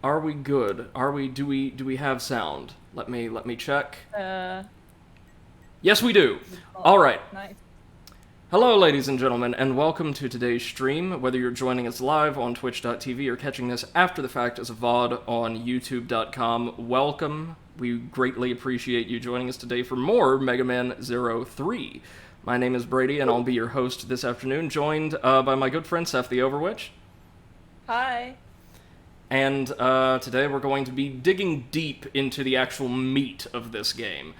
Are we good? Do we have sound? Let me check. Yes, we do. All right. Nice. Hello, ladies and gentlemen, and welcome to today's stream. Whether you're joining us live on twitch.tv or catching this after the fact as a VOD on youtube.com, welcome. We greatly appreciate you joining us today for more Megaman 03. My name is Brady, and I'll be your host this afternoon, joined by my good friend Seth the Overwitch. Hi. And today we're going to be digging deep into the actual meat of this game.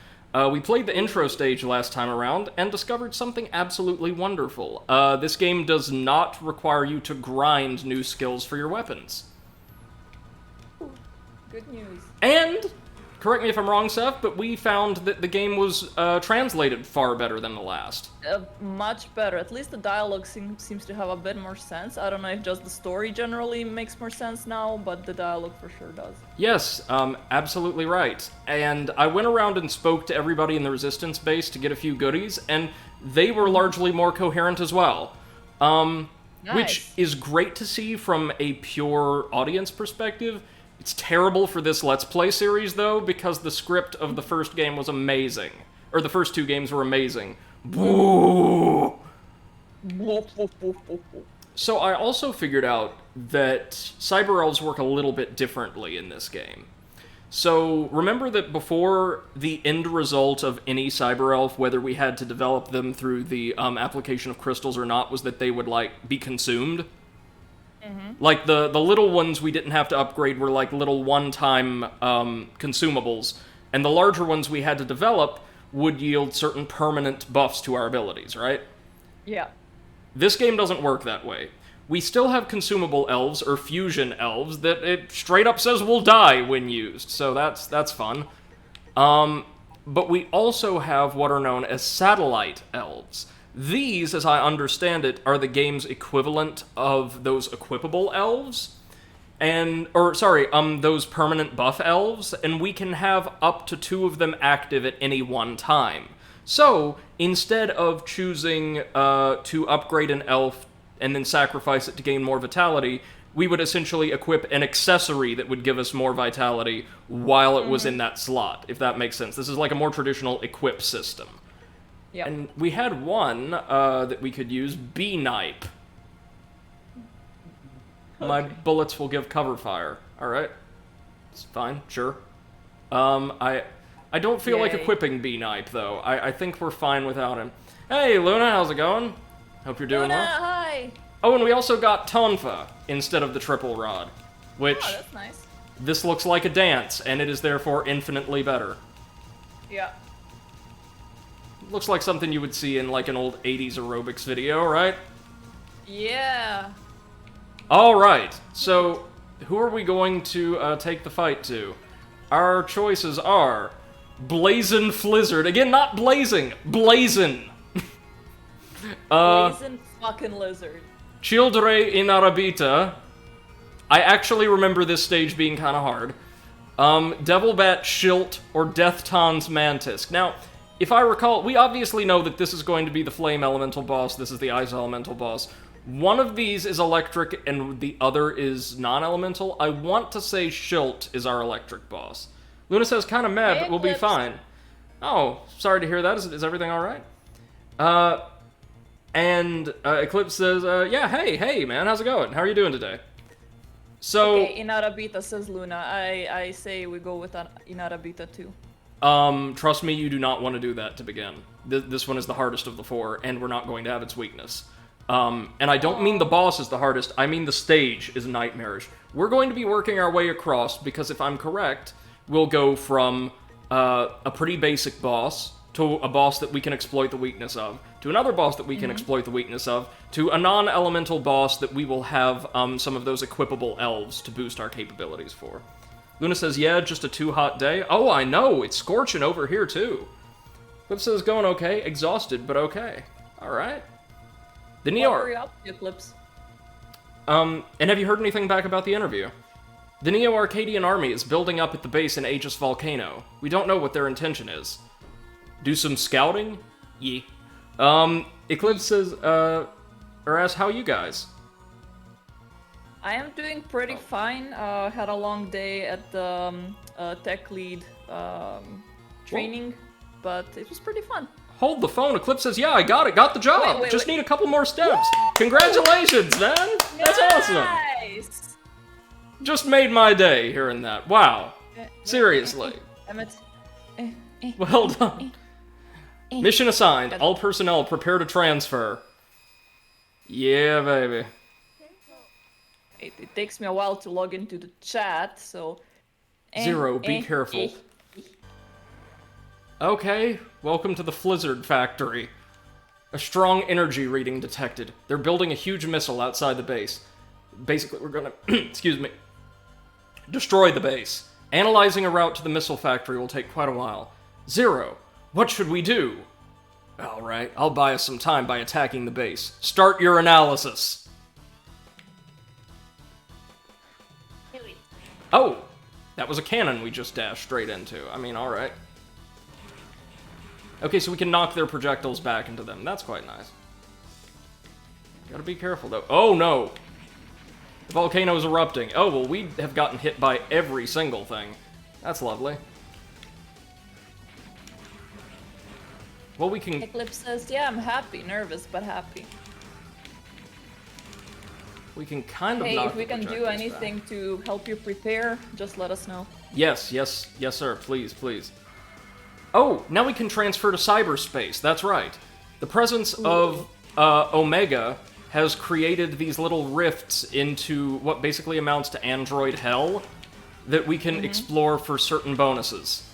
We played the intro stage last time around and discovered something absolutely wonderful. This game does not require you to grind new skills for your weapons. Good news. And, correct me if I'm wrong, Seth, but we found that the game was translated far better than the last. Much better. At least the dialogue seems to have a bit more sense. I don't know if just the story generally makes more sense now, but the dialogue for sure does. Yes, absolutely right. And I went around and spoke to everybody in the Resistance base to get a few goodies, and they were largely more coherent as well. Nice. Which is great to see from a pure audience perspective. It's terrible for this Let's Play series, though, because the script of the first game was amazing. Or the first two games were amazing. Boo! So I also figured out that cyber elves work a little bit differently in this game. So remember that before, the end result of any cyber elf, whether we had to develop them through the application of crystals or not, was that they would, like, be consumed? Like, the little ones we didn't have to upgrade were like little one-time consumables, and the larger ones we had to develop would yield certain permanent buffs to our abilities, right? Yeah. This game doesn't work that way. We still have consumable elves, or fusion elves, that it straight up says will die when used, so that's fun. But we also have what are known as satellite elves. These, as I understand it, are the game's equivalent of those equipable elves, those permanent buff elves, and we can have up to 2 of them active at any one time. So, instead of choosing to upgrade an elf and then sacrifice it to gain more vitality, we would essentially equip an accessory that would give us more vitality while it was in that slot, if that makes sense. This is like a more traditional equip system. Yep. And we had one that we could use, B-Knipe. My bullets will give cover fire. Alright. It's fine, sure. I don't feel like equipping B-Knipe, though. I think we're fine without him. Hey, Luna, how's it going? Hope you're doing Luna, well. hi. Oh, and we also got Tonfa instead of the triple rod, which Oh, that's nice. this looks like a dance, and it is therefore infinitely better. Yeah. Looks like something you would see in like an old 80s aerobics video, right? Yeah. Alright, so who are we going to take the fight to? Our choices are Blazin' Flizzard. Again, not Blazing, Blazin'. Blazing fucking lizard. Childre in Arabita. I actually remember this stage being kind of hard. Devilbat Shilt or Deathton's Mantis. Now, if I recall, we obviously know that this is going to be the Flame Elemental boss, this is the Ice Elemental boss. One of these is electric and the other is non-elemental. I want to say Shilt is our electric boss. Luna says, kinda mad, but we'll be fine. Oh, sorry to hear that. Is everything alright? Eclipse says, yeah, hey, man, how's it going? How are you doing today? So... Okay, Inarabita, says Luna. I say we go with Inarabita too. Trust me, you do not want to do that to begin. This one is the hardest of the 4, and we're not going to have its weakness. And I don't mean the boss is the hardest, I mean the stage is nightmarish. We're going to be working our way across, because if I'm correct, we'll go from a pretty basic boss, to a boss that we can exploit the weakness of, to another boss that we can exploit the weakness of, to a non-elemental boss that we will have some of those equipable elves to boost our capabilities for. Luna says, yeah, just a too hot day. Oh, I know, it's scorching over here, too. Eclipse says, going okay, exhausted, but okay. Alright. The Neo... Hurry up, Eclipse. And have you heard anything back about the interview? The Neo-Arcadian army is building up at the base in Aegis Volcano. We don't know what their intention is. Do some scouting? Yeah. Eclipse says, or asks, how you guys? I am doing pretty fine. Had a long day at the tech lead training, but it was pretty fun. Hold the phone. Eclipse says, yeah, I got it. Got the job. Wait, Just wait. need a couple more steps. Congratulations, man. That's awesome. Nice! Just made my day hearing that. Wow. Seriously. Emmett. Well done. Mission assigned. All personnel prepare to transfer. Yeah, baby. It takes me a while to log into the chat, so... Zero, be careful. Okay, welcome to the Flizzard Factory. A strong energy reading detected. They're building a huge missile outside the base. Basically, we're gonna, excuse me, destroy the base. Analyzing a route to the missile factory will take quite a while. Zero, what should we do? Alright, I'll buy us some time by attacking the base. Start your analysis. Oh, that was a cannon we just dashed straight into. I mean, alright. Okay, so we can knock their projectiles back into them. That's quite nice. Gotta be careful, though. Oh, no! The volcano's erupting. Oh, well, we have gotten hit by every single thing. That's lovely. Well, we can... Eclipse says, yeah, I'm happy. Nervous, but happy. We can kind of Hey, knock if we the can do projectiles anything back. to help you prepare, just let us know. Yes, yes, yes, sir. Please, please. Oh, now we can transfer to cyberspace. That's right. The presence of Omega has created these little rifts into what basically amounts to android hell that we can explore for certain bonuses.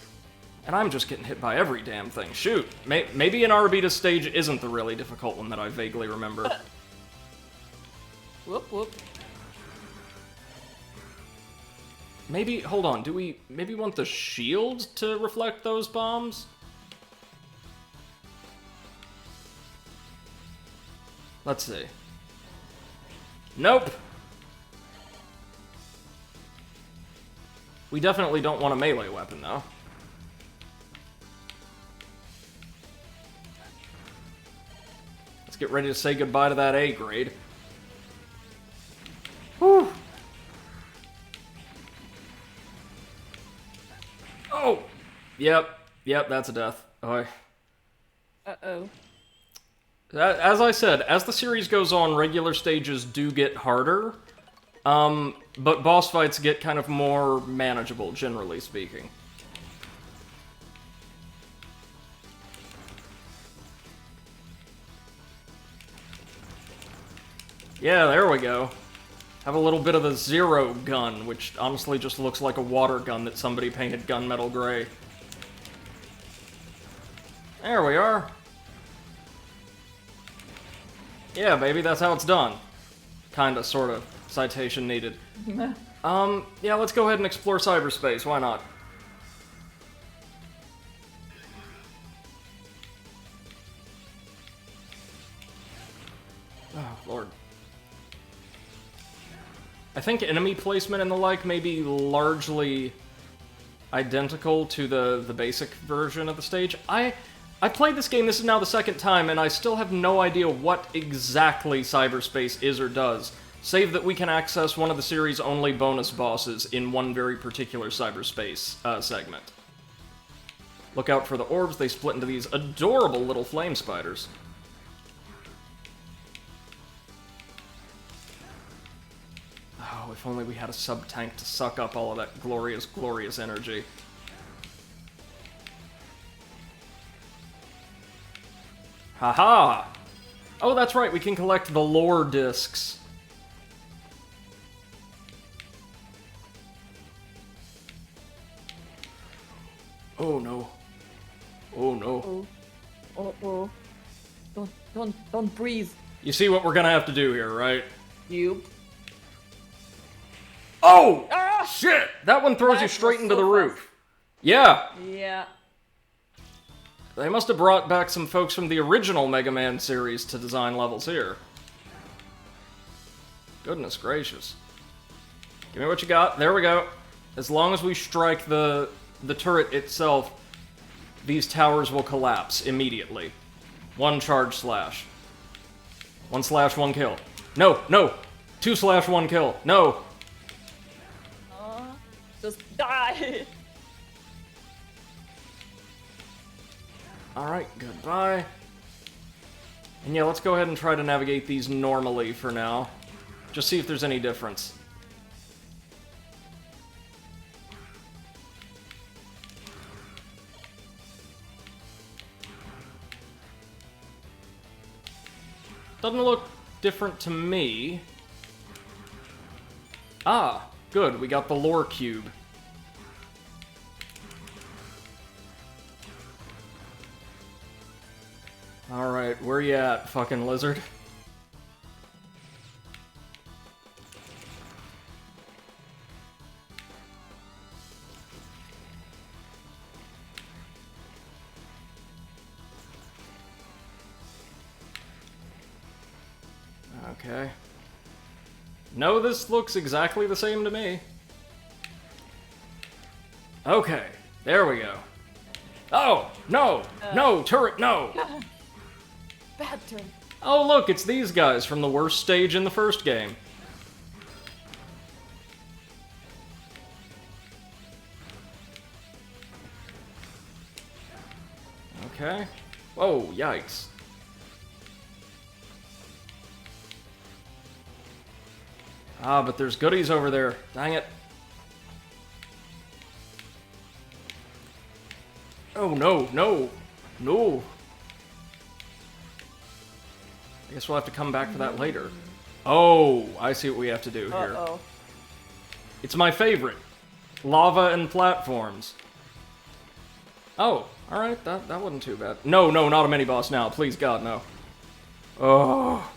And I'm just getting hit by every damn thing. Shoot. Maybe an Arbitas stage isn't the really difficult one that I vaguely remember. Whoop, whoop. Maybe, hold on, do we maybe want the shield to reflect those bombs? Let's see. Nope! We definitely don't want a melee weapon, though. Let's get ready to say goodbye to that A grade. Whew! Oh! Yep, that's a death. Oh. Uh-oh. As I said, as the series goes on, regular stages do get harder, but boss fights get kind of more manageable, generally speaking. Yeah, there we go. Have a little bit of the Zero gun, which honestly just looks like a water gun that somebody painted gunmetal gray. There we are. Yeah, baby, that's how it's done. Kinda, sorta. Citation needed. Yeah, let's go ahead and explore cyberspace, why not? Oh, Lord. I think enemy placement and the like may be largely identical to the basic version of the stage. I played this game, this is now the second time, and I still have no idea what exactly cyberspace is or does, save that we can access one of the series' only bonus bosses in one very particular cyberspace segment. Look out for the orbs, they split into these adorable little flame spiders. Oh, if only we had a sub-tank to suck up all of that glorious, glorious energy. Haha! Oh, that's right, we can collect the lore discs. Oh no. Oh no. Oh. Don't breathe. You see what we're gonna have to do here, right? You. Oh! Ah! Shit! That one throws you That straight was into so the fast. roof. Yeah! Yeah. They must have brought back some folks from the original Mega Man series to design levels here. Goodness gracious. Give me what you got. There we go. As long as we strike the turret itself, these towers will collapse immediately. One charge slash. One slash, one kill. No, no! 2/1 kill. No. Just die. Alright, goodbye. And yeah, let's go ahead and try to navigate these normally for now. Just see if there's any difference. Doesn't look different to me. Ah, good, we got the lore cube. Alright, where you at, fucking lizard? Okay. No, this looks exactly the same to me. Okay, there we go. Oh, no! No, turret, no! Bad turn. Oh, look, it's these guys from the worst stage in the first game. Okay. Whoa, yikes. Ah, but there's goodies over there. Dang it. Oh, no, no, no. I guess we'll have to come back for that later. Oh, I see what we have to do here. Uh-oh. It's my favorite. Lava and platforms. Oh, alright, that wasn't too bad. No, no, not a mini-boss now. Please, God, no. Oh.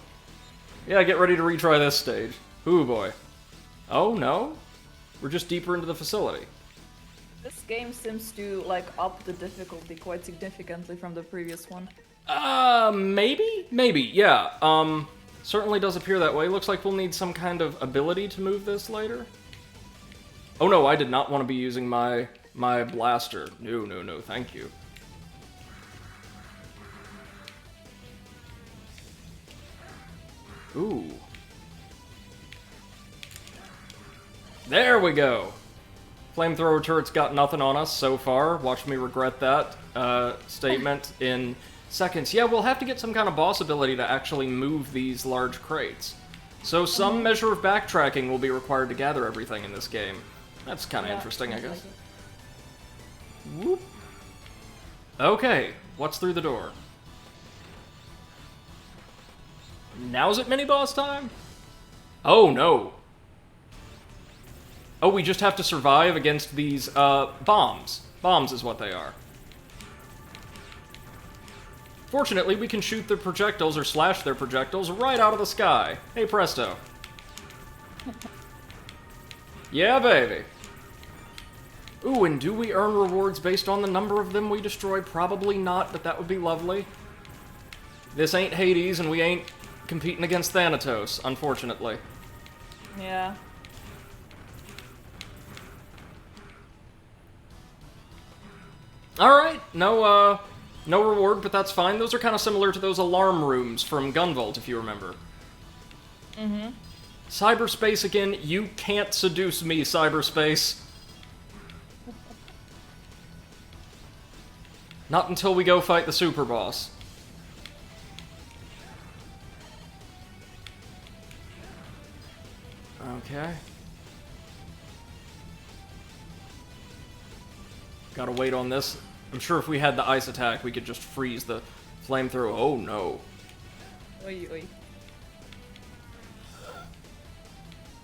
Yeah, get ready to retry this stage. Ooh, boy. Oh, no? We're just deeper into the facility. This game seems to, like, up the difficulty quite significantly from the previous one. Maybe? Maybe, yeah. Certainly does appear that way. Looks like we'll need some kind of ability to move this later. Oh no, I did not want to be using my blaster. No, no, no, thank you. Ooh. There we go! Flamethrower turret's got nothing on us so far. Watch me regret that statement in seconds. Yeah, we'll have to get some kind of boss ability to actually move these large crates. So some measure of backtracking will be required to gather everything in this game. That's kind of interesting, I guess. Whoop. Okay, what's through the door? Now's it mini-boss time? Oh, no. Oh, we just have to survive against these, bombs. Bombs is what they are. Fortunately, we can shoot their projectiles or slash their projectiles right out of the sky. Hey, presto. Yeah, baby. Ooh, and do we earn rewards based on the number of them we destroy? Probably not, but that would be lovely. This ain't Hades, and we ain't competing against Thanatos, unfortunately. Yeah. Alright, no reward, but that's fine. Those are kind of similar to those alarm rooms from Gunvolt, if you remember. Mm-hmm. Cyberspace again, you can't seduce me, cyberspace. Not until we go fight the super boss. Okay. Gotta wait on this. I'm sure if we had the ice attack, we could just freeze the flamethrower. Oh no. Oy, oy.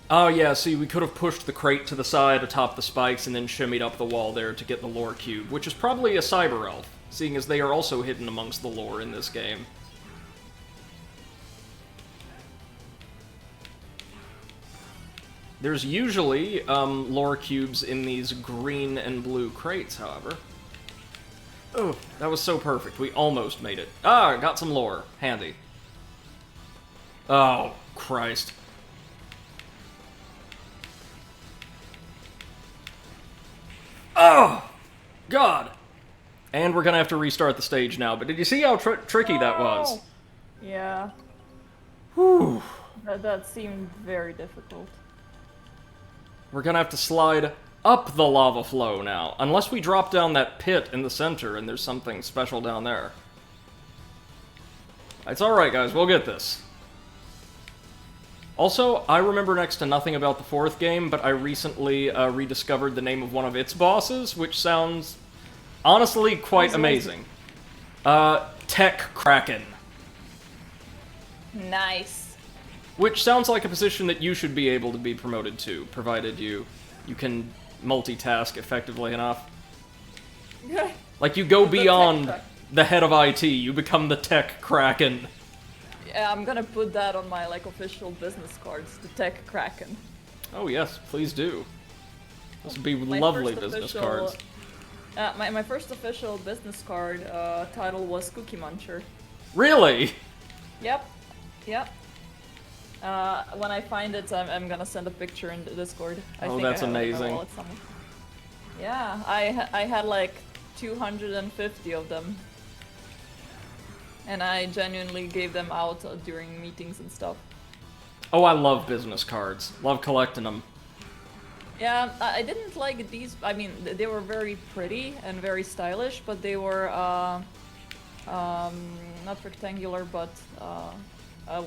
Oh yeah, see, we could have pushed the crate to the side atop the spikes and then shimmied up the wall there to get the lore cube, which is probably a cyber elf, seeing as they are also hidden amongst the lore in this game. There's usually lore cubes in these green and blue crates, however. Oh, that was so perfect. We almost made it. Ah, got some lore. Handy. Oh, Christ. Oh! God! And we're gonna have to restart the stage now, but did you see how tricky that was? Yeah. Whew. That seemed very difficult. We're gonna have to slide up the lava flow now, unless we drop down that pit in the center and there's something special down there. It's alright, guys, we'll get this. Also, I remember next to nothing about the fourth game, but I recently rediscovered the name of one of its bosses, which sounds honestly quite amazing. Tech Kraken. Nice. Which sounds like a position that you should be able to be promoted to, provided you can multitask effectively enough. Like, you go beyond the head of IT, you become the Tech Kraken. Yeah, I'm gonna put that on my, like, official business cards, the Tech Kraken. Oh yes, please do. This would be My lovely first business official- cards. my first official business card title was Cookie Muncher. Really? Yep. Yep. When I find it, I'm gonna send a picture in the Discord. I Oh, think that's I have it in my amazing. wallet somewhere. Yeah, I had like 250 of them. And I genuinely gave them out during meetings and stuff. Oh, I love business cards. Love collecting them. Yeah, I didn't like these. I mean, they were very pretty and very stylish, but they were not rectangular, but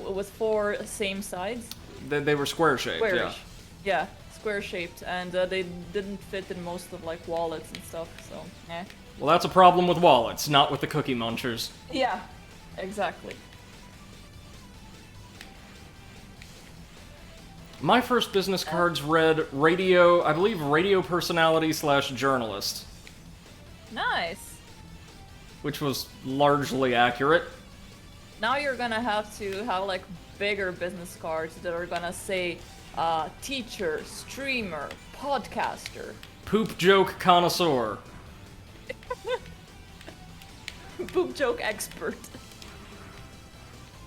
with 4 same sides. They were square-shaped, yeah. Squarish. Yeah, square shaped, and they didn't fit in most of like wallets and stuff. So, eh. Well, that's a problem with wallets, not with the Cookie Munchers. Yeah, exactly. My first business cards read radio, I believe radio personality / journalist, Nice. which was largely accurate. Now you're gonna have to have like bigger business cards that are gonna say teacher, streamer, podcaster. Poop joke connoisseur. Poop joke expert.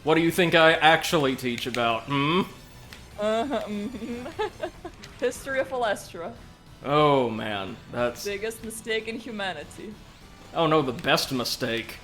What do you think I actually teach about, hmm? History of Alestra. Oh man, that's... Biggest mistake in humanity. Oh no, the best mistake.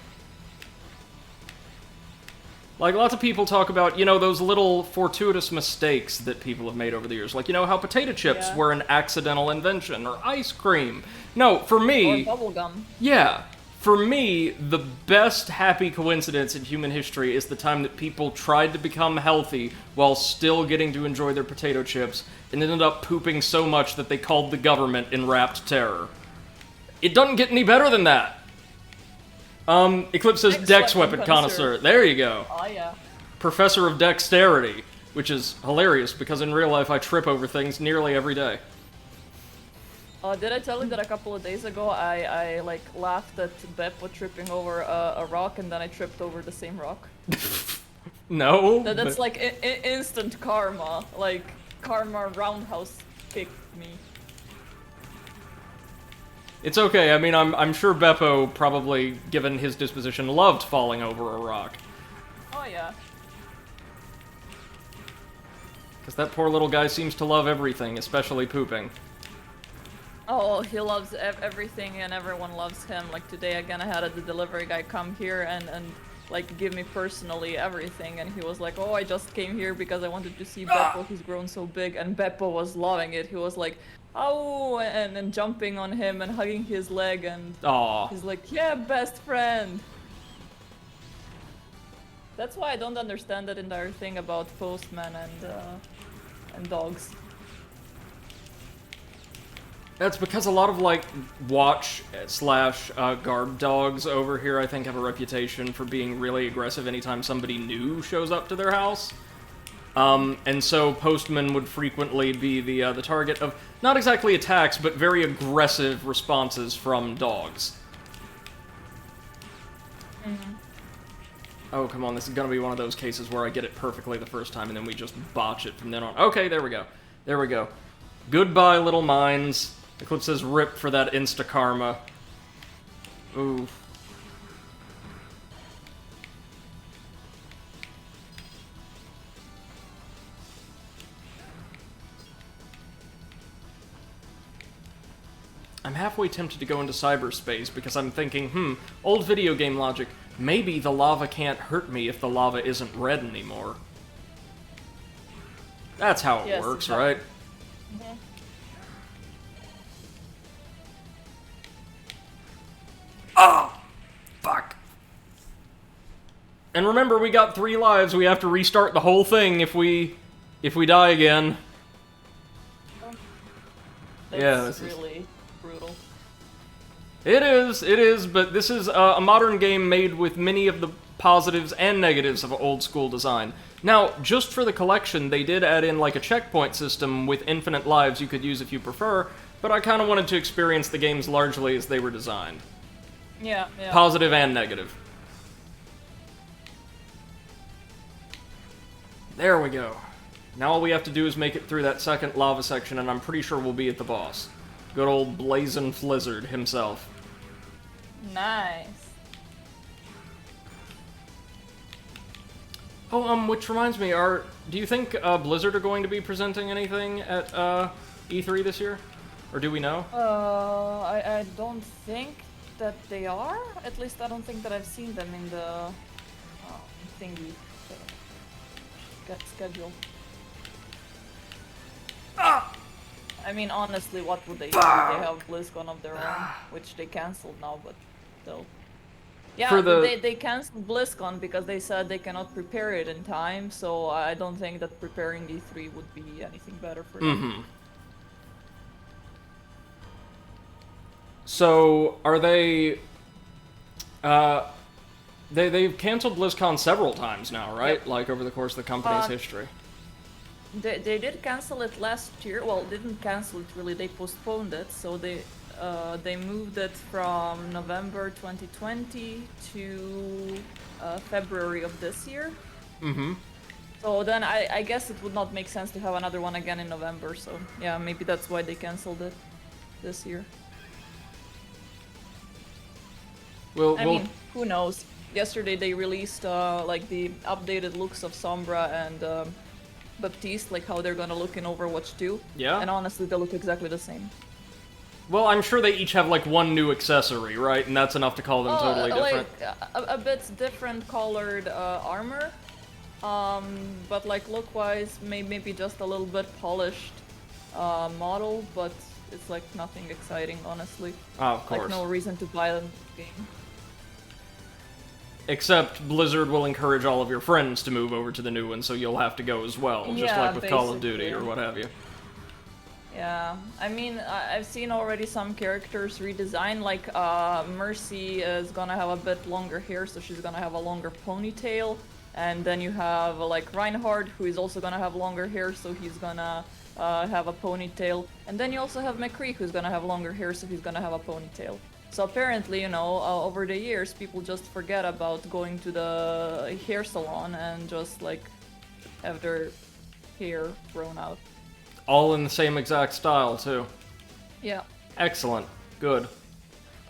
Like, lots of people talk about, you know, those little fortuitous mistakes that people have made over the years. Like, you know, how potato chips Yeah. were an accidental invention, or ice cream. No, for me... Or bubblegum. Yeah. For me, the best happy coincidence in human history is the time that people tried to become healthy while still getting to enjoy their potato chips, and ended up pooping so much that they called the government in rapt terror. It doesn't get any better than that. Eclipse says Dex Weapon Connoisseur. There you go. Oh yeah. Professor of Dexterity, which is hilarious because in real life I trip over things nearly every day. Did I tell you that a couple of days ago I like laughed at Beppo tripping over a rock and then I tripped over the same rock? No. That's but- like instant karma. Like karma roundhouse kicked me. It's okay. I mean, I'm sure Beppo, probably given his disposition, loved falling over a rock. Oh yeah. Because that poor little guy seems to love everything, especially pooping. Oh, he loves everything and everyone loves him. Like today again I had the delivery guy come here and like give me personally everything and he was like, oh, I just came here because I wanted to see Beppo, he's grown so big, and Beppo was loving it. He was like, oh, and jumping on him and hugging his leg and Aw. he's like, yeah, best friend. That's why I don't understand that entire thing about postmen and dogs. That's because a lot of, like, watch / guard dogs over here, I think, have a reputation for being really aggressive anytime somebody new shows up to their house. And so postmen would frequently be the target of, not exactly attacks, but very aggressive responses from dogs. Mm-hmm. Oh, come on, this is gonna be one of those cases where I get it perfectly the first time and then we just botch it from then on. Okay, there we go. There we go. Goodbye, little mines. Eclipse says rip for that insta-karma. Ooh. I'm halfway tempted to go into cyberspace because I'm thinking, old video game logic, maybe the lava can't hurt me if the lava isn't red anymore. That's how it Yes, works, exactly. right? Mhm. Ah! Fuck. And remember, we got 3 lives. We have to restart the whole thing if we die again. That's Yeah, this is... really brutal. It is, but this is a modern game made with many of the positives and negatives of old school design. Now, just for the collection, they did add in like a checkpoint system with infinite lives you could use if you prefer, but I kind of wanted to experience the games largely as they were designed. Yeah, yeah. Positive and negative. There we go. Now all we have to do is make it through that second lava section, and I'm pretty sure we'll be at the boss. Good old Blazin' Flizzard himself. Nice. Oh, which reminds me, do you think Blizzard are going to be presenting anything at E3 this year? Or do we know? I don't think that they are. At least I don't think that I've seen them in the thingy schedule. Ah! I mean, honestly, what would they do? They have BlizzCon of their own, which they cancelled now, but still. Yeah, they canceled BlizzCon because they said they cannot prepare it in time, so I don't think that preparing E3 would be anything better for them. Mm-hmm. So, are they... They've canceled BlizzCon several times now, right? Yep. Like, over the course of the company's history. They did cancel it last year. Well, didn't cancel it really. They postponed it. So they moved it from November 2020 to February of this year. Mm-hmm. So then I guess it would not make sense to have another one again in November. So yeah, maybe that's why they canceled it this year. I mean, who knows? Yesterday they released like the updated looks of Sombra and Baptiste, like how they're gonna look in Overwatch 2. Yeah. And honestly, they look exactly the same. Well, I'm sure they each have like one new accessory, right? And that's enough to call them totally different. Like a bit different colored armor, but like look-wise, maybe just a little bit polished model, but it's like nothing exciting, honestly. Oh, of course. Like no reason to buy the game. Except Blizzard will encourage all of your friends to move over to the new one, so you'll have to go as well, just Yeah, like with Call of basically. Duty or what have you. Yeah, I mean, I've seen already some characters redesign, like Mercy is gonna have a bit longer hair, so she's gonna have a longer ponytail, and then you have like Reinhardt, who is also gonna have longer hair, so he's gonna have a ponytail, and then you also have McCree, who's gonna have longer hair, so he's gonna have a ponytail. So apparently, you know, over the years, people just forget about going to the hair salon and just like have their hair grown out. All in the same exact style, too. Yeah. Excellent. Good.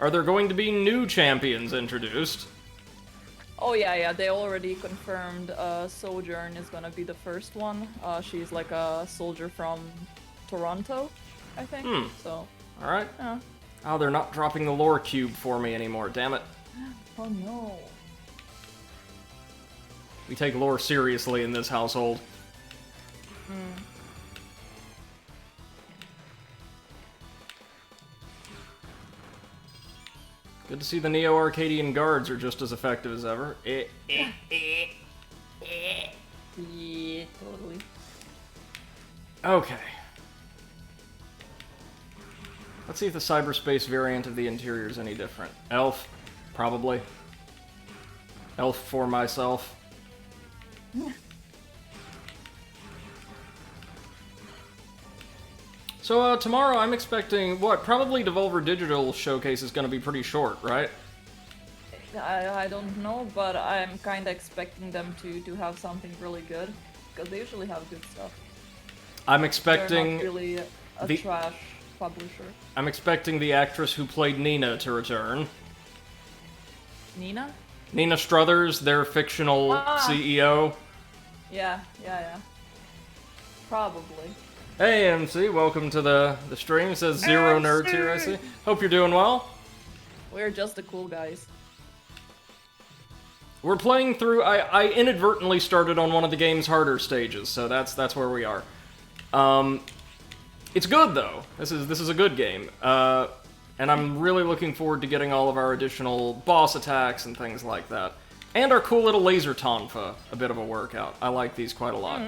Are there going to be new champions introduced? Oh yeah, they already confirmed Sojourn is gonna be the first one. She's like a soldier from Toronto, I think. So. Alright. Yeah. Oh, they're not dropping the lore cube for me anymore, damn it. Oh no. We take lore seriously in this household. Good to see the Neo-Arcadian guards are just as effective as ever. Yeah, totally. Okay. Let's see if the cyberspace variant of the interior is any different. Elf? Probably. Elf for myself. So, tomorrow I'm expecting, probably Devolver Digital showcase is gonna be pretty short, right? I don't know, but I'm kinda expecting them to have something really good, because they usually have good stuff. I'm expecting... They're not really a trash publisher. I'm expecting the actress who played Nina to return. Nina? Nina Struthers, their fictional CEO. Yeah. Probably. Hey, MC, welcome to the stream. It says zero nerds here, I see. Hope you're doing well. We're just the cool guys. We're playing through... I inadvertently started on one of the game's harder stages, so that's where we are. It's good though. This is a good game. And I'm really looking forward to getting all of our additional boss attacks and things like that. And our cool little laser tonfa, a bit of a workout. I like these quite a lot.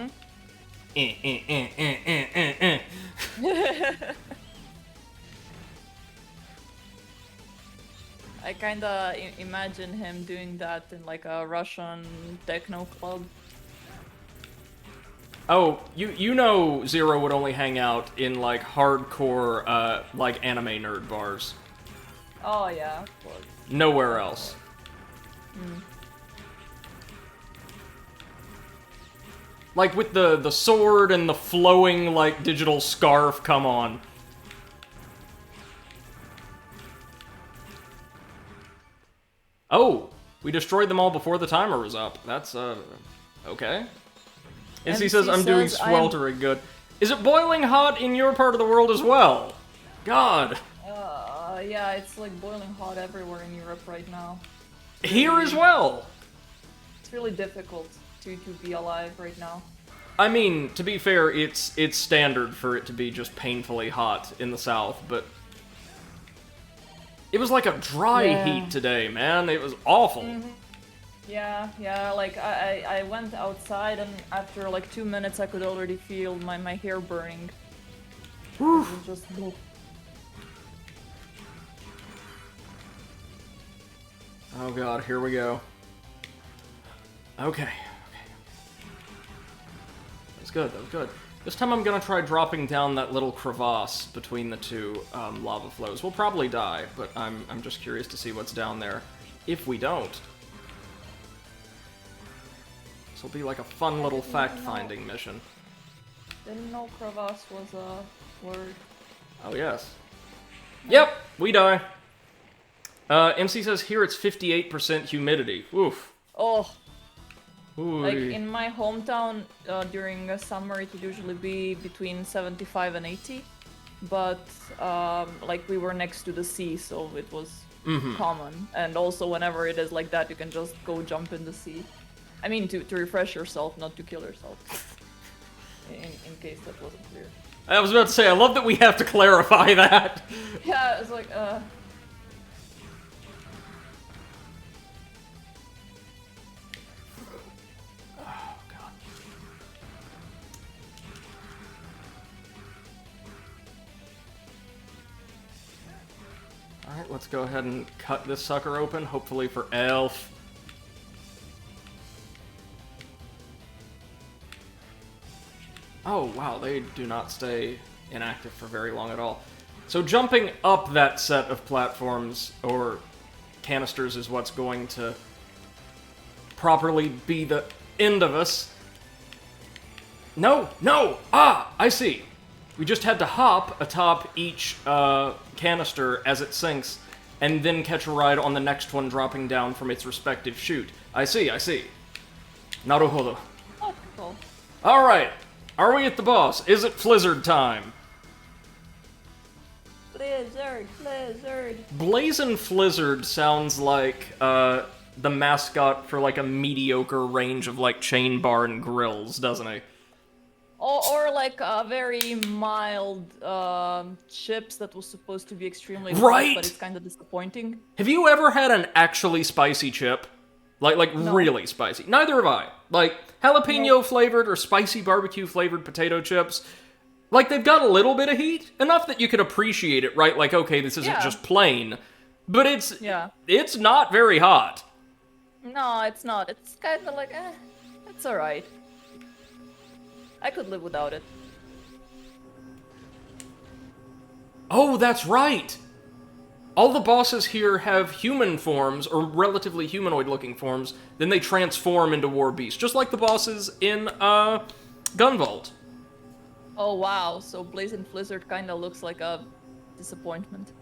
I kinda imagine him doing that in like a Russian techno club. Oh, you know Zero would only hang out in, like, hardcore, like, anime nerd bars. Oh yeah, of course. Nowhere else. Like, with the sword and the flowing, like, digital scarf, come on. Oh, we destroyed them all before the timer was up. That's, okay. As he says, I'm doing sweltering good. Is it boiling hot in your part of the world as well? God. Yeah, it's like boiling hot everywhere in Europe right now. Here as well. It's really difficult to be alive right now. I mean, to be fair, it's standard for it to be just painfully hot in the south, but it was like a dry heat today, man. It was awful. Yeah, like I went outside and after like 2 minutes I could already feel my hair burning. It was just... Oh god, here we go. Okay. That was good, that was good. This time I'm gonna try dropping down that little crevasse between the two lava flows. We'll probably die, but I'm just curious to see what's down there. If we don't... This will be like a fun little fact-finding mission. Didn't know crevasse was a word. Oh, yes. Yep, we die. MC says here it's 58% humidity. Oof. Oh. Ooh. Like in my hometown, during summer it would usually be between 75 and 80. But, like we were next to the sea, so it was common. And also whenever it is like that, you can just go jump in the sea. I mean, to refresh yourself, not to kill yourself. In case that wasn't clear. I was about to say, I love that we have to clarify that. Yeah, it's like, Oh, God. Alright, let's go ahead and cut this sucker open, hopefully for Elf. Oh, wow, they do not stay inactive for very long at all. So jumping up that set of platforms, or canisters, is what's going to properly be the end of us. No! Ah! I see. We just had to hop atop each canister as it sinks, and then catch a ride on the next one dropping down from its respective chute. I see. Naruhodo. oh, cool. Alright. Are we at the boss? Is it Flizzard time? Blizzard. Blazin' Flizzard sounds like, the mascot for, like, a mediocre range of, like, chain bar and grills, doesn't he? Or like a very mild chips that was supposed to be extremely Right! good, but it's kind of disappointing. Have you ever had an actually spicy chip? Like No. really spicy? Neither have I. Like, jalapeno flavored or spicy barbecue flavored potato chips. Like, they've got a little bit of heat, enough that you could appreciate it, right? Like, okay, this isn't just plain. But it's not very hot. No, it's not. It's kind of like, it's alright. I could live without it. Oh, that's right! All the bosses here have human forms, or relatively humanoid-looking forms, then they transform into war beasts, just like the bosses in, Gunvolt. Oh wow, so Blazing Flizzard kinda looks like a disappointment.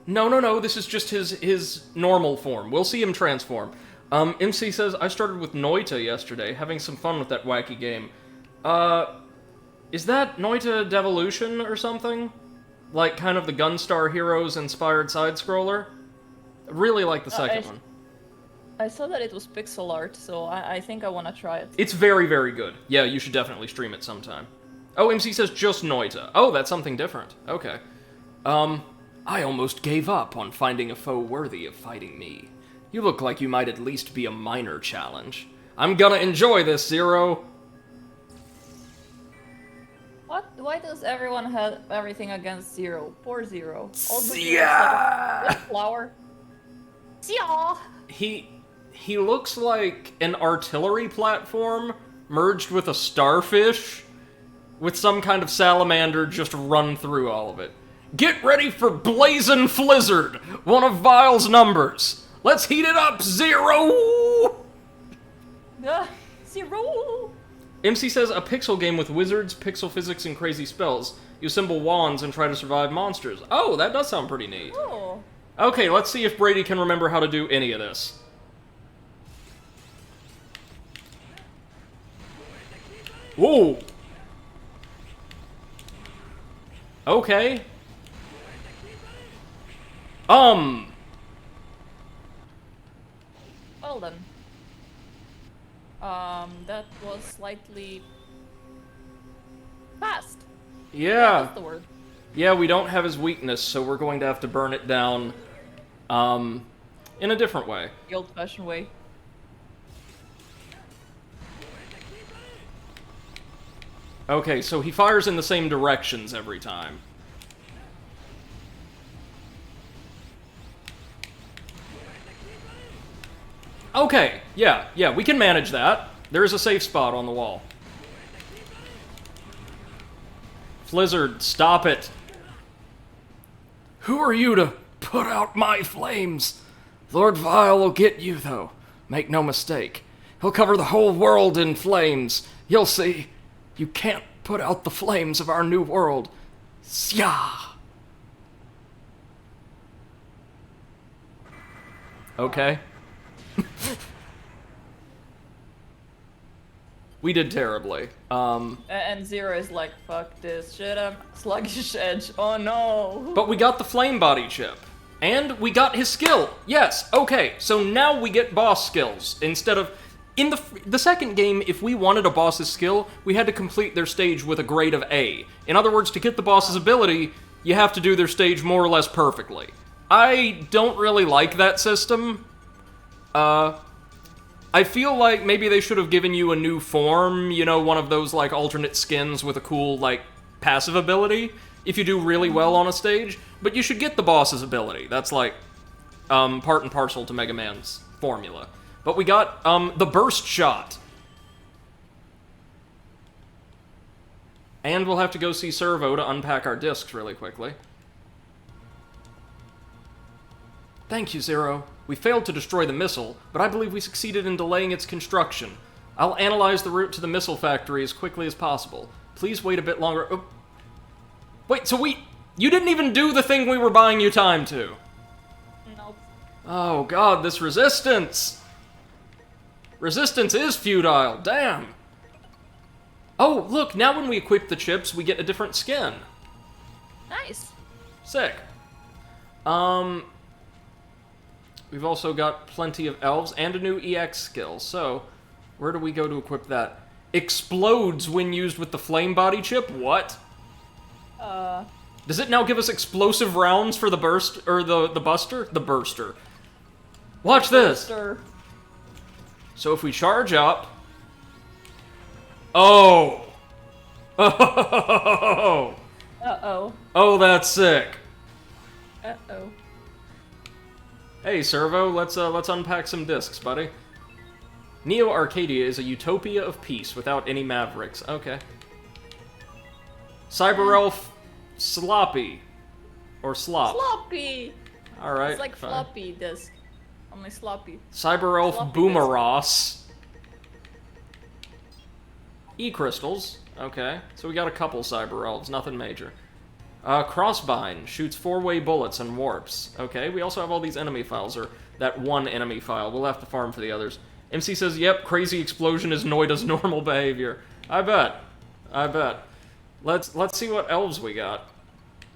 No, this is just his normal form. We'll see him transform. MC says, I started with Noita yesterday, having some fun with that wacky game. Is that Noita Devolution or something? Like, kind of the Gunstar Heroes-inspired side-scroller? Really like the second one. I saw that it was pixel art, so I think I want to try it. It's very, very good. Yeah, you should definitely stream it sometime. Oh, MC says just Noita. Oh, that's something different. Okay. I almost gave up on finding a foe worthy of fighting me. You look like you might at least be a minor challenge. I'm gonna enjoy this, Zero. What? Why does everyone have everything against Zero? Poor Zero. Yeah. Like flower. Yeah. He looks like an artillery platform merged with a starfish with some kind of salamander just run through all of it. Get ready for Blazin' Flizzard, one of Vile's numbers. Let's heat it up, Zero! Zero! MC says a pixel game with wizards, pixel physics, and crazy spells. You assemble wands and try to survive monsters. Oh, that does sound pretty neat. Oh. Okay, let's see if Brady can remember how to do any of this. Whoa! Okay. Well then. That was slightly fast. Yeah. That's the word. Yeah, we don't have his weakness, so we're going to have to burn it down, in a different way. The old-fashioned way. Okay, so he fires in the same directions every time. Okay, yeah, we can manage that. There is a safe spot on the wall. Flizzard, stop it. Who are you to put out my flames? Lord Vile will get you, though. Make no mistake. He'll cover the whole world in flames. You'll see. You can't put out the flames of our new world. Sya! Okay. We did terribly. And Zero is like, fuck this shit, I'm sluggish edge, oh no. But we got the flame body chip. And we got his skill. Yes, okay, so now we get boss skills. Instead of... In the second game, if we wanted a boss's skill, we had to complete their stage with a grade of A. In other words, to get the boss's ability, you have to do their stage more or less perfectly. I don't really like that system. I feel like maybe they should have given you a new form, you know, one of those, like, alternate skins with a cool, like, passive ability, if you do really well on a stage, but you should get the boss's ability. That's, like, part and parcel to Mega Man's formula. But we got, the burst shot. And we'll have to go see Servo to unpack our discs really quickly. Thank you, Zero. We failed to destroy the missile, but I believe we succeeded in delaying its construction. I'll analyze the route to the missile factory as quickly as possible. Please wait a bit longer. Oh. Wait, so you didn't even do the thing we were buying you time to? Nope. Oh god, this resistance! Resistance is futile, damn! Oh, look, now when we equip the chips, we get a different skin. Nice. Sick. We've also got plenty of elves and a new EX skill, so where do we go to equip that? Explodes when used with the flame body chip? What? Does it now give us explosive rounds for the burst, or the buster? The burster. Watch this! Burster. So if we charge up... Oh! Oh! Uh-oh. Oh, that's sick. Uh-oh. Hey, Servo, let's unpack some discs, buddy. Neo Arcadia is a utopia of peace without any mavericks. Okay. Cyber Elf Sloppy. Or Slop. Sloppy! Alright, It's like fine. floppy disc. Only sloppy. Cyber Elf Floppy Boomeros. E-crystals. Okay, so we got a couple Cyber Elves, nothing major. Crossbind shoots 4-way bullets and warps. Okay, we also have all these enemy files, or that one enemy file. We'll have to farm for the others. MC says, yep, crazy explosion is Noida's normal behavior. I bet. Let's see what elves we got.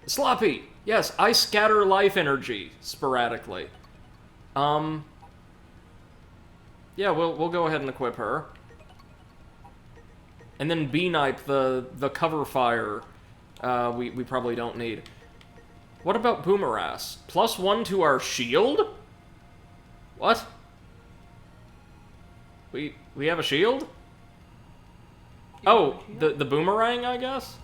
Sloppy! Yes, I scatter life energy sporadically. Yeah, we'll go ahead and equip her. And then B-Knipe, the cover fire, we probably don't need. What about Boomeras? +1 to our shield? What? We have a shield? Oh, the boomerang, I guess?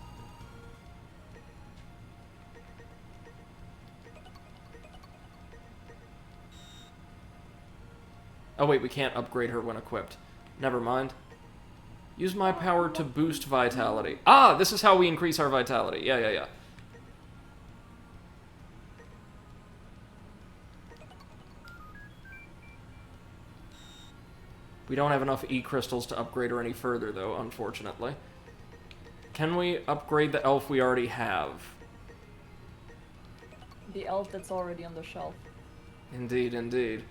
Oh wait, we can't upgrade her when equipped. Never mind. Use my power to boost vitality. Ah, this is how we increase our vitality. Yeah. We don't have enough E-crystals to upgrade her any further, though, unfortunately. Can we upgrade the elf we already have? The elf that's already on the shelf. Indeed, indeed.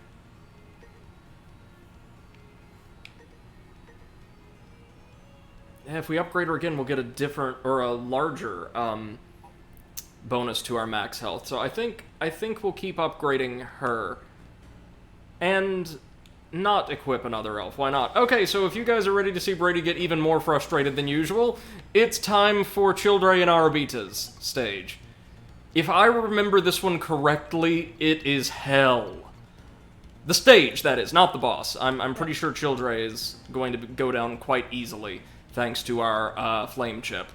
Yeah, if we upgrade her again, we'll get a different, or a larger, bonus to our max health. So I think we'll keep upgrading her. And not equip another elf. Why not? Okay, so if you guys are ready to see Brady get even more frustrated than usual, it's time for Childre and Arabita's stage. If I remember this one correctly, it is hell. The stage, that is, not the boss. I'm pretty sure Childre is going to go down quite easily, thanks to our flame chip.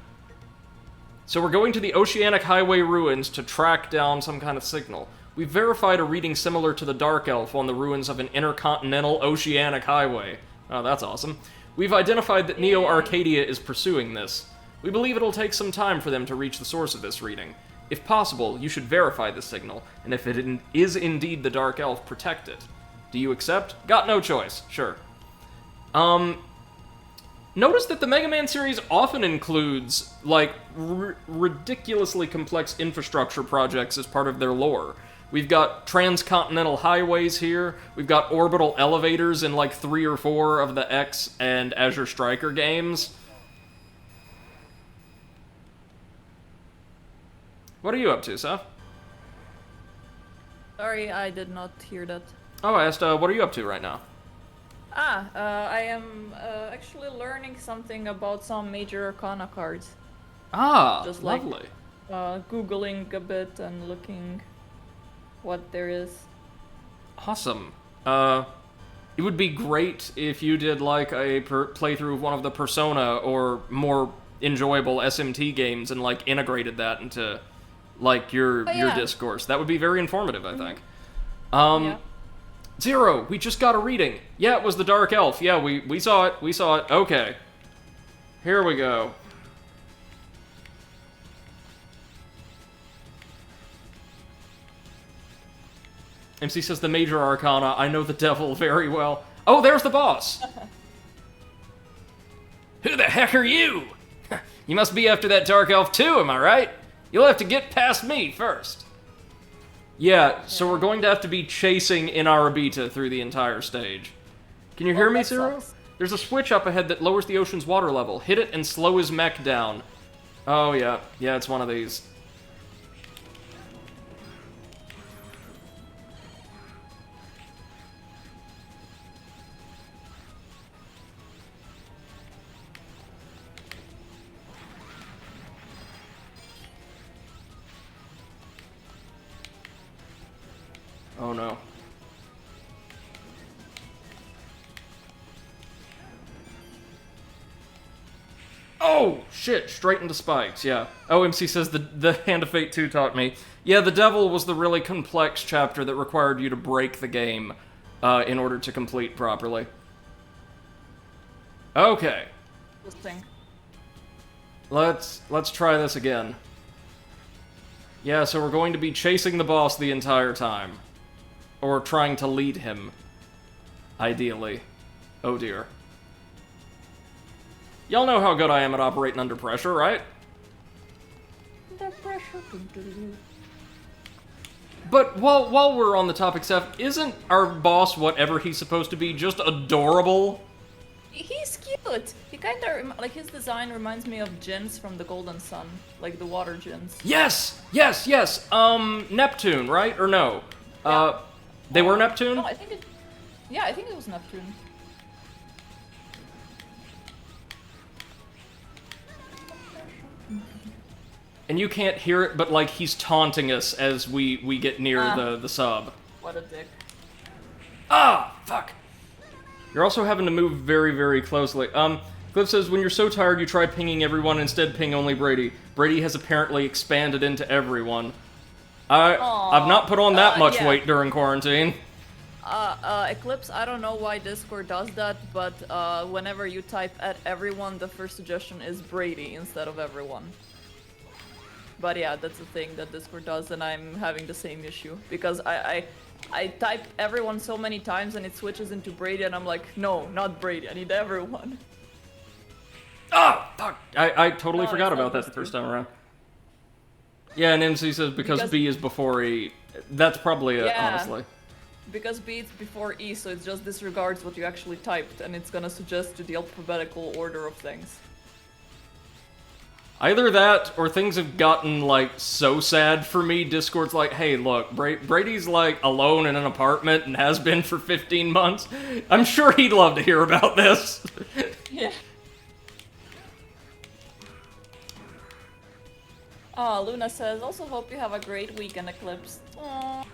So we're going to the Oceanic Highway ruins to track down some kind of signal. We've verified a reading similar to the Dark Elf on the ruins of an intercontinental oceanic highway. Oh, that's awesome. We've identified that Neo Arcadia is pursuing this. We believe it'll take some time for them to reach the source of this reading. If possible, you should verify the signal, and if it is indeed the Dark Elf, protect it. Do you accept? Got no choice. Sure. Notice that the Mega Man series often includes, like, ridiculously complex infrastructure projects as part of their lore. We've got transcontinental highways here. We've got orbital elevators in like 3 or 4 of the X and Azure Striker games. What are you up to, Seth? Sorry, I did not hear that. Oh, I asked, what are you up to right now? I am actually learning something about some major Arcana cards. Ah, just lovely. Googling a bit and looking what there is. Awesome. It would be great if you did like a playthrough of one of the Persona or more enjoyable SMT games and like integrated that into like your discourse. That would be very informative, I think. Yeah. Zero, we just got a reading. Yeah, it was the Dark Elf. Yeah, we saw it. We saw it. Okay. Here we go. MC says the Major Arcana. I know the devil very well. Oh, there's the boss. Who the heck are you? You must be after that Dark Elf too, am I right? You'll have to get past me first. Yeah, so we're going to have to be chasing in Arabita through the entire stage. Can you hear me, Zero? There's a switch up ahead that lowers the ocean's water level. Hit it and slow his mech down. Oh, yeah. Yeah, it's one of these. Oh no. Oh, shit, straight into spikes, yeah. OMC says the Hand of Fate 2 taught me. Yeah, the Devil was the really complex chapter that required you to break the game in order to complete properly. Okay. Interesting. Let's try this again. Yeah, so we're going to be chasing the boss the entire time. Or trying to lead him. Ideally. Oh dear. Y'all know how good I am at operating under pressure, right? Under pressure. But while we're on the topic, Seth, isn't our boss, whatever he's supposed to be, just adorable? He's cute. He kind of like his design reminds me of Djinns from the Golden Sun, like the water Djinns. Yes. Neptune, right? Or no? Yeah. They were Neptune? No, I think it was Neptune. And you can't hear it, but like he's taunting us as we get near the sub. What a dick. Ah, fuck. You're also having to move very, very closely. Cliff says, when you're so tired, you try pinging everyone, instead ping only Brady. Brady has apparently expanded into everyone. I've not put on that much weight during quarantine. Eclipse, I don't know why Discord does that, but whenever you type at everyone, the first suggestion is Brady instead of everyone. But yeah, that's the thing that Discord does, and I'm having the same issue. Because I type everyone so many times and it switches into Brady, and I'm like, no, not Brady, I need everyone. Ah, fuck! I totally forgot about that the first time around. Yeah, and MC says because B is before E. That's probably it, honestly. Because B is before E, so it just disregards what you actually typed, and it's gonna suggest to the alphabetical order of things. Either that, or things have gotten, like, so sad for me, Discord's like, hey, look, Brady's, like, alone in an apartment and has been for 15 months. I'm sure he'd love to hear about this. Yeah. Oh, Luna says, also hope you have a great weekend, Eclipse. Aww.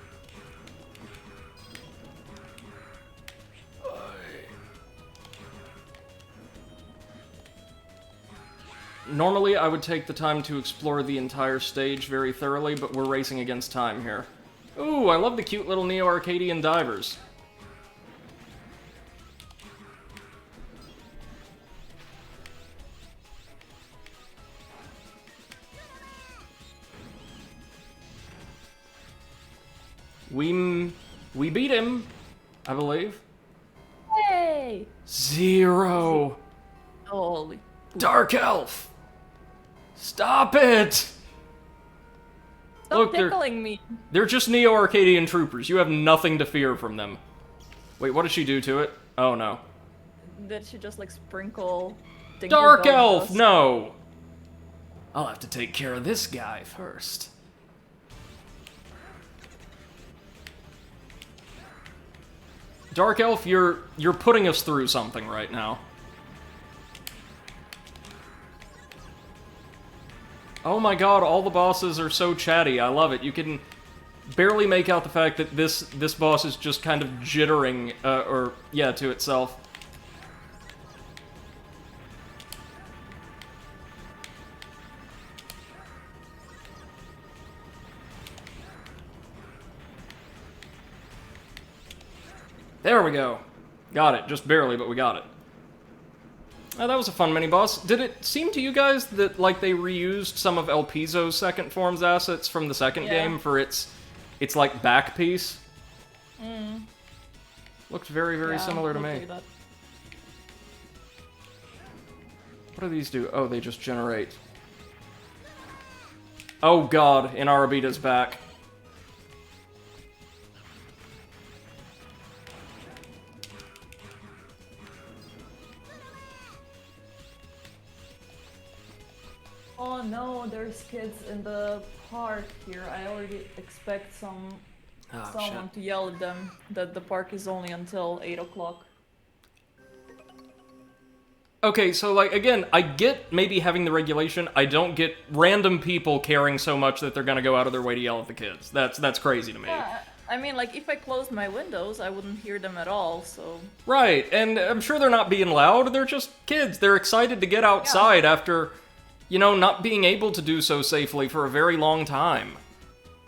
Normally, I would take the time to explore the entire stage very thoroughly, but we're racing against time here. Ooh, I love the cute little Neo-Arcadian divers. We beat him, I believe. Hey! 0. Holy. Dark Elf! Stop it! Stop Look, tickling me. They're just Neo-Arcadian troopers. You have nothing to fear from them. Wait, what did she do to it? Oh, no. Did she just, like, sprinkle... Dark Elf! Dust? No! I'll have to take care of this guy first. Dark Elf, you're putting us through something right now. Oh my god, all the bosses are so chatty. I love it. You can barely make out the fact that this boss is just kind of jittering, to itself. There we go. Got it. Just barely, but we got it. Oh, that was a fun mini-boss. Did it seem to you guys that, like, they reused some of El Piso's second form's assets from the second game for its like, back piece? Looked very, very similar to me. What do these do? Oh, they just generate. Oh god, Inarabita's back. Oh no, there's kids in the park here. I already expect someone to yell at them that the park is only until 8 o'clock. Okay, so, like, again, I get maybe having the regulation. I don't get random people caring so much that they're gonna go out of their way to yell at the kids. That's crazy to me. Yeah, I mean, like, if I closed my windows, I wouldn't hear them at all, so... Right, and I'm sure they're not being loud. They're just kids. They're excited to get outside after... you know, not being able to do so safely for a very long time.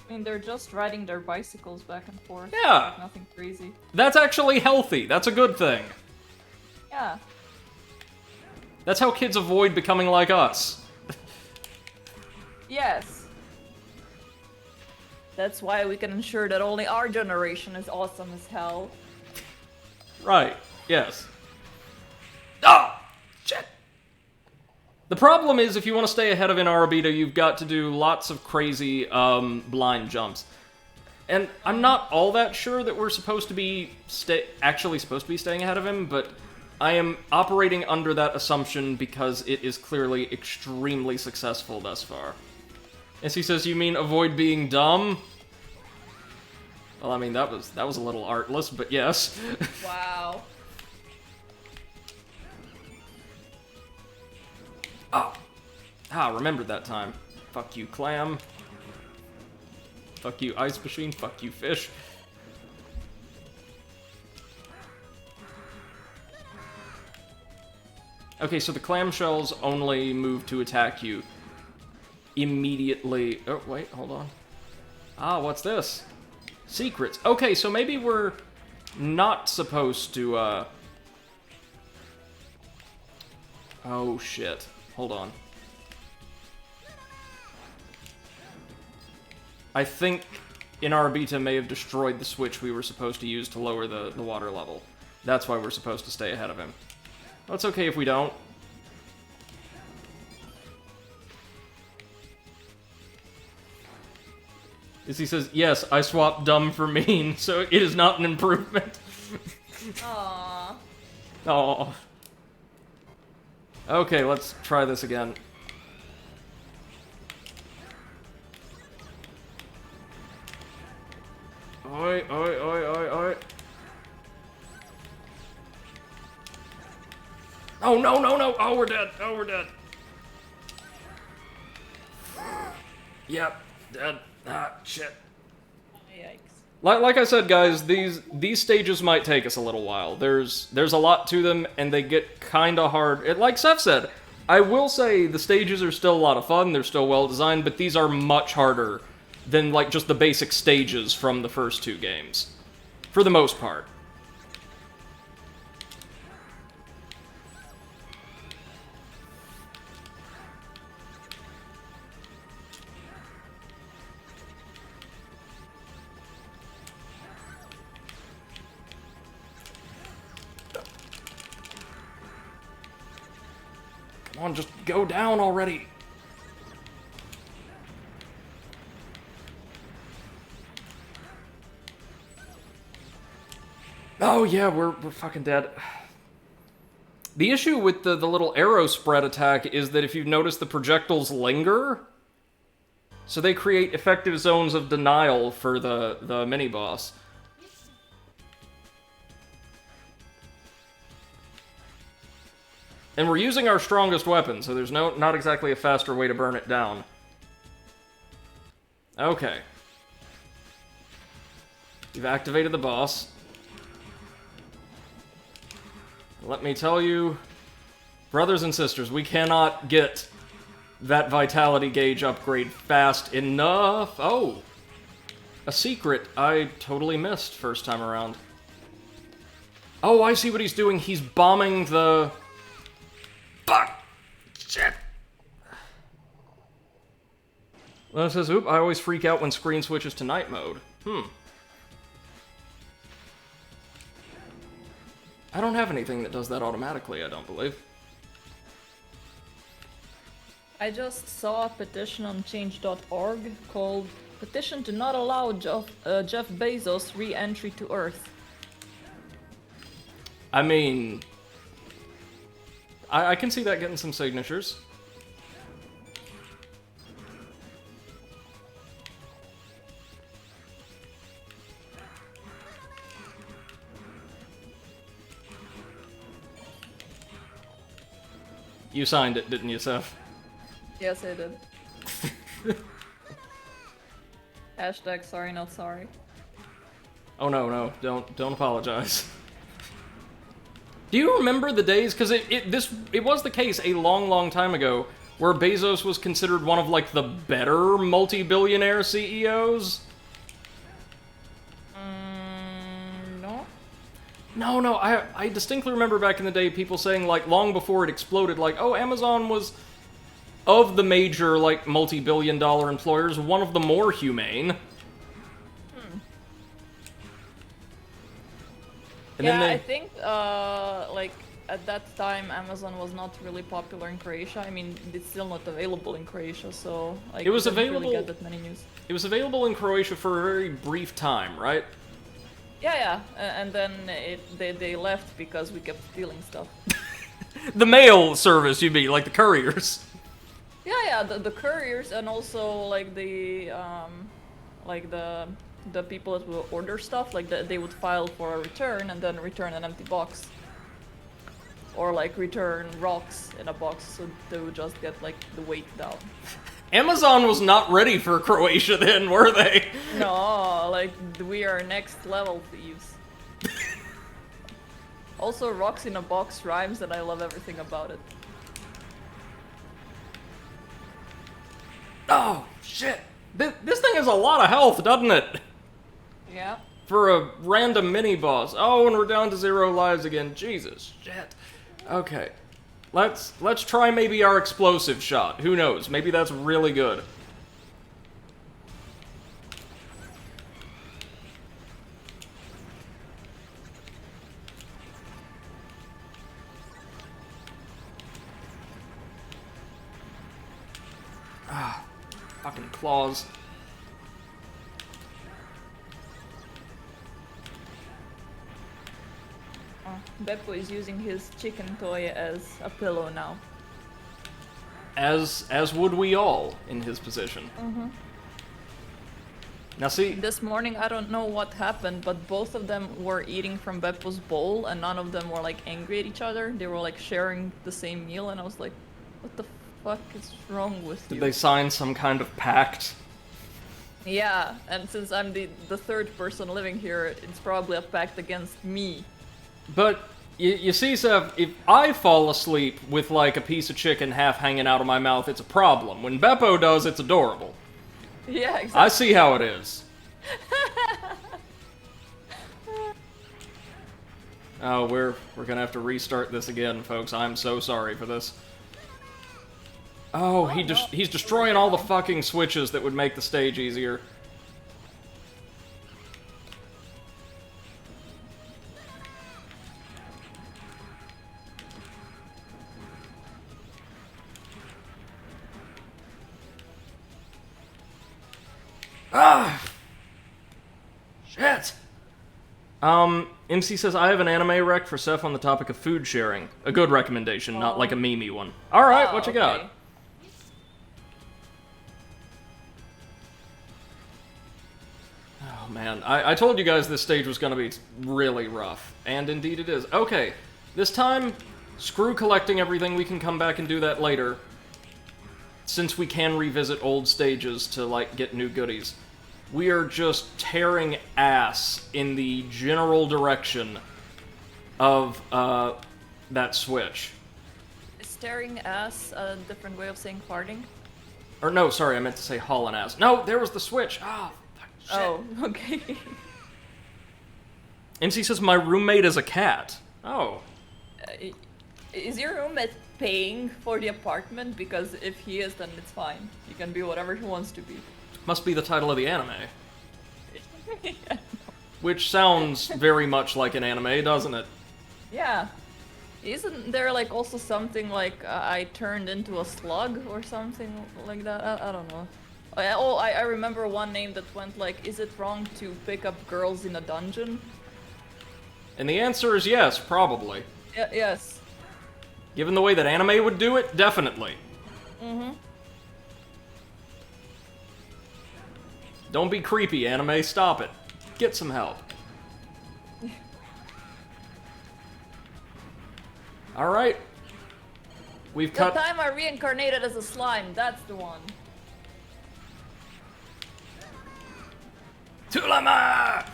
I mean, they're just riding their bicycles back and forth. Yeah. Like nothing crazy. That's actually healthy. That's a good thing. Yeah. That's how kids avoid becoming like us. Yes. That's why we can ensure that only our generation is awesome as hell. Right. Yes. Ah! Shit! The problem is, if you want to stay ahead of Inarabita, you've got to do lots of crazy, blind jumps. And I'm not all that sure that we're supposed to be actually supposed to be staying ahead of him, but I am operating under that assumption because it is clearly extremely successful thus far. As he says, you mean avoid being dumb? Well, I mean, that was a little artless, but yes. Wow. Oh. Remembered that time. Fuck you, clam. Fuck you, ice machine. Fuck you, fish. Okay, so the clamshells only move to attack you immediately. Oh, wait, hold on. Ah, what's this? Secrets. Okay, so maybe we're not supposed to, Oh, shit. Hold on. I think Inarabita may have destroyed the switch we were supposed to use to lower the water level. That's why we're supposed to stay ahead of him. Well, it's okay if we don't. As he says, yes, I swapped dumb for mean, so it is not an improvement. Aww. Aww. Okay, let's try this again. Oi, oi, oi, oi, oi. Oh, no, no, no! Oh, we're dead! Oh, we're dead! Yep, dead. Ah, shit. Yikes. Like I said, guys, these stages might take us a little while. There's a lot to them, and they get kinda hard. Like Seth said, I will say the stages are still a lot of fun, they're still well designed, but these are much harder than, like, just the basic stages from the first two games. For the most part. Come on, just go down already. Oh yeah, we're fucking dead. The issue with the little arrow spread attack is that if you've noticed, the projectiles linger. So they create effective zones of denial for the mini-boss. And we're using our strongest weapon, so there's not exactly a faster way to burn it down. Okay. We've activated the boss. Let me tell you, brothers and sisters, we cannot get that vitality gauge upgrade fast enough. Oh, a secret I totally missed first time around. Oh, I see what he's doing. He's bombing the... Fuck! Shit! Well, it says, oop, I always freak out when screen switches to night mode. I don't have anything that does that automatically, I don't believe. I just saw a petition on change.org called Petition to Not Allow Jeff Bezos Re-Entry to Earth. I mean... I can see that getting some signatures. You signed it, didn't you, Seth? Yes, I did. Hashtag sorry, not sorry. Oh no, don't apologize. Do you remember the days? Because it was the case a long time ago where Bezos was considered one of, like, the better multi-billionaire CEOs. No, I distinctly remember back in the day people saying, like, long before it exploded, like, oh, Amazon was, of the major, like, multi-billion dollar employers, one of the more humane. And yeah, then I think, like, at that time, Amazon was not really popular in Croatia. I mean, it's still not available in Croatia, so, like, it was didn't available. really get that many news. It was available in Croatia for a very brief time, right? Yeah, and then they left because we kept stealing stuff. The mail service, you mean, like the couriers? Yeah, the couriers and also like the people that will order stuff, like they would file for a return and then return an empty box, or like return rocks in a box, so they would just get like the weight down. Amazon was not ready for Croatia then, were they? No, like, we are next level thieves. Also, rocks in a box rhymes, and I love everything about it. Oh, shit. This thing has a lot of health, doesn't it? Yeah. For a random mini-boss. Oh, and we're down to 0 lives again. Jesus, shit. Okay. Let's try maybe our explosive shot. Who knows? Maybe that's really good. Ah, fucking claws. Beppo is using his chicken toy as a pillow now. As would we all in his position. Mm-hmm. Now see, This morning, I don't know what happened, but both of them were eating from Beppo's bowl, and none of them were like angry at each other. They were like sharing the same meal, and I was like, what the fuck is wrong with did you? they sign some kind of pact? Yeah, and since I'm the third person living here, it's probably a pact against me. But you see, Sev, if I fall asleep with like a piece of chicken half hanging out of my mouth, it's a problem. When Beppo does, it's adorable. Yeah, exactly. I see how it is. Oh, we're gonna have to restart this again, folks. I'm so sorry for this. Oh, he's destroying all the fucking switches that would make the stage easier. Ah! Shit! MC says, I have an anime rec for Seth on the topic of food sharing. A good recommendation, not like a memey one. Alright, what you got? Okay. Oh man, I told you guys this stage was gonna be really rough. And indeed it is. Okay, this time, screw collecting everything, we can come back and do that later. Since we can revisit old stages to, like, get new goodies. We are just tearing ass in the general direction of, that switch. Is staring ass a different way of saying farting? Or no, sorry, I meant to say hauling ass. No, there was the switch! Ah, fuck, shit. Oh, okay. MC says my roommate is a cat. Oh. Is your roommate paying for the apartment? Because if he is, then it's fine. He can be whatever he wants to be. Must be the title of the anime. Which sounds very much like an anime, doesn't it? Yeah. Isn't there like also something like I turned into a slug or something like that? I don't know. I remember one name that went like, is it wrong to pick up girls in a dungeon? And the answer is yes, probably. Yes. Given the way that anime would do it, definitely. Mm-hmm. Don't be creepy, anime. Stop it. Get some help. Alright. We've The cut... time I reincarnated as a slime, that's the one. Tulama!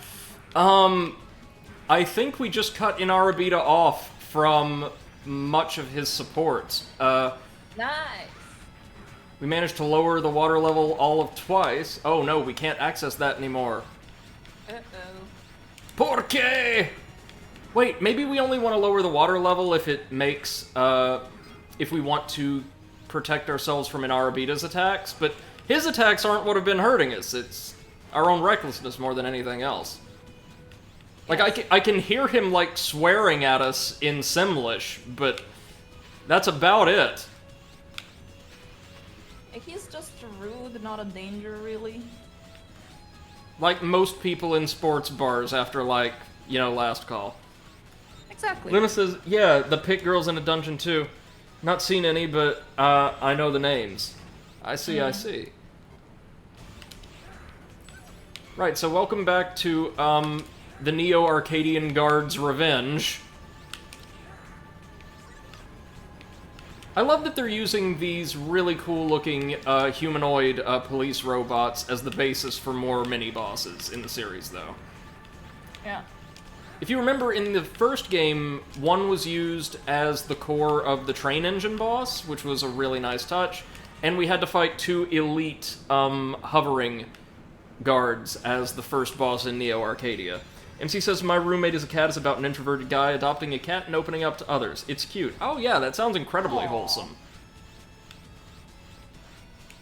I think we just cut Inarabita off from much of his support. Nice. We managed to lower the water level all of twice. Oh no, we can't access that anymore. Uh-oh. Porque? Wait, maybe we only want to lower the water level if it makes, if we want to protect ourselves from Inarabita's attacks, but his attacks aren't what have been hurting us. It's our own recklessness more than anything else. Like, I can hear him, like, swearing at us in Simlish, but that's about it. He's just rude, not a danger, really. Like most people in sports bars after, like, you know, last call. Exactly. Luna says, yeah, the pit girls in a dungeon too. Not seen any, but I know the names. I see, I see. Right, so welcome back to the Neo-Arcadian Guard's Revenge. I love that they're using these really cool-looking humanoid police robots as the basis for more mini-bosses in the series, though. Yeah. If you remember, in the first game, one was used as the core of the train engine boss, which was a really nice touch, and we had to fight 2 elite hovering guards as the first boss in Neo Arcadia. MC says, my roommate is a cat is about an introverted guy adopting a cat and opening up to others. It's cute. Oh yeah, that sounds incredibly wholesome.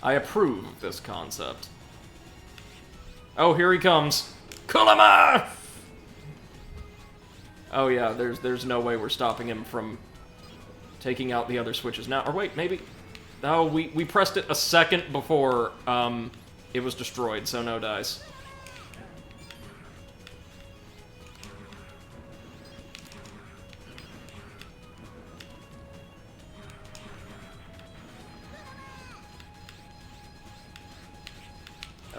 I approve of this concept. Oh, here he comes. Kulama! Oh yeah, there's no way we're stopping him from taking out the other switches now. Or wait, maybe... Oh, we pressed it a second before it was destroyed, so no dice.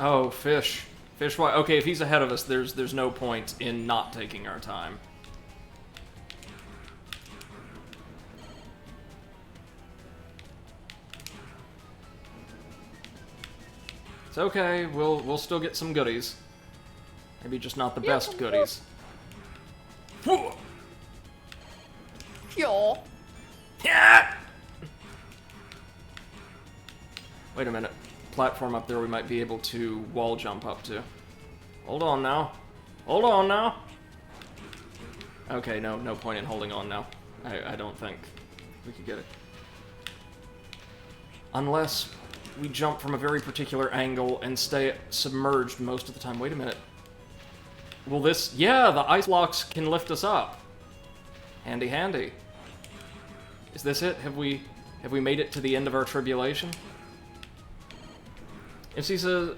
Oh, fish. Fish, why? Okay, if he's ahead of us, there's no point in not taking our time. It's okay, we'll still get some goodies. Maybe just not the best goodies. Yo. Yeah! Wait a minute. Platform up there we might be able to wall jump up to. Hold on now. Hold on now. Okay, no point in holding on now. I don't think we could get it. Unless we jump from a very particular angle and stay submerged most of the time. Wait a minute. Will this... Yeah, the ice blocks can lift us up. Handy, handy. Is this it? Have we made it to the end of our tribulation? MC says,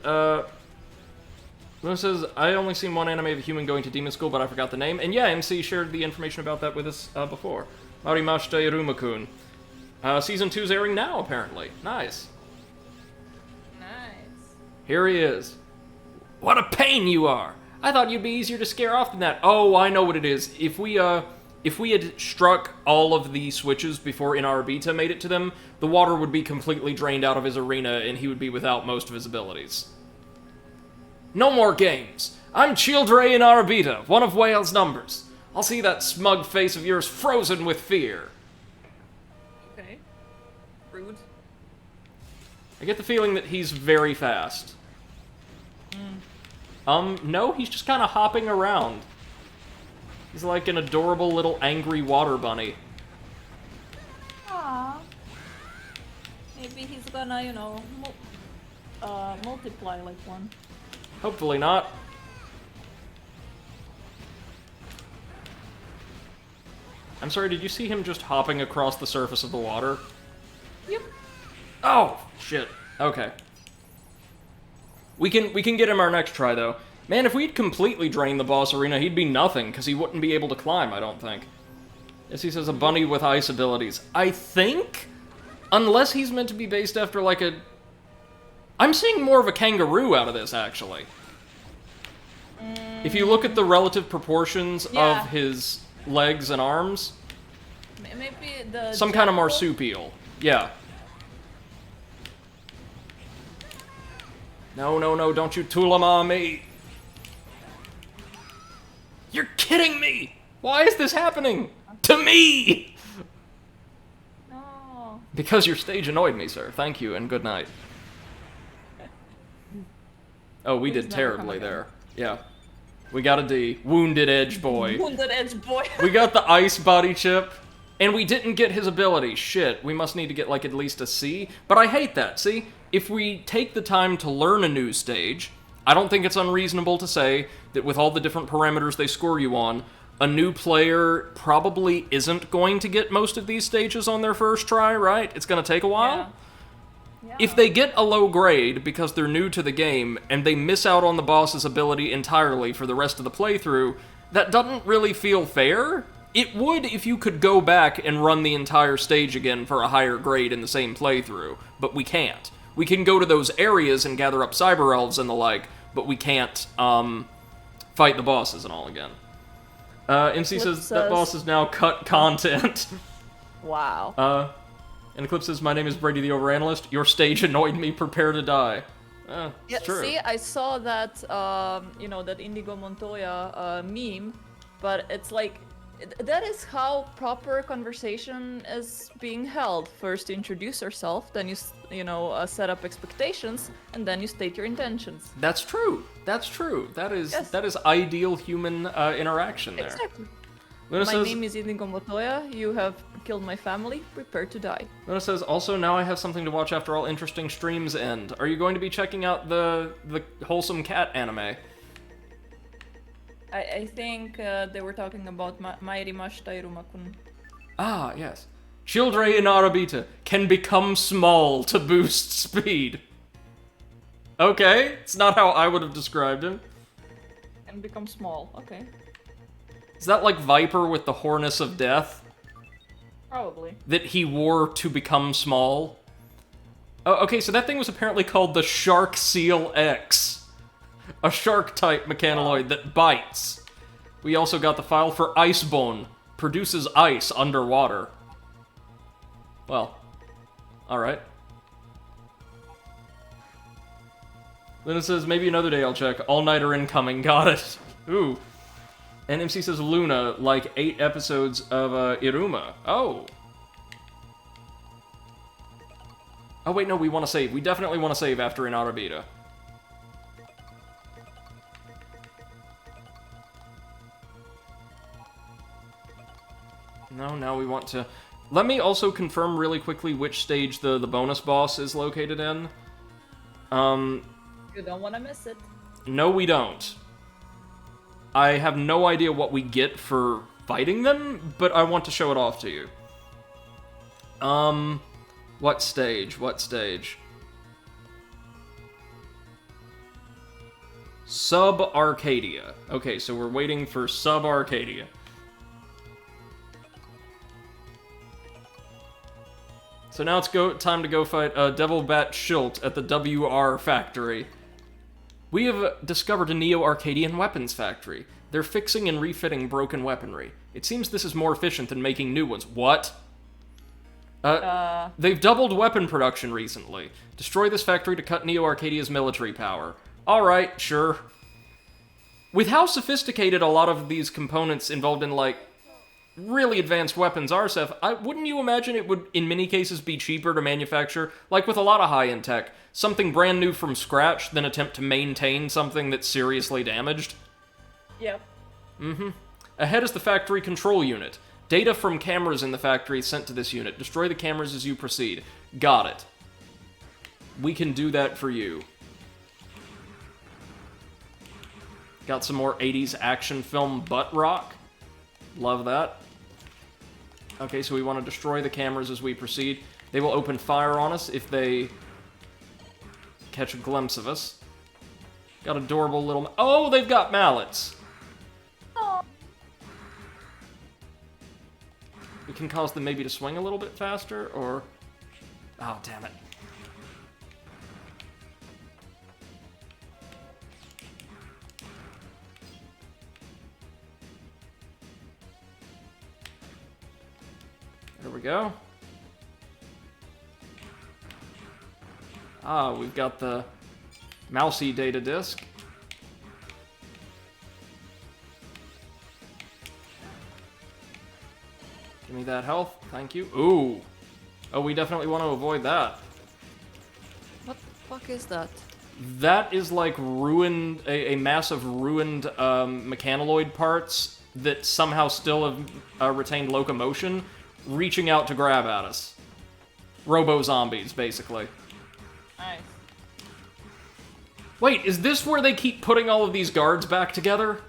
Luna says, I only seen one anime of a human going to demon school, but I forgot the name. And yeah, MC shared the information about that with us before. Marimashita Iruma-kun. Season 2's airing now, apparently. Nice. Nice. Here he is. What a pain you are! I thought you'd be easier to scare off than that. Oh, I know what it is. If we had struck all of the switches before Inarabita made it to them, the water would be completely drained out of his arena and he would be without most of his abilities. No more games. I'm Childre Inarabita, one of Whale's numbers. I'll see that smug face of yours frozen with fear. Okay. Rude. I get the feeling that he's very fast. No, he's just kind of hopping around. He's like an adorable little angry water bunny. Aww. Maybe he's gonna, you know, multiply like one. Hopefully not. I'm sorry, did you see him just hopping across the surface of the water? Yep. Oh, shit. Okay. We can get him our next try, though. Man, if we'd completely drained the boss arena, he'd be nothing, because he wouldn't be able to climb, I don't think. Yes, he says a bunny with ice abilities. I think? Unless he's meant to be based after, like, a... I'm seeing more of a kangaroo out of this, actually. If you look at the relative proportions of his legs and arms... Maybe the... Some kind of marsupial. Yeah. No, don't you Tulama me! You're kidding me! Why is this happening? To me! No. Because your stage annoyed me, sir. Thank you, and good night. Oh, we did terribly there. Yeah. We got a D. Wounded Edge Boy. Wounded Edge Boy. We got the Ice Body Chip, and we didn't get his ability. Shit, we must need to get, like, at least a C. But I hate that, see? If we take the time to learn a new stage, I don't think it's unreasonable to say that with all the different parameters they score you on, a new player probably isn't going to get most of these stages on their first try, right? It's going to take a while. Yeah. If they get a low grade because they're new to the game and they miss out on the boss's ability entirely for the rest of the playthrough, that doesn't really feel fair. It would if you could go back and run the entire stage again for a higher grade in the same playthrough, but we can't. We can go to those areas and gather up cyber elves and the like, but we can't fight the bosses and all again. MC says that boss is now cut content. Wow. And Eclipse says, my name is Brady the Overanalyst. Your stage annoyed me. Prepare to die. Yeah, It's true. see, I saw that, that Indigo Montoya meme, but it's like, that is how proper conversation is being held. First, you introduce yourself, then you set up expectations, and then you state your intentions. That's true. That's true. That is Yes. that is ideal human interaction there. Exactly. Luna My says, name is Indigo Montoya, you have killed my family, prepare to die. Luna says, also, now I have something to watch after all interesting streams end. Are you going to be checking out the wholesome cat anime? I think they were talking about Mairimashita Irumakun. Ah, yes. Children in Arabita can become small to boost speed. Okay, it's not how I would have described him. And become small, okay. Is that like Viper with the harness of death? Probably. That he wore to become small? Oh, okay, so that thing was apparently called the Shark Seal X. A shark-type mechanoloid that bites. We also got the file for Icebone. Produces ice underwater. Well, alright. Luna says, maybe another day I'll check. All-nighter incoming, got it. Ooh. And MC says, Luna, like 8 episodes of Iruma. Oh. Oh wait, no, we want to save. We definitely want to save after Inarabita. No, now we want to... Let me also confirm really quickly which stage the bonus boss is located in. You don't want to miss it. No, we don't. I have no idea what we get for fighting them, but I want to show it off to you. What stage? What stage? Sub-Arcadia. Okay, so we're waiting for Sub-Arcadia. So now it's time to go fight Devil Bat Schilt at the WR factory. We have discovered a Neo-Arcadian weapons factory. They're fixing and refitting broken weaponry. It seems this is more efficient than making new ones. What? They've doubled weapon production recently. Destroy this factory to cut Neo-Arcadia's military power. Alright, sure. With how sophisticated a lot of these components involved in, like, really advanced weapons are, Seth, wouldn't you imagine it would, in many cases, be cheaper to manufacture, like with a lot of high-end tech, something brand new from scratch than attempt to maintain something that's seriously damaged? Yep. Mm-hmm. Ahead is the factory control unit. Data from cameras in the factory is sent to this unit. Destroy the cameras as you proceed. Got it. We can do that for you. Got some more 80s action film butt rock. Love that. Okay, so we want to destroy the cameras as we proceed. They will open fire on us if they catch a glimpse of us. Got adorable little... Oh, they've got mallets! We can cause them maybe to swing a little bit faster, or... Oh, damn it. There we go. Ah, we've got the mousy data disk. Give me that health, thank you. Ooh. Oh, we definitely want to avoid that. What the fuck is that? That is like ruined, a mass of ruined mechanoloid parts that somehow still have retained locomotion, reaching out to grab at us. Robo-zombies, basically. Nice. Wait, is this where they keep putting all of these guards back together?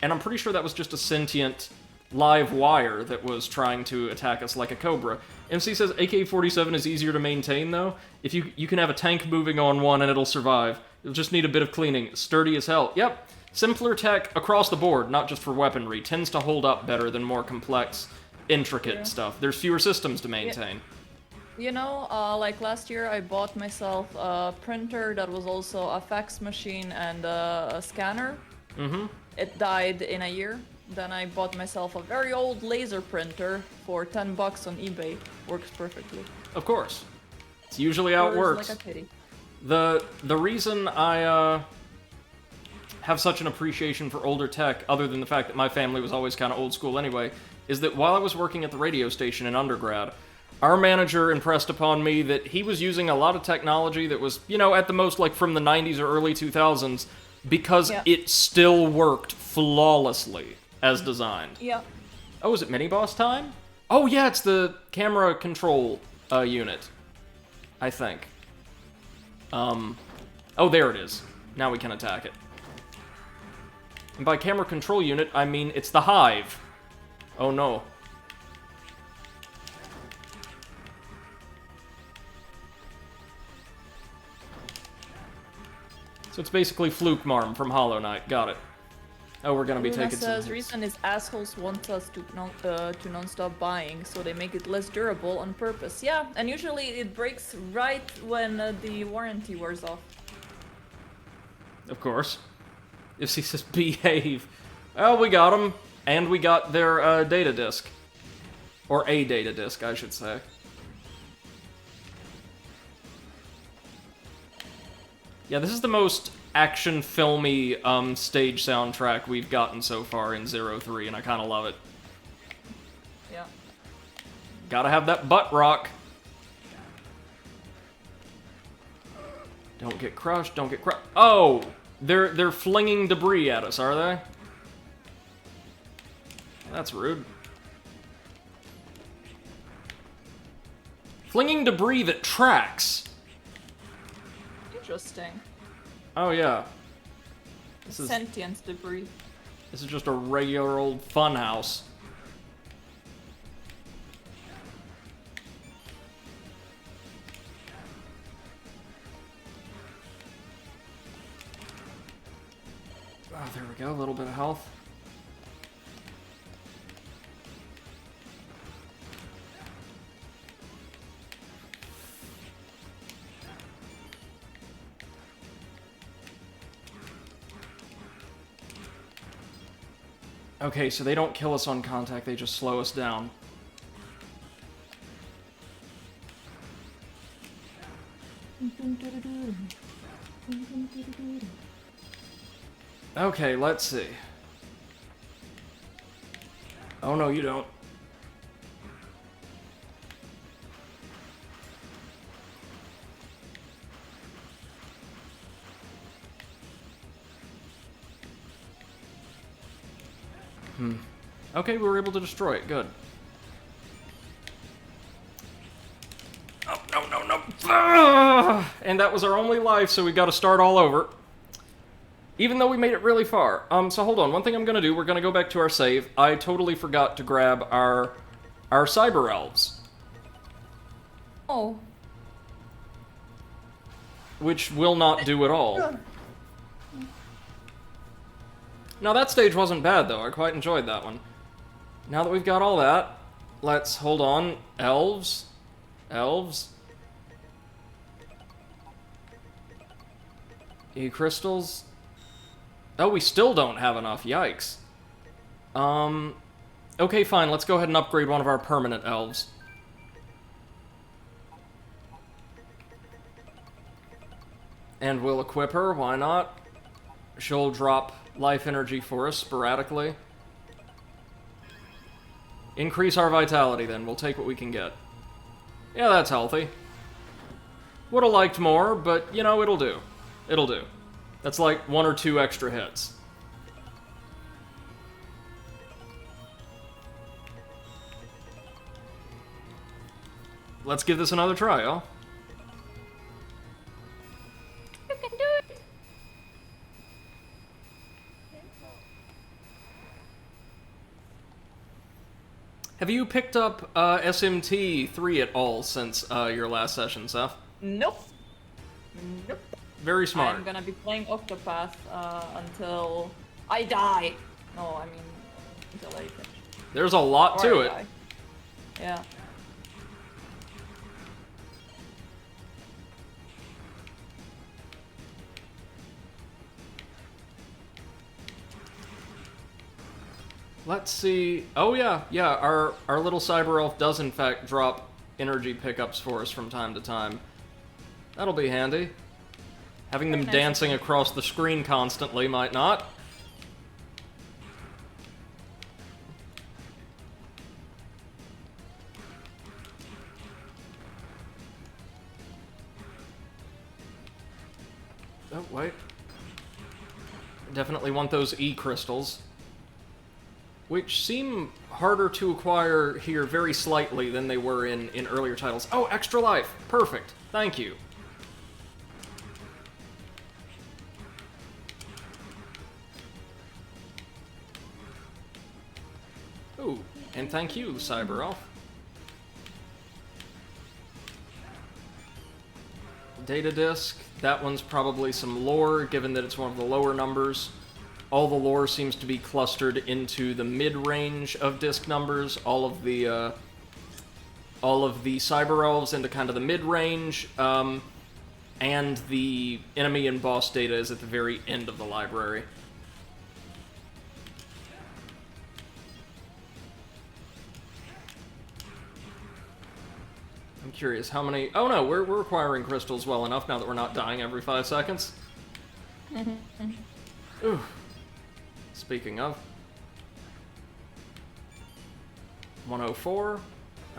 And I'm pretty sure that was just a sentient live wire that was trying to attack us like a cobra. MC says AK-47 is easier to maintain, though. If you can have a tank moving on one and it'll survive. You'll just need a bit of cleaning. Sturdy as hell. Yep. Simpler tech across the board, not just for weaponry, tends to hold up better than more complex, intricate stuff. There's fewer systems to maintain. You know, like last year I bought myself a printer that was also a fax machine and a scanner. Mm-hmm. It died in a year, Then I bought myself a very old laser printer for $10 on eBay. Works perfectly. Of course. It's usually how it Purrs works. like a kitty. The reason I have such an appreciation for older tech, other than the fact that my family was always kind of old school anyway, is that while I was working at the radio station in undergrad, our manager impressed upon me that he was using a lot of technology that was, you know, at the most like from the 90s or early 2000s, because it still worked flawlessly as designed. Yeah. Oh, is it mini-boss time? Oh yeah, it's the camera control unit, I think. Oh, there it is. Now we can attack it. And by camera control unit, I mean it's the hive. Oh no. So it's basically Fluke Marm from Hollow Knight. Got it. Oh, we're gonna be Luna taking says, some... reason is assholes want us to non-stop buying, so they make it less durable on purpose. Yeah, and usually it breaks right when the warranty wears off. Of course. If he says behave. Well, we got them. And we got their data disk. Or a data disk, I should say. Yeah, this is the most action-filmy stage soundtrack we've gotten so far in 03, and I kind of love it. Yeah. Gotta have that butt rock. Don't get crushed, don't get crushed. Oh! They're flinging debris at us, are they? That's rude. Flinging debris that tracks. Interesting. Oh yeah. This is Sentient debris. This is just a regular old fun house. Oh, there we go, a little bit of health. Okay, so they don't kill us on contact, they just slow us down. Okay, let's see. Oh no, you don't. Okay, we were able to destroy it. Good. Oh, no, no, no. Ah! And that was our only life, so we got to start all over. Even though we made it really far. So hold on. One thing I'm going to do, we're going to go back to our save. I totally forgot to grab our cyber elves. Oh. Which will not do at all. Now, that stage wasn't bad, though. I quite enjoyed that one. Now that we've got all that, let's hold on. Elves. Elves. E-crystals. Oh, we still don't have enough. Yikes. Okay, fine. Let's go ahead and upgrade one of our permanent elves. And we'll equip her. Why not? She'll drop life energy for us sporadically. Increase our vitality, then. We'll take what we can get. Yeah, that's healthy. Would've liked more, but, you know, it'll do. It'll do. That's like 1 or 2 extra hits. Let's give this another try, y'all. You can do it! Have you picked up SMT 3 at all since your last session, Seth? Nope. Nope. Very smart. I'm gonna be playing Octopath until I die. No, I mean, until I finish. There's a lot to it. Die. Yeah. Let's see. Oh yeah, yeah. Our little cyber elf does in fact drop energy pickups for us from time to time. That'll be handy. Having them Very nice. dancing across the screen constantly might not. Oh, wait. Definitely want those E-crystals. Which seem harder to acquire here very slightly than they were in earlier titles. Oh, extra life! Perfect. Thank you. Ooh, and thank you, Cyber Elf. Data disk. That one's probably some lore, given that it's one of the lower numbers. All the lore seems to be clustered into the mid-range of disc numbers. All of the cyber elves into kind of the mid-range, and the enemy and boss data is at the very end of the library. I'm curious how many. Oh no, we're acquiring crystals well enough now that we're not dying every 5 seconds. Ooh. Speaking of. 104.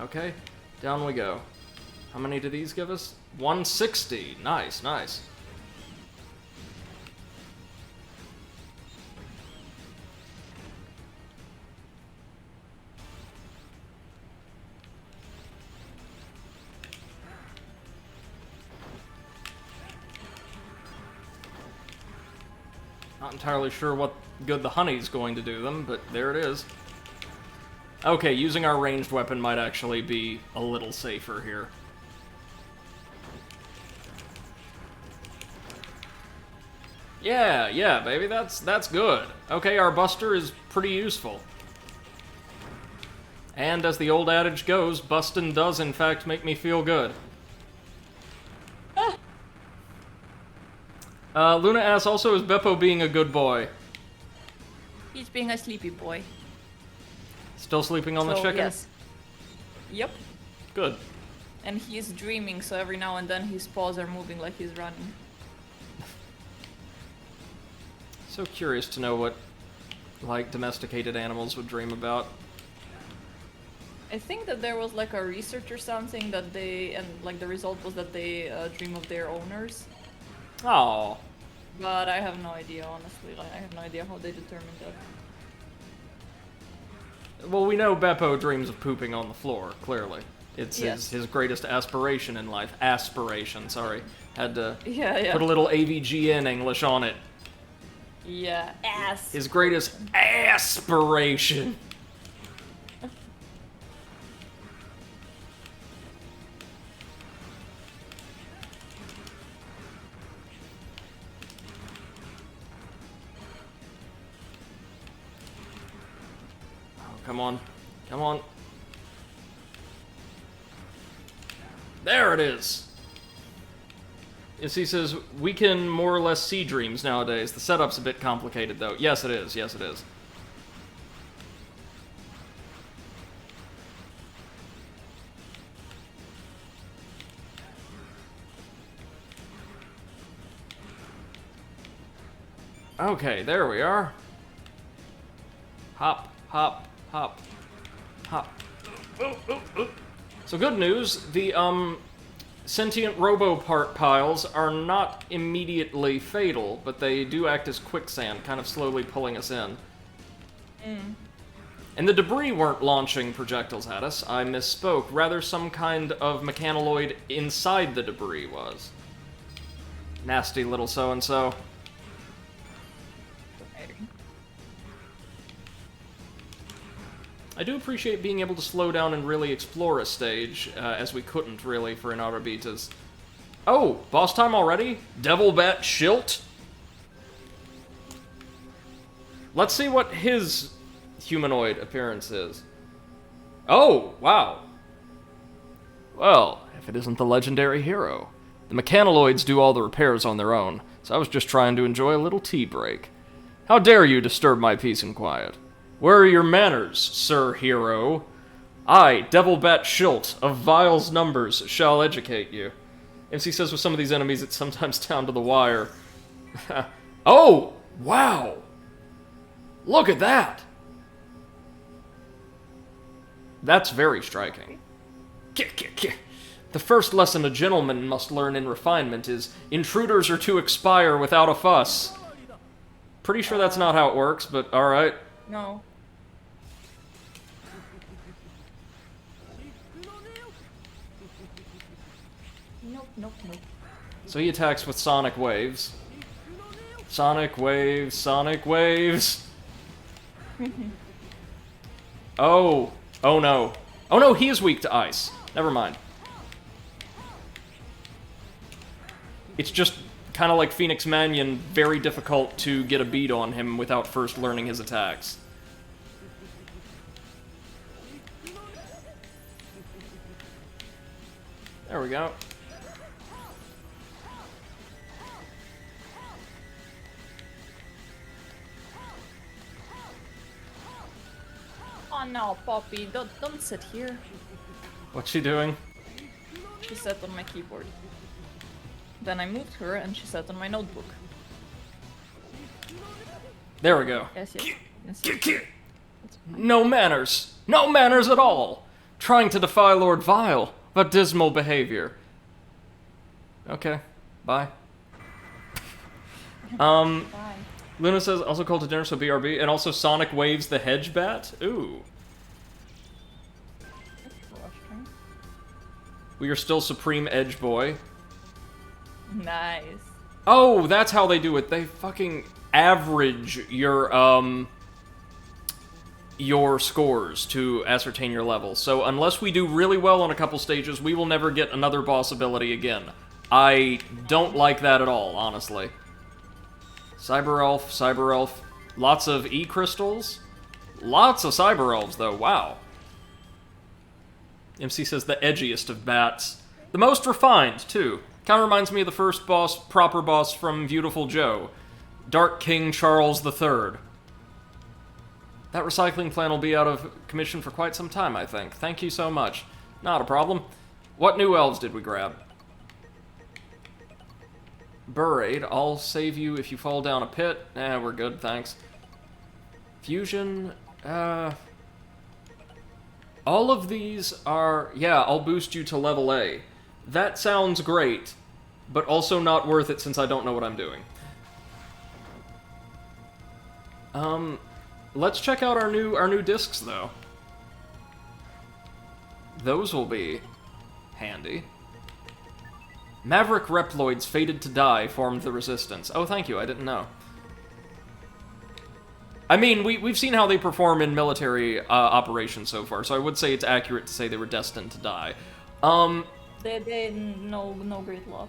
Okay, down we go. How many do these give us? 160. Nice, nice. Not entirely sure what good the honey's going to do them, but there it is. Okay, using our ranged weapon might actually be a little safer here. Yeah, baby, that's good. Okay, our buster is pretty useful. And as the old adage goes, bustin' does in fact make me feel good. Luna asks, also, is Beppo being a good boy? He's being a sleepy boy. Still sleeping on the chicken? Yes. Yep. Good. And he's dreaming, so every now and then his paws are moving like he's running. So curious to know what, like, domesticated animals would dream about. I think that there was like a research or something that they, and like the result was that they dream of their owners. Oh. But I have no idea, honestly. Like, I have no idea how they determined that. Well, we know Beppo dreams of pooping on the floor, clearly. It's Yes. his greatest aspiration in life. Aspiration, sorry. Had to Yeah. put a little AVGN English on it. Yeah, ass. His greatest aspiration. Come on. Come on. There it is! Yes, he says, we can more or less see dreams nowadays. The setup's a bit complicated, though. Yes, it is. Yes, it is. Okay, there we are. Hop, hop, hop, hop. So good news, the, sentient robo-part piles are not immediately fatal, but they do act as quicksand, kind of slowly pulling us in. And the debris weren't launching projectiles at us, I misspoke. Rather, some kind of mechanoloid inside the debris was. Nasty little so-and-so. I do appreciate being able to slow down and really explore a stage, as we couldn't really for Inaudibitas. Oh, boss time already? Devil Bat Schilt? Let's see what his humanoid appearance is. Oh, wow. Well, if it isn't the legendary hero. The mechanoloids do all the repairs on their own, so I was just trying to enjoy a little tea break. How dare you disturb my peace and quiet? Where are your manners, Sir Hero? I, Devil Bat Schilt, of Vile's numbers, shall educate you. MC says with some of these enemies, it's sometimes down to the wire. Oh! Wow! Look at that! That's very striking. The first lesson a gentleman must learn in refinement is, intruders are to expire without a fuss. Pretty sure that's not how it works, but alright. No. Nope. So he attacks with sonic waves. Sonic waves, sonic waves. Oh. Oh no. Oh no, he is weak to ice. Never mind. It's just kind of like Phoenix Mannion, very difficult to get a beat on him without first learning his attacks. There we go. Oh no, Poppy, don't sit here. What's she doing? She sat on my keyboard. Then I moved her and she sat on my notebook. There we go. Yes. No manners. No manners at all. Trying to defy Lord Vile. But dismal behavior. Okay. Bye. Bye. Luna says, also called to dinner, so BRB. And also Sonic Waves the Hedge Bat. Ooh. We are still Supreme Edge Boy. Nice. Oh, that's how they do it. They fucking average your scores to ascertain your level. So unless we do really well on a couple stages, we will never get another boss ability again. I don't like that at all, honestly. Cyber Elf. Lots of E-crystals. Lots of Cyber Elves, though. Wow. MC says the edgiest of bats. The most refined, too. Kind of reminds me of the first boss, proper boss from Beautiful Joe. Dark King Charles III. That recycling plant will be out of commission for quite some time, I think. Thank you so much. Not a problem. What new elves did we grab? Burraid, I'll save you if you fall down a pit. We're good, thanks. Fusion, all of these are... Yeah, I'll boost you to level A. That sounds great, but also not worth it since I don't know what I'm doing. Let's check out our new discs, though. Those will be handy. Maverick Reploids fated to die formed the resistance. Oh, thank you, I didn't know. I mean, we've seen how they perform in military operations so far, so I would say it's accurate to say they were destined to die. They no great luck.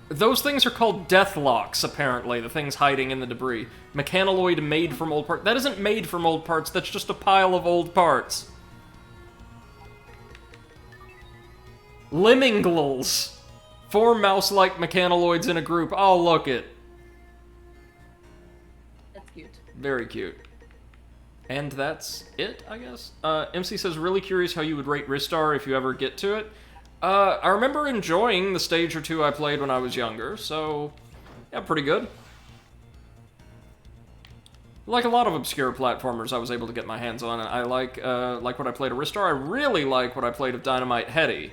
Those things are called Deathlocks, apparently, the things hiding in the debris. Mechanaloid made from old parts. That isn't made from old parts, that's just a pile of old parts. Limminglals. 4 mouse-like mechanaloids in a group. Oh, look it. That's cute. Very cute. And that's it, I guess? MC says, really curious how you would rate Ristar if you ever get to it. I remember enjoying the stage or two I played when I was younger, so... yeah, pretty good. Like a lot of obscure platformers I was able to get my hands on, and I like what I played of Ristar. I really like what I played of Dynamite Heady.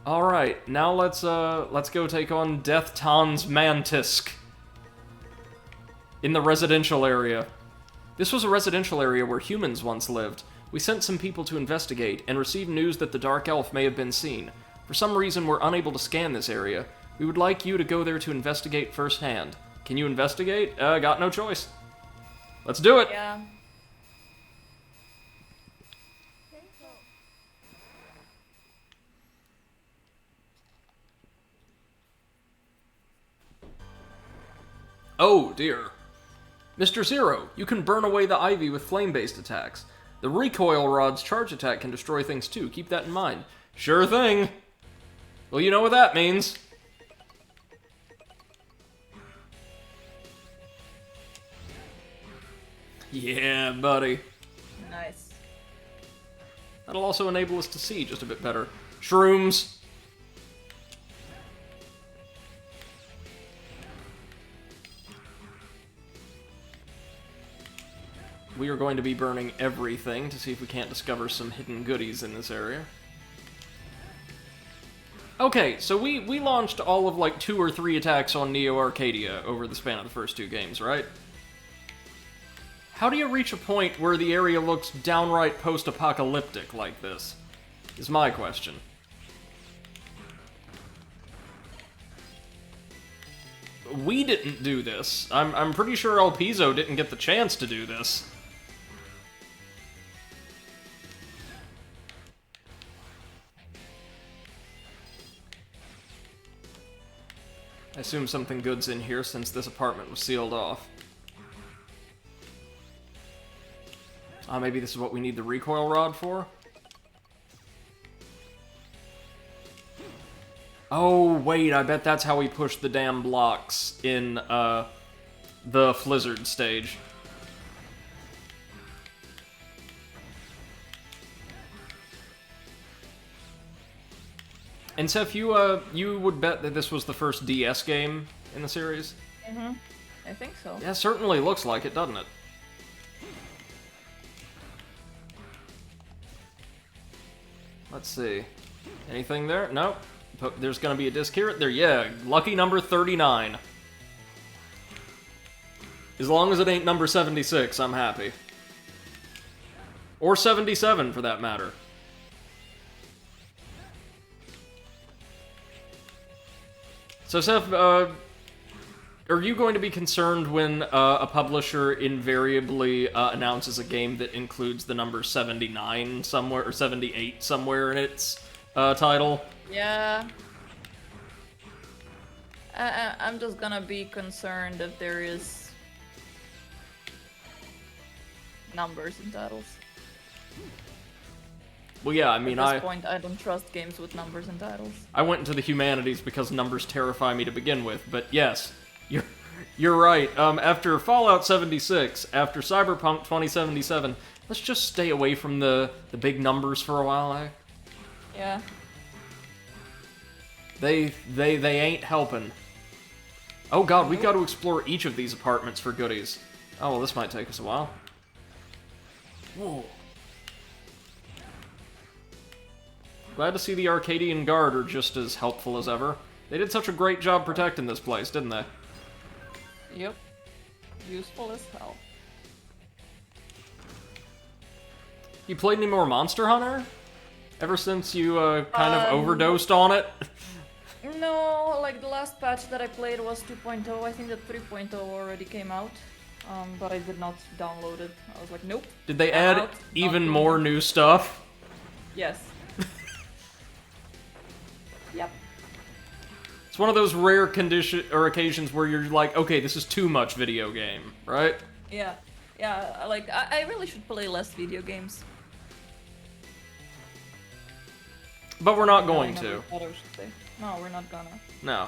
Alright, now let's go take on Death Tan's Mantisk. In the residential area. This was a residential area where humans once lived. We sent some people to investigate, and received news that the Dark Elf may have been seen. For some reason, we're unable to scan this area. We would like you to go there to investigate firsthand. Can you investigate? Got no choice. Let's do it! Yeah. Oh, dear. Mr. Zero, you can burn away the ivy with flame-based attacks. The recoil rod's charge attack can destroy things too, keep that in mind. Sure thing. Well, you know what that means. Yeah, buddy. Nice. That'll also enable us to see just a bit better. Shrooms! We are going to be burning everything to see if we can't discover some hidden goodies in this area. Okay, so we launched all of like 2 or 3 attacks on Neo Arcadia over the span of the first 2 games, right? How do you reach a point where the area looks downright post-apocalyptic like this? Is my question. We didn't do this. I'm pretty sure El Piso didn't get the chance to do this. I assume something good's in here since this apartment was sealed off. Maybe this is what we need the recoil rod for? Oh, wait, I bet that's how we push the damn blocks in, the Flizzard stage. And Seth, you would bet that this was the first DS game in the series? Mm-hmm. I think so. Yeah, certainly looks like it, doesn't it? Let's see. Anything there? Nope. There's gonna be a disc here. There, yeah. Lucky number 39. As long as it ain't number 76, I'm happy. Or 77, for that matter. So, Seth, are you going to be concerned when a publisher invariably announces a game that includes the number 79 somewhere, or 78 somewhere in its title? Yeah. I'm just gonna be concerned if there is numbers in titles. Well, yeah, I mean, At this point, I don't trust games with numbers and titles. I went into the humanities because numbers terrify me to begin with, but yes, you're right. After Fallout 76, after Cyberpunk 2077, let's just stay away from the big numbers for a while, eh? Yeah. They ain't helping. Oh god, we've got to explore each of these apartments for goodies. Oh, well, this might take us a while. Whoa. Glad to see the Arcadian Guard are just as helpful as ever. They did such a great job protecting this place, didn't they? Yep. Useful as hell. You played any more Monster Hunter? Ever since you kind of overdosed on it? No, like the last patch that I played was 2.0. I think that 3.0 already came out. But I did not download it. I was like, nope. Did they add even more new stuff? Yes. Yep. It's one of those rare occasions where you're like, okay, this is too much video game, right? Yeah. Yeah, like, I really should play less video games. But we're not going to. No, we're not gonna. No.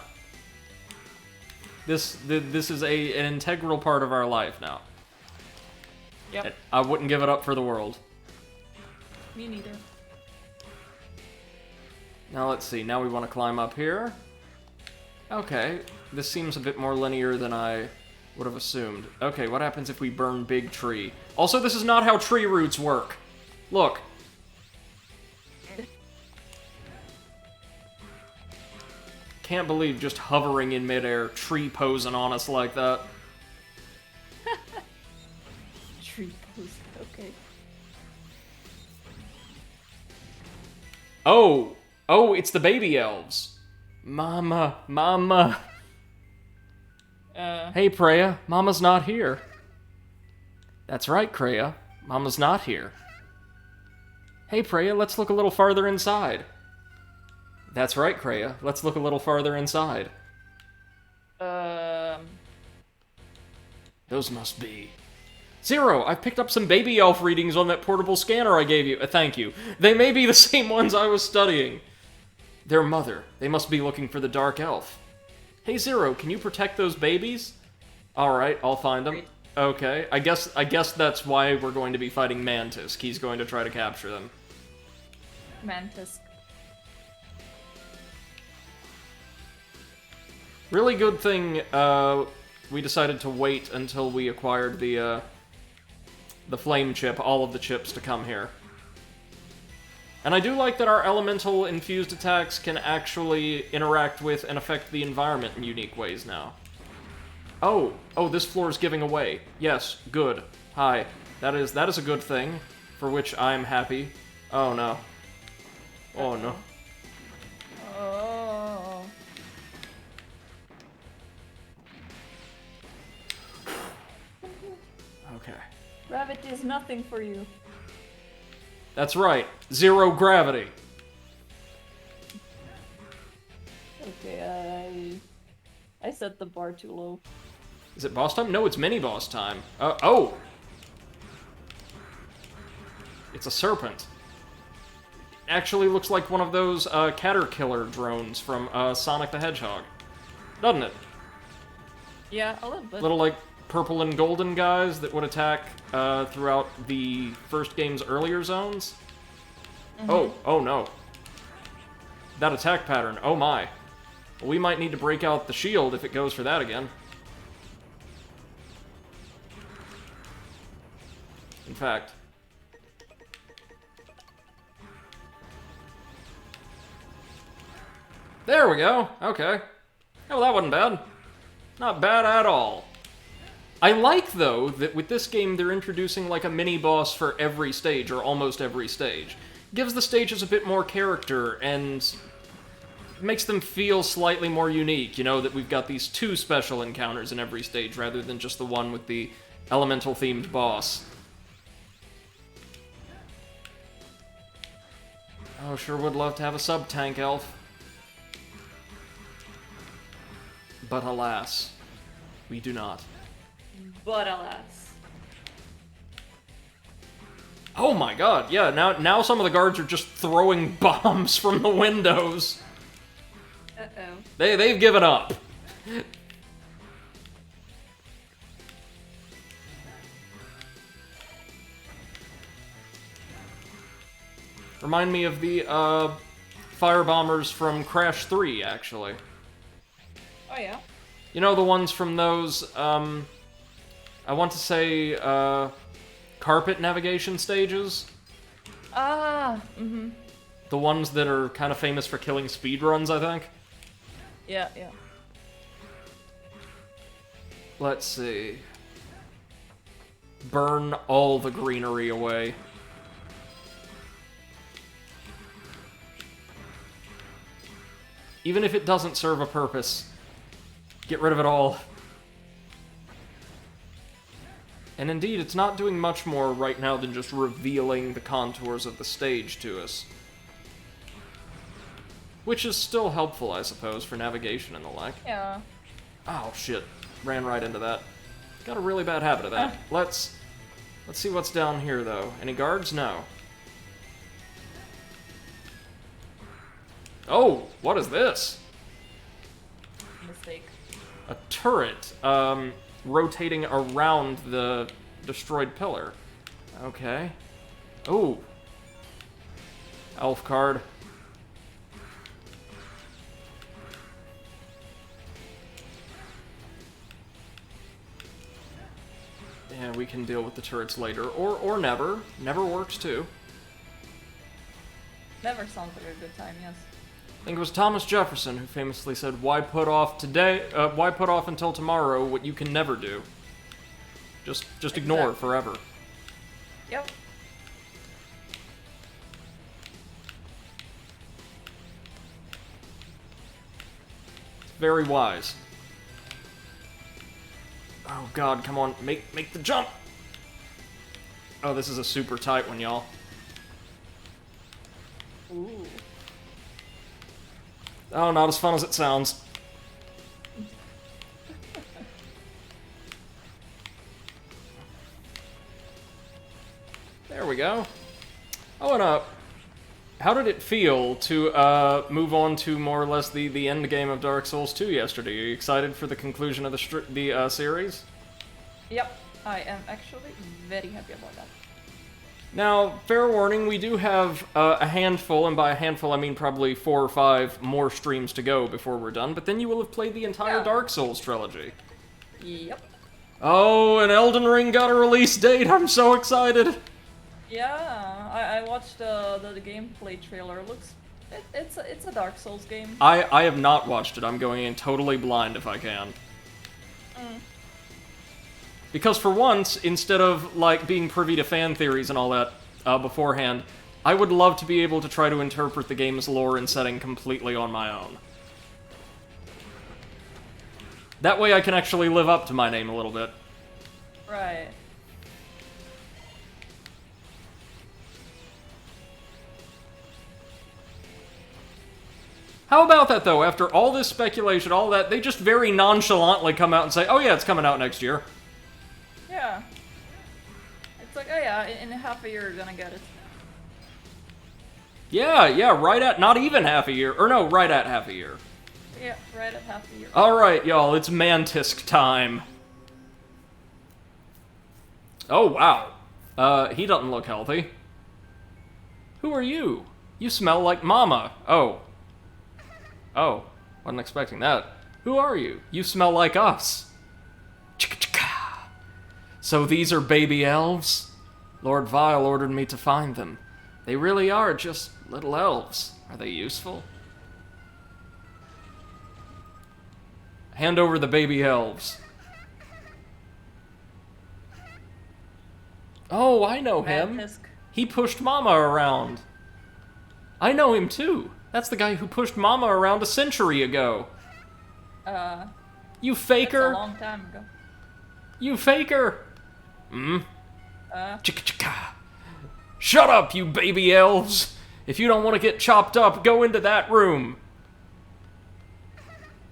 This is an integral part of our life now. Yep. I wouldn't give it up for the world. Me neither. Now let's see, now we want to climb up here. Okay, this seems a bit more linear than I would have assumed. Okay, what happens if we burn big tree? Also, this is not how tree roots work. Look. Can't believe just hovering in midair, tree posing on us like that. Tree pose, okay. Oh, it's the baby elves. Mama. Hey, Freya, Mama's not here. That's right, Freya, Mama's not here. Hey, Freya, let's look a little farther inside. That's right, Freya, let's look a little farther inside. Those must be... Zero, I've picked up some baby elf readings on that portable scanner I gave you. Thank you. They may be the same ones I was studying. Their mother. They must be looking for the dark elf. Hey, Zero, can you protect those babies? Alright, I'll find them. Okay, I guess that's why we're going to be fighting Mantisk. He's going to try to capture them. Mantis. Really good thing we decided to wait until we acquired the flame chip, all of the chips to come here. And I do like that our elemental infused attacks can actually interact with and affect the environment in unique ways now. Oh, this floor is giving away. Yes, good. Hi. That is a good thing, for which I'm happy. Oh no. Oh no. Oh. Okay. Gravity is nothing for you. That's right. Zero gravity. Okay, I set the bar too low. Is it boss time? No, it's mini-boss time. Oh! It's a serpent. Actually looks like one of those caterpillar drones from Sonic the Hedgehog. Doesn't it? Yeah, a little bit. Little, like, purple and golden guys that would attack throughout the first game's earlier zones. Mm-hmm. Oh no. That attack pattern, oh my. Well, we might need to break out the shield if it goes for that again. In fact. There we go, okay. Oh, that wasn't bad. Not bad at all. I like, though, that with this game they're introducing like a mini-boss for every stage, or almost every stage. Gives the stages a bit more character, and makes them feel slightly more unique, you know, that we've got these 2 special encounters in every stage, rather than just the one with the elemental-themed boss. Oh, sure would love to have a sub-tank elf. But alas, we do not. But alas. Oh my god, yeah, now some of the guards are just throwing bombs from the windows. Uh-oh. They've given up. Remind me of the firebombers from Crash 3, actually. Oh yeah? You know, the ones from those, I want to say, carpet navigation stages? Ah, mm-hmm. The ones that are kind of famous for killing speedruns, I think? Yeah, yeah. Let's see. Burn all the greenery away. Even if it doesn't serve a purpose, get rid of it all. And indeed, it's not doing much more right now than just revealing the contours of the stage to us. Which is still helpful, I suppose, for navigation and the like. Yeah. Oh, shit. Ran right into that. Got a really bad habit of that. Let's see what's down here, though. Any guards? No. Oh, what is this? Mistake. A turret, rotating around the destroyed pillar. Okay. Ooh. Elf card. Yeah, we can deal with the turrets later. Or never. Never works, too. Never sounds like a good time, yes. I think it was Thomas Jefferson who famously said, why put off until tomorrow what you can never do? Just ignore it forever. Yep. Very wise. Oh god, come on, make the jump! Oh, this is a super tight one, y'all. Ooh. Oh, not as fun as it sounds. There we go. Oh, and how did it feel to move on to more or less the end game of Dark Souls 2 yesterday? Are you excited for the conclusion of the series? Yep. I am actually very happy about that. Now, fair warning, we do have a handful, and by a handful I mean probably 4 or 5 more streams to go before we're done, but then you will have played the entire Dark Souls trilogy. Yep. Oh, and Elden Ring got a release date! I'm so excited! Yeah, I watched the gameplay trailer. It's a Dark Souls game. I have not watched it. I'm going in totally blind if I can. Because for once, instead of, like, being privy to fan theories and all that beforehand, I would love to be able to try to interpret the game's lore and setting completely on my own. That way I can actually live up to my name a little bit. Right. How about that, though? After all this speculation, all that, they just very nonchalantly come out and say, oh yeah, it's coming out next year. Yeah. It's like, oh yeah, in half a year you're gonna get it. Yeah, right at, not even half a year. Or no, right at half a year. Yeah, right at half a year. Alright, y'all, it's Mantisk time. Oh, wow. He doesn't look healthy. Who are you? You smell like Mama. Oh. Oh, wasn't expecting that. Who are you? You smell like us. Chicka-chicka. So these are baby elves? Lord Vile ordered me to find them. They really are just little elves. Are they useful? Hand over the baby elves. Oh, I know him. Mantisk. He pushed Mama around. I know him too. That's the guy who pushed Mama around a century ago. You faker. That's a long time ago. You faker. Chicka chicka. Shut up, you baby elves. If you don't want to get chopped up, go into that room.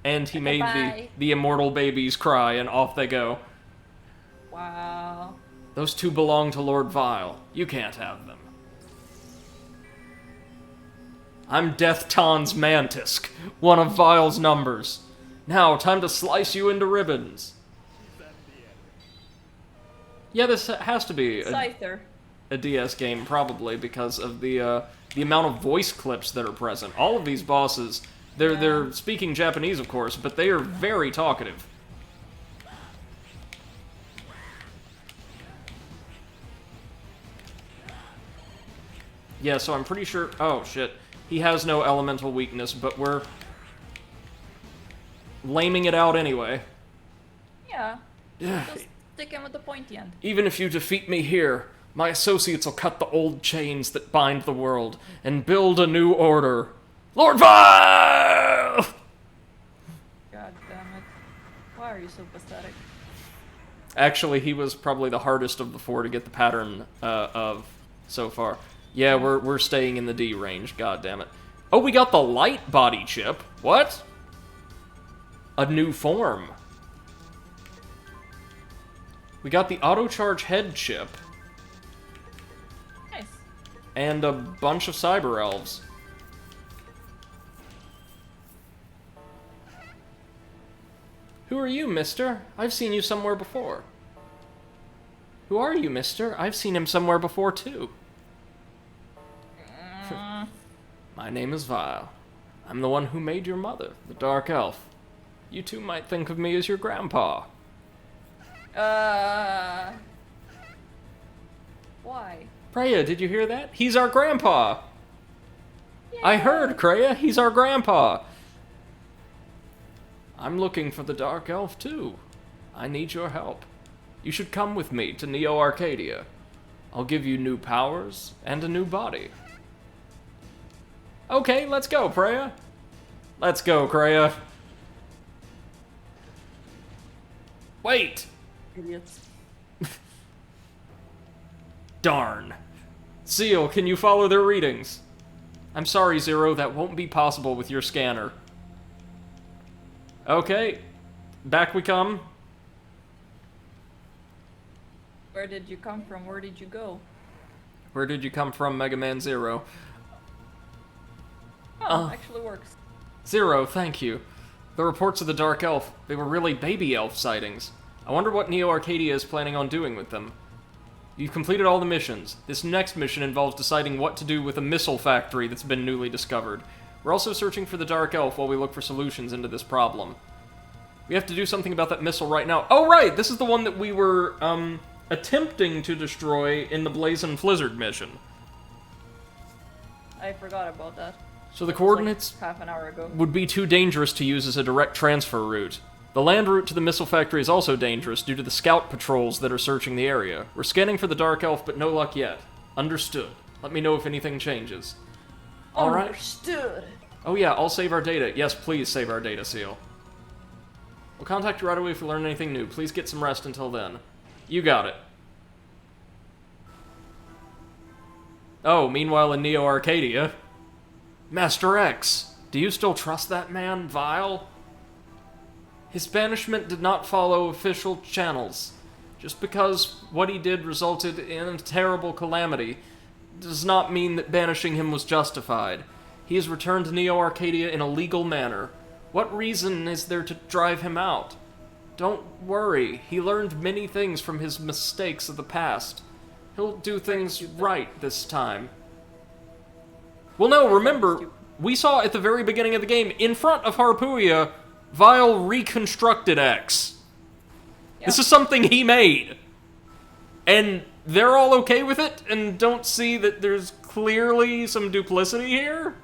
And he made the immortal babies cry, and off they go. Wow. Those two belong to Lord Vile. You can't have them. I'm Death Tan's Mantisk, one of Vile's numbers. Now, time to slice you into ribbons. Yeah, this has to be a DS game, probably, because of the amount of voice clips that are present. All of these bosses, they're speaking Japanese, of course, but they are very talkative. Yeah, so I'm pretty sure... Oh, shit. He has no elemental weakness, but we're laming it out anyway. Yeah. Just stick him with the pointy end. Even if you defeat me here, my associates will cut the old chains that bind the world and build a new order. Lord Vile! God damn it. Why are you so pathetic? Actually, he was probably the hardest of the 4 to get the pattern of so far. Yeah, we're staying in the D range, god damn it. Oh, we got the light body chip. What? A new form. We got the auto charge head chip. Nice. And a bunch of cyber elves. Who are you, mister? I've seen you somewhere before. Who are you, mister? I've seen him somewhere before, too. My name is Vile. I'm the one who made your mother, the Dark Elf. You two might think of me as your grandpa. Why? Freya, did you hear that? He's our grandpa! Yeah. I heard, Freya, he's our grandpa! I'm looking for the Dark Elf, too. I need your help. You should come with me to Neo Arcadia. I'll give you new powers and a new body. Okay, let's go, Freya. Let's go, Freya. Wait! Idiots. Darn. Seal, can you follow their readings? I'm sorry, Zero, that won't be possible with your scanner. Okay, back we come. Where did you come from? Where did you go? Where did you come from, Mega Man Zero? Oh, actually works. Zero, thank you. The reports of the Dark Elf, they were really baby elf sightings. I wonder what Neo Arcadia is planning on doing with them. You've completed all the missions. This next mission involves deciding what to do with a missile factory that's been newly discovered. We're also searching for the Dark Elf while we look for solutions into this problem. We have to do something about that missile right now. Oh, right! This is the one that we were, attempting to destroy in the Blazing Blizzard mission. I forgot about that. So the That was, coordinates like, half an hour ago. would be too dangerous to use as a direct transfer route. The land route to the missile factory is also dangerous due to the scout patrols that are searching the area. We're scanning for the Dark Elf, but no luck yet. Understood. Let me know if anything changes. Alright. Understood. Oh yeah, I'll save our data. Yes, please save our data, Seal. We'll contact you right away if we learn anything new. Please get some rest until then. You got it. Oh, meanwhile in Neo Arcadia... Master X, do you still trust that man, Vile? His banishment did not follow official channels. Just because what he did resulted in a terrible calamity does not mean that banishing him was justified. He has returned to Neo Arcadia in a legal manner. What reason is there to drive him out? Don't worry, he learned many things from his mistakes of the past. He'll do things right this time. Well, no, remember, we saw at the very beginning of the game, in front of Harpooia, Vile reconstructed X. Yep. This is something he made. And they're all okay with it, and don't see that there's clearly some duplicity here?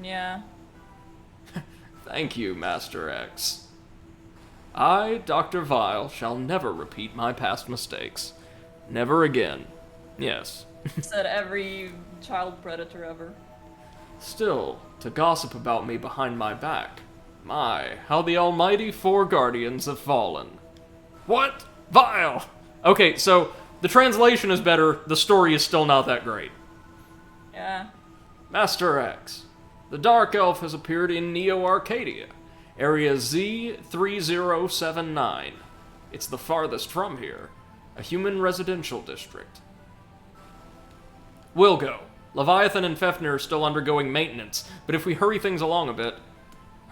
Yeah. Thank you, Master X. I, Dr. Vile, shall never repeat my past mistakes. Never again. Yes. Said every child predator ever. Still, to gossip about me behind my back. My, how the almighty four guardians have fallen. What? Vile! Okay, so, the translation is better, the story is still not that great. Yeah. Master X. The Dark Elf has appeared in Neo Arcadia, area Z3079. It's the farthest from here, a human residential district. We'll go. Leviathan and Fefnir are still undergoing maintenance, but if we hurry things along a bit...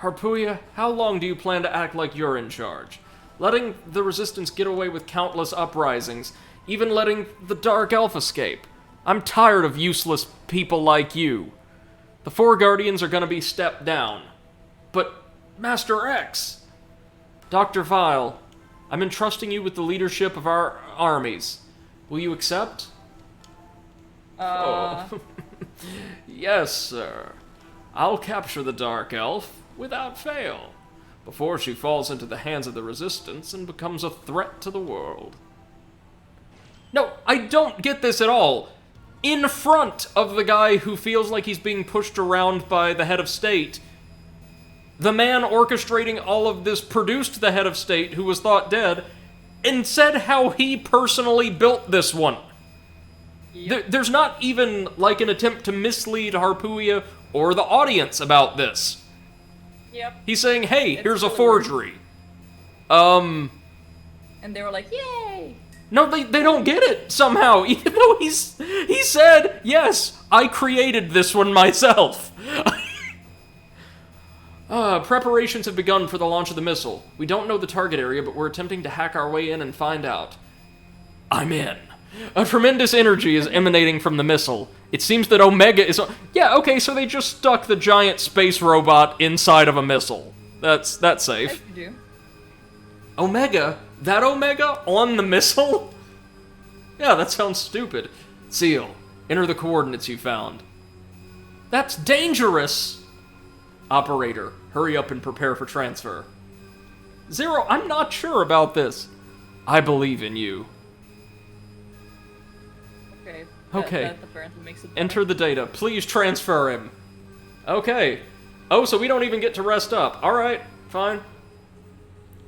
Harpooia, how long do you plan to act like you're in charge? Letting the Resistance get away with countless uprisings, even letting the Dark Elf escape. I'm tired of useless people like you. The Four Guardians are gonna be stepped down. But, Master X... Dr. Vile, I'm entrusting you with the leadership of our armies. Will you accept? Oh. Yes, sir. I'll capture the Dark Elf without fail, before she falls into the hands of the Resistance and becomes a threat to the world. No, I don't get this at all. In front of the guy who feels like he's being pushed around by the head of state, the man orchestrating all of this produced the head of state, who was thought dead, and said how he personally built this one. Yep. There's not even, like, an attempt to mislead Harpooia or the audience about this. Yep. He's saying, hey, here's a really forgery. And they were like, yay! No, they don't get it, somehow, even though he said, yes, I created this one myself. Preparations have begun for the launch of the missile. We don't know the target area, but we're attempting to hack our way in and find out. I'm in. A tremendous energy is emanating from the missile. It seems that Omega is... Yeah, okay, so they just stuck the giant space robot inside of a missile. That's safe. I do. Omega? That Omega on the missile? Yeah, that sounds stupid. Seal, enter the coordinates you found. That's dangerous! Operator, hurry up and prepare for transfer. Zero, I'm not sure about this. I believe in you. Okay. That apparently makes it better. Enter the data. Please transfer him. Okay. Oh, so we don't even get to rest up. Alright, fine.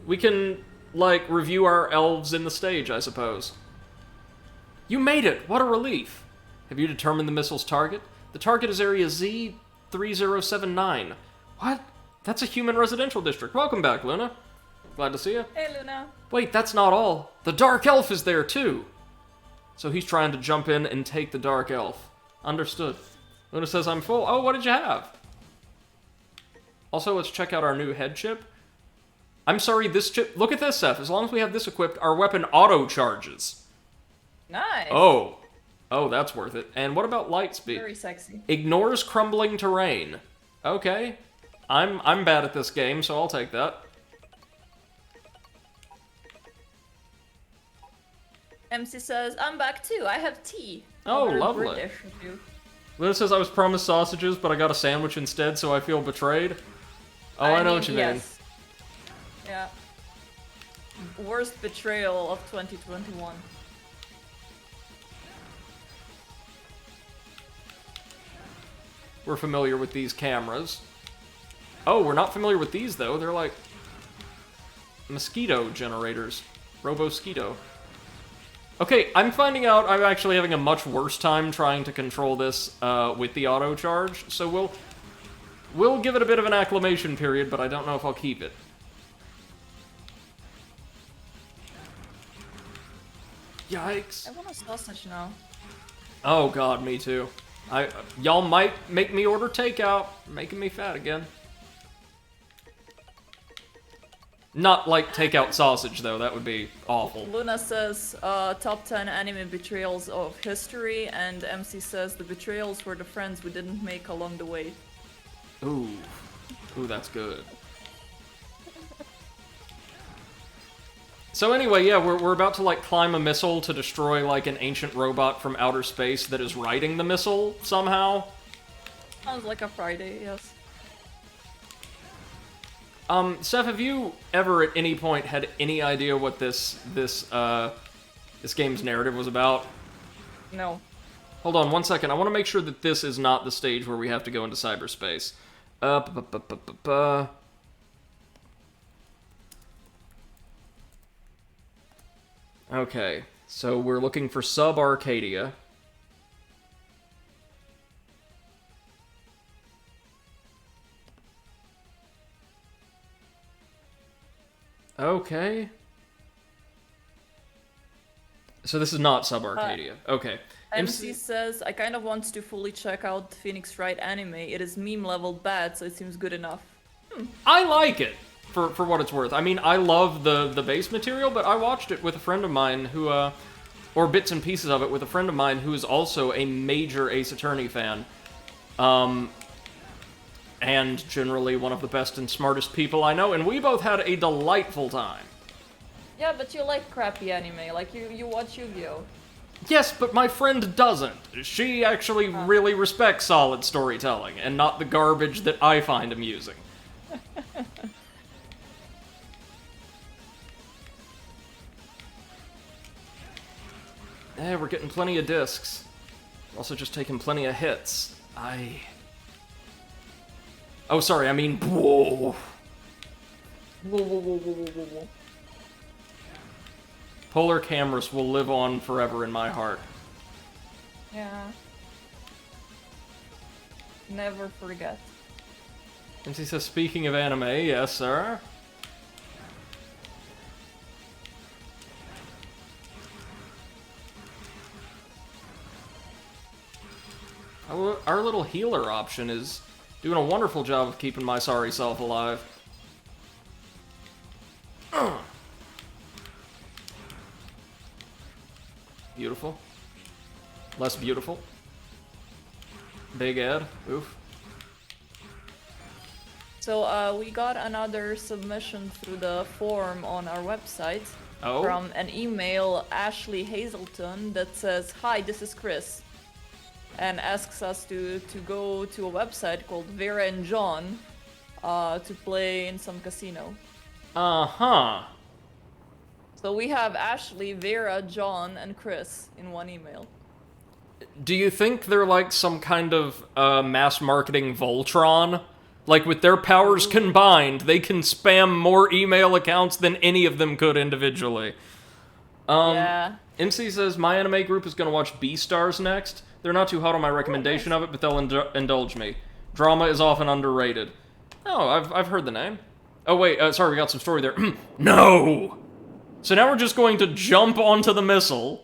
We can, like, review our elves in the stage, I suppose. You made it! What a relief! Have you determined the missile's target? The target is area Z3079. What? That's a human residential district. Welcome back, Luna. Glad to see you. Hey, Luna. Wait, that's not all. The Dark Elf is there, too. So he's trying to jump in and take the Dark Elf. Understood. Luna says, I'm full. Oh, what did you have? Also, let's check out our new head chip. I'm sorry, this chip... Look at this, Seth. As long as we have this equipped, our weapon auto-charges. Nice. Oh. Oh, that's worth it. And what about light speed? Very sexy. Ignores crumbling terrain. Okay. I'm bad at this game, so I'll take that. MC says, I'm back too. I have tea. Oh, Very lovely. British of you. Liz says I was promised sausages, but I got a sandwich instead, so I feel betrayed. Oh, I know what you mean. Yes. Yeah. Worst betrayal of 2021. We're familiar with these cameras. Oh, we're not familiar with these, though. They're like... mosquito generators. Robo-skeeto. Okay, I'm finding out I'm actually having a much worse time trying to control this with the auto-charge, so we'll give it a bit of an acclimation period, but I don't know if I'll keep it. Yikes. I want a sausage now. Oh god, me too. Y'all might make me order takeout, making me fat again. Not like takeout sausage, though. That would be awful. Luna says top 10 anime betrayals of history, and MC says the betrayals were the friends we didn't make along the way. Ooh. Ooh, that's good. So anyway, yeah, we're about to, like, climb a missile to destroy, like, an ancient robot from outer space that is riding the missile, somehow. Sounds like a Friday, yes. Seth, have you ever at any point had any idea what this game's narrative was about? No. Hold on one second. I want to make sure that this is not the stage where we have to go into cyberspace. Okay, so we're looking for Sub-Arcadia. Okay. So this is not Sub-Arcadia. Okay. MC says, I kind of want to fully check out Phoenix Wright anime. It is meme level bad, so it seems good enough. I like it, for what it's worth. I mean, I love the base material, but I watched it with a friend of mine who, or bits and pieces of it with a friend of mine who is also a major Ace Attorney fan. And generally one of the best and smartest people I know, and we both had a delightful time. Yeah, but you like crappy anime, like you watch Yu-Gi-Oh! Yes, but my friend doesn't. She actually really respects solid storytelling, and not the garbage that I find amusing. We're getting plenty of discs. Also just taking plenty of hits. Oh, sorry, I mean, whoa. Whoa. Polar Cameras will live on forever in my heart. Yeah. Never forget. And she says, speaking of anime, yes, sir. Our little healer option is doing a wonderful job of keeping my sorry self alive. Beautiful. Less beautiful. Big Ed. Oof. So we got another submission through the form on our website from an email, Ashley Hazelton, that says, "Hi, this is Chris," and asks us to go to a website called Vera and John to play in some casino. Uh-huh. So we have Ashley, Vera, John, and Chris in one email. Do you think they're like some kind of mass marketing Voltron? Like, with their powers combined, they can spam more email accounts than any of them could individually. Yeah. MC says, my anime group is gonna watch Beastars next. They're not too hot on my recommendation of it, but they'll indulge me. Drama is often underrated. Oh, I've heard the name. Oh, wait, sorry, we got some story there. No! So now we're just going to jump onto the missile.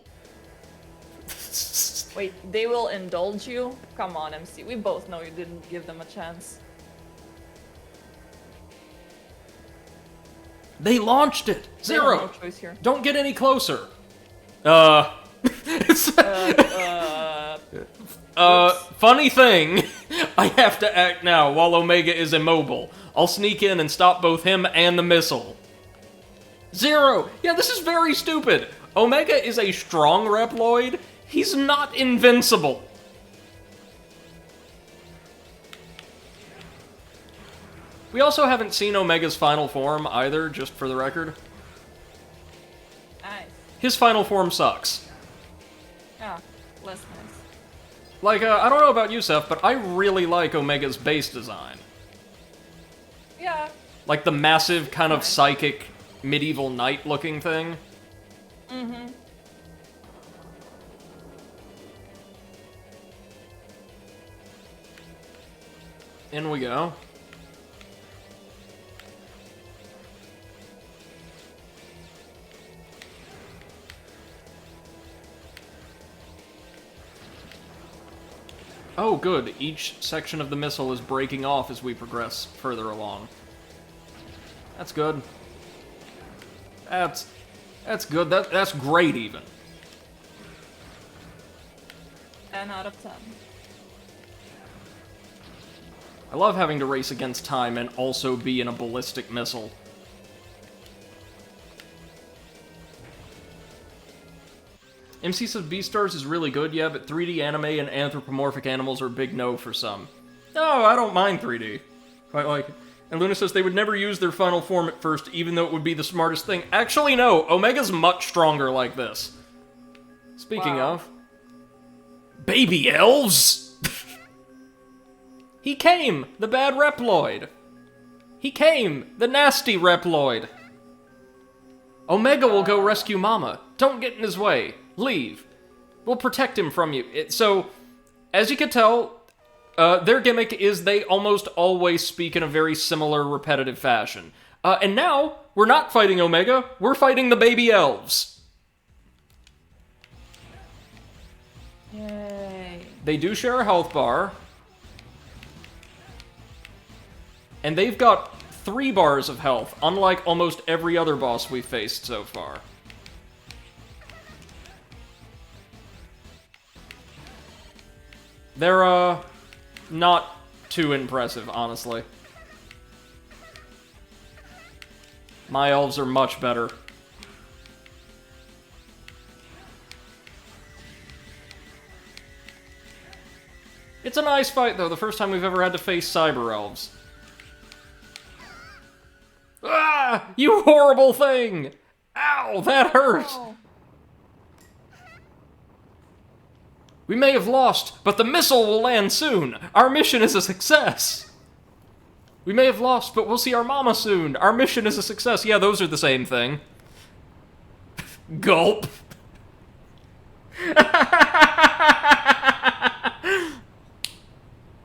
Wait, they will indulge you? Come on, MC. We both know you didn't give them a chance. They launched it! They have Zero! no choice here. Don't get any closer. Funny thing, I have to act now while Omega is immobile. I'll sneak in and stop both him and the missile. Zero! Yeah, this is very stupid. Omega is a strong Reploid. He's not invincible. We also haven't seen Omega's final form either, just for the record. Nice. His final form sucks. Yeah, less nice. Like, I don't know about you, Seth, but I really like Omega's base design. Yeah. Like the massive kind of psychic medieval knight looking thing. Mm-hmm. In we go. Oh, good. Each section of the missile is breaking off as we progress further along. That's good. That's good. That's great, even. 10 out of 10. I love having to race against time and also be in a ballistic missile. MC says Beastars is really good, yeah, but 3D anime and anthropomorphic animals are a big no for some. No, I don't mind 3D. Quite like it. And Luna says they would never use their final form at first, even though it would be the smartest thing. Actually, no. Omega's much stronger like this. Speaking of... Baby elves! He came! The bad Reploid! He came! The nasty Reploid! Omega will go rescue Mama. Don't get in his way. Leave. We'll protect him from you. So, as you can tell, their gimmick is they almost always speak in a very similar, repetitive fashion. And now, we're not fighting Omega, we're fighting the baby elves. Yay. They do share a health bar. And they've got 3 bars of health, unlike almost every other boss we've faced so far. They're, not too impressive, honestly. My elves are much better. It's a nice fight, though, the first time we've ever had to face cyber elves. Ah! You horrible thing! Ow, that hurt! Oh. We may have lost, but the missile will land soon! Our mission is a success! We may have lost, but we'll see our mama soon! Our mission is a success! Yeah, those are the same thing. Gulp.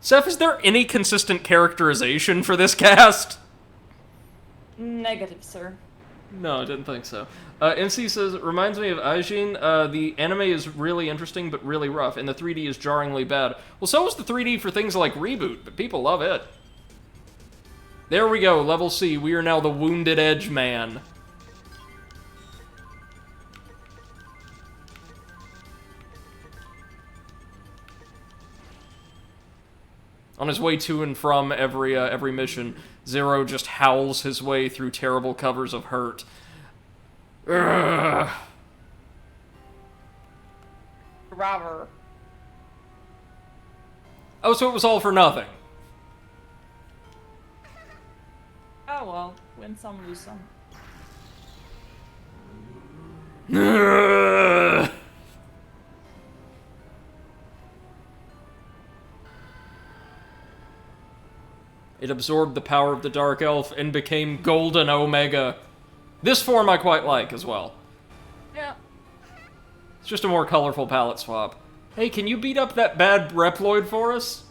Seth, is there any consistent characterization for this cast? Negative, sir. No, I didn't think so. NC says, it reminds me of Aijin. The anime is really interesting, but really rough, and the 3D is jarringly bad. Well, so is the 3D for things like Reboot, but people love it. There we go, level C. We are now the Wounded Edge Man. On his way to and from every mission, Zero just howls his way through terrible covers of hurt. Ugh. Robber. Oh, so it was all for nothing. Oh well, win some, lose some. Ugh. It absorbed the power of the Dark Elf and became Golden Omega. This form I quite like as well. Yeah. It's just a more colorful palette swap. Hey, can you beat up that bad Reploid for us?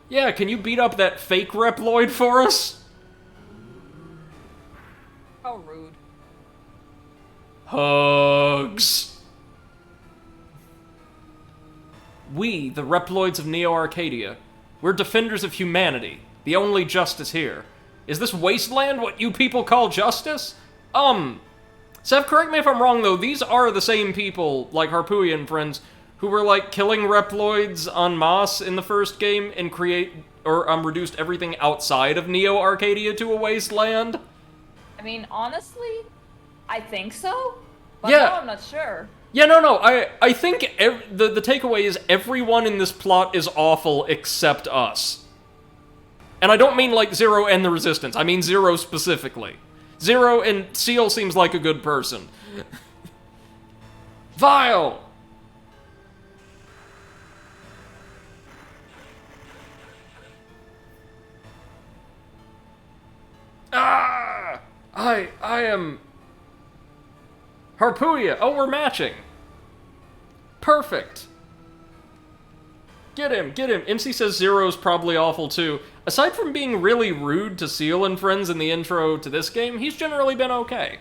Yeah, can you beat up that fake Reploid for us? How rude. Hugs. We, the Reploids of Neo Arcadia, we're defenders of humanity, the only justice here. Is this wasteland what you people call justice? Seth, correct me if I'm wrong, though. These are the same people, like Harpooia and friends, who were, like, killing Reploids en masse in the first game and reduced everything outside of Neo Arcadia to a wasteland? I mean, honestly, I think so, but Yeah. now I'm not sure. Yeah, no, I think the takeaway is everyone in this plot is awful except us. And I don't mean, like, Zero and the Resistance. I mean Zero specifically. Zero and Seal seems like a good person. Vile! Ah! I am... Harpooia! Oh, we're matching! Perfect! Get him, get him! MC says Zero's probably awful too. Aside from being really rude to Seal and friends in the intro to this game, he's generally been okay.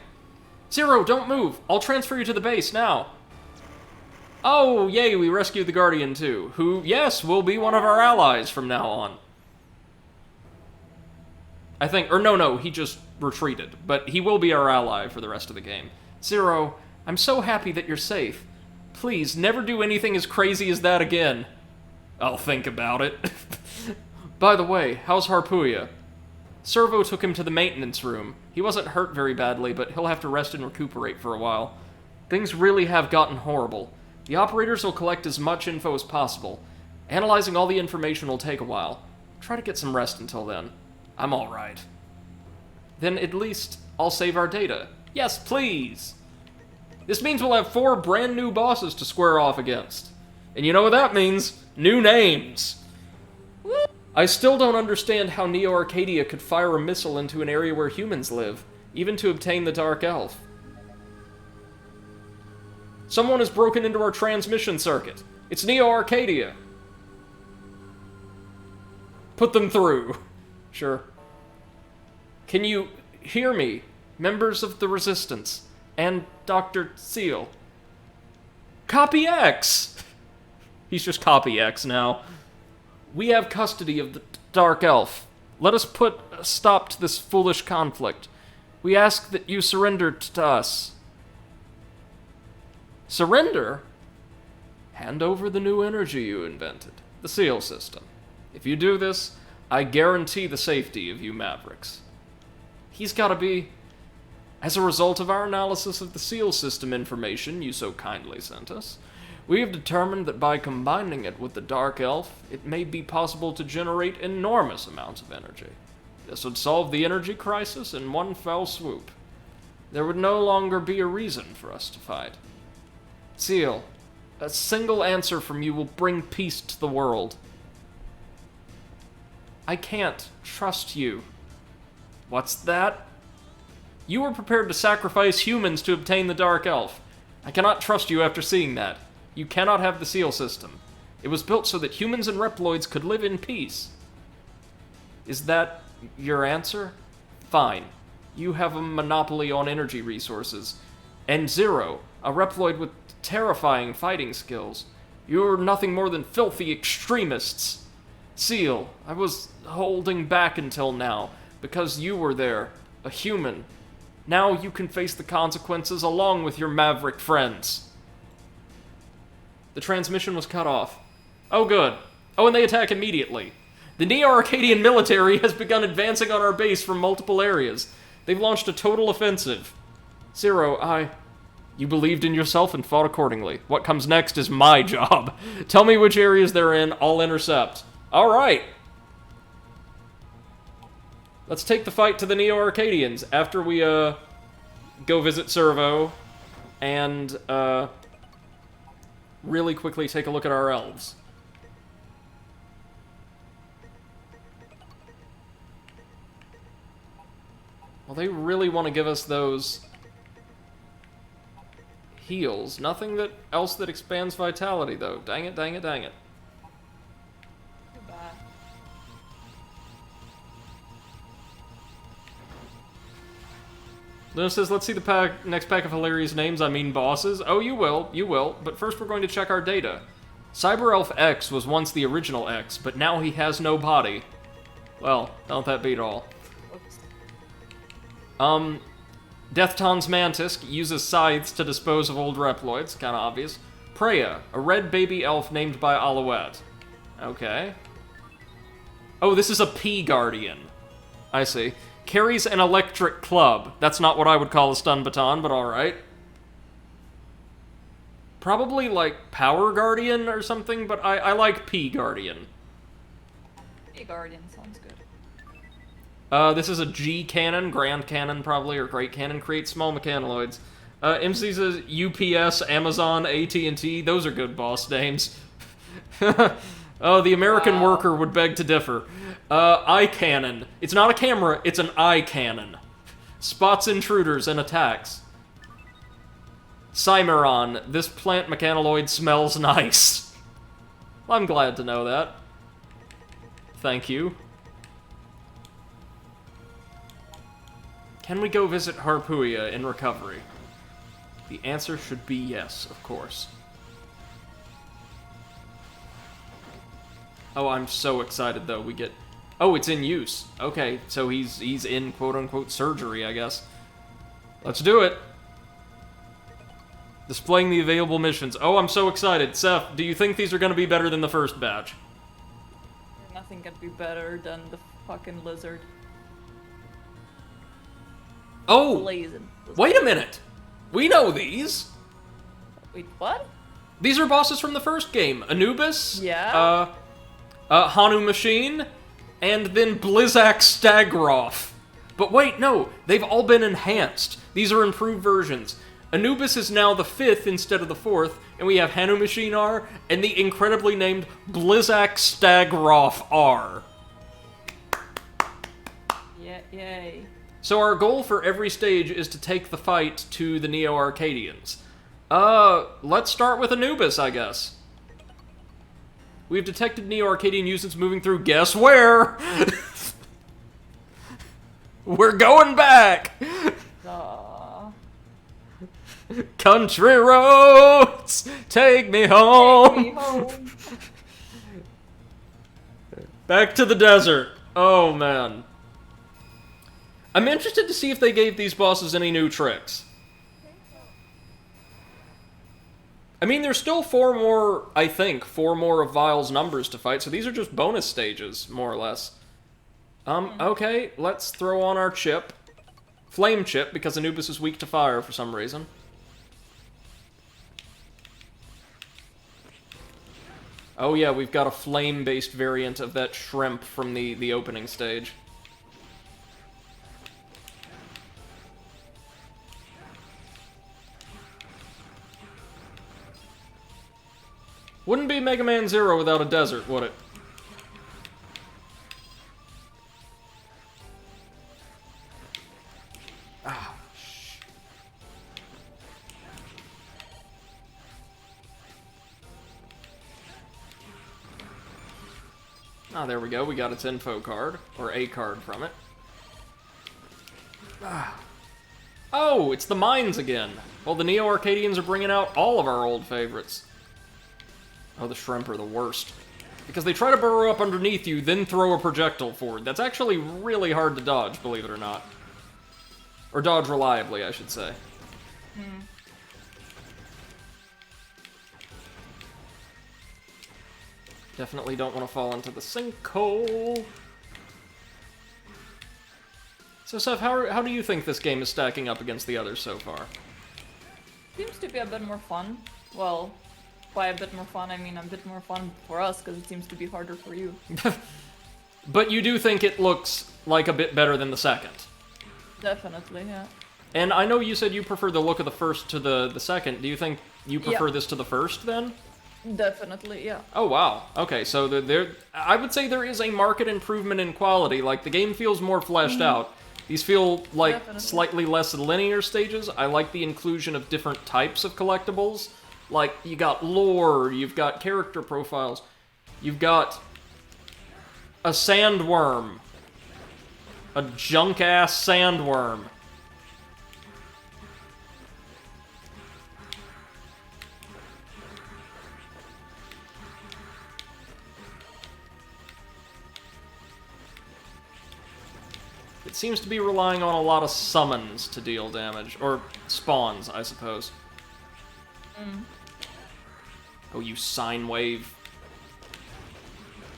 Zero, don't move! I'll transfer you to the base now. Oh, yay, we rescued the Guardian too, who, yes, will be one of our allies from now on. I think, or no, he just retreated, but he will be our ally for the rest of the game. Zero, I'm so happy that you're safe. Please, never do anything as crazy as that again. I'll think about it. By the way, how's Harpooia? Servo took him to the maintenance room. He wasn't hurt very badly, but he'll have to rest and recuperate for a while. Things really have gotten horrible. The operators will collect as much info as possible. Analyzing all the information will take a while. Try to get some rest until then. I'm alright. Then at least I'll save our data. Yes, please! This means we'll have 4 brand new bosses to square off against. And you know what that means? New names! I still don't understand how Neo Arcadia could fire a missile into an area where humans live, even to obtain the Dark Elf. Someone has broken into our transmission circuit. It's Neo Arcadia. Put them through. Sure. Can you hear me, members of the Resistance, and Dr. Seal? Copy X! He's just Copy X now. We have custody of the Dark Elf. Let us put a stop to this foolish conflict. We ask that you surrender to us. Surrender? Hand over the new energy you invented, the Seal system. If you do this, I guarantee the safety of you Mavericks. He's gotta be... As a result of our analysis of the Seal system information you so kindly sent us, we have determined that by combining it with the Dark Elf, it may be possible to generate enormous amounts of energy. This would solve the energy crisis in one fell swoop. There would no longer be a reason for us to fight. Seal, a single answer from you will bring peace to the world. I can't trust you. What's that? You were prepared to sacrifice humans to obtain the Dark Elf. I cannot trust you after seeing that. You cannot have the Seal system. It was built so that humans and Reploids could live in peace. Is that your answer? Fine. You have a monopoly on energy resources. And Zero, a Reploid with terrifying fighting skills. You're nothing more than filthy extremists. Seal, I was holding back until now, because you were there, a human. Now you can face the consequences along with your maverick friends. The transmission was cut off. Oh good. Oh, and they attack immediately. The Neo-Arcadian military has begun advancing on our base from multiple areas. They've launched a total offensive. Zero, You believed in yourself and fought accordingly. What comes next is my job. Tell me which areas they're in, I'll intercept. Alright. Let's take the fight to the Neo-Arcadians after we, go visit Servo and, really quickly take a look at our elves. Well, they really want to give us those heals. Nothing else that expands vitality, though. Dang it, dang it, dang it. Too bad. Luna says, let's see the next pack of hilarious names, I mean bosses. Oh, you will. But first we're going to check our data. Cyber Elf X was once the original X, but now he has no body. Well, don't that beat all. Oops. Deathton's Mantis uses scythes to dispose of old Reploids, kinda obvious. Preya, a red baby elf named by Alouette. Okay. Oh, this is a P-Guardian. I see. Carries an electric club. That's not what I would call a stun baton, but alright. Probably like Power Guardian or something, but I like P-Guardian. P-Guardian sounds good. This is a G cannon, Grand Cannon probably, or Great Cannon. Creates small mechanoids. MC says UPS, Amazon, AT&T. Those are good boss names. Oh, the American worker would beg to differ. Eye cannon. It's not a camera, it's an eye cannon. Spots intruders and attacks. Cimarron. This plant mechanoid smells nice. Well, I'm glad to know that. Thank you. Can we go visit Harpuia in recovery? The answer should be yes, of course. Oh, I'm so excited, though. We get... Oh, it's in use. Okay, so he's in quote-unquote surgery, I guess. Let's do it! Displaying the available missions. Oh, I'm so excited. Seth, do you think these are going to be better than the first batch? Nothing can be better than the fucking lizard. Oh! Blazing. Wait a minute! We know these! Wait, what? These are bosses from the first game. Anubis, Yeah? Hanu Machine, and then Blizzak Stagroth. But wait, no, they've all been enhanced. These are improved versions. Anubis is now the 5th instead of the 4th, and we have Hanu Machine R, and the incredibly named Blizzak Stagroth R. Yeah, yay. So our goal for every stage is to take the fight to the Neo-Arcadians. Let's start with Anubis, I guess. We've detected Neo-Arcadian units moving through, guess where? We're going back! Country roads, take me home! Take me home. Back to the desert. Oh, man. I'm interested to see if they gave these bosses any new tricks. I mean, there's still 4 more, I think, 4 more of Vile's numbers to fight, so these are just bonus stages, more or less. Okay, let's throw on our chip. Flame chip, because Anubis is weak to fire for some reason. Oh yeah, we've got a flame-based variant of that shrimp from the opening stage. Wouldn't be Mega Man Zero without a desert, would it? Ah, shh. Ah, there we go. We got its info card, or a card from it. Ah. Oh, it's the mines again. Well, the Neo-Arcadians are bringing out all of our old favorites. Oh, the shrimp are the worst. Because they try to burrow up underneath you, then throw a projectile forward. That's actually really hard to dodge, believe it or not. Or dodge reliably, I should say. Definitely don't want to fall into the sinkhole. So, Seth, how do you think this game is stacking up against the others so far? Seems to be a bit more fun. Well, by a bit more fun, I mean a bit more fun for us, because it seems to be harder for you. But you do think it looks like a bit better than the second? Definitely, yeah. And I know you said you prefer the look of the first to the second. Do you think you prefer Yeah. this to the first, then? Definitely, yeah. Oh, wow. Okay, so I would say there is a marked improvement in quality. Like, the game feels more fleshed out. These feel like Definitely. slightly less linear stages. I like the inclusion of different types of collectibles. Like, you got lore, you've got character profiles, you've got a sandworm. A junk-ass sandworm. It seems to be relying on a lot of summons to deal damage. Or spawns, I suppose. Oh, you sine wave.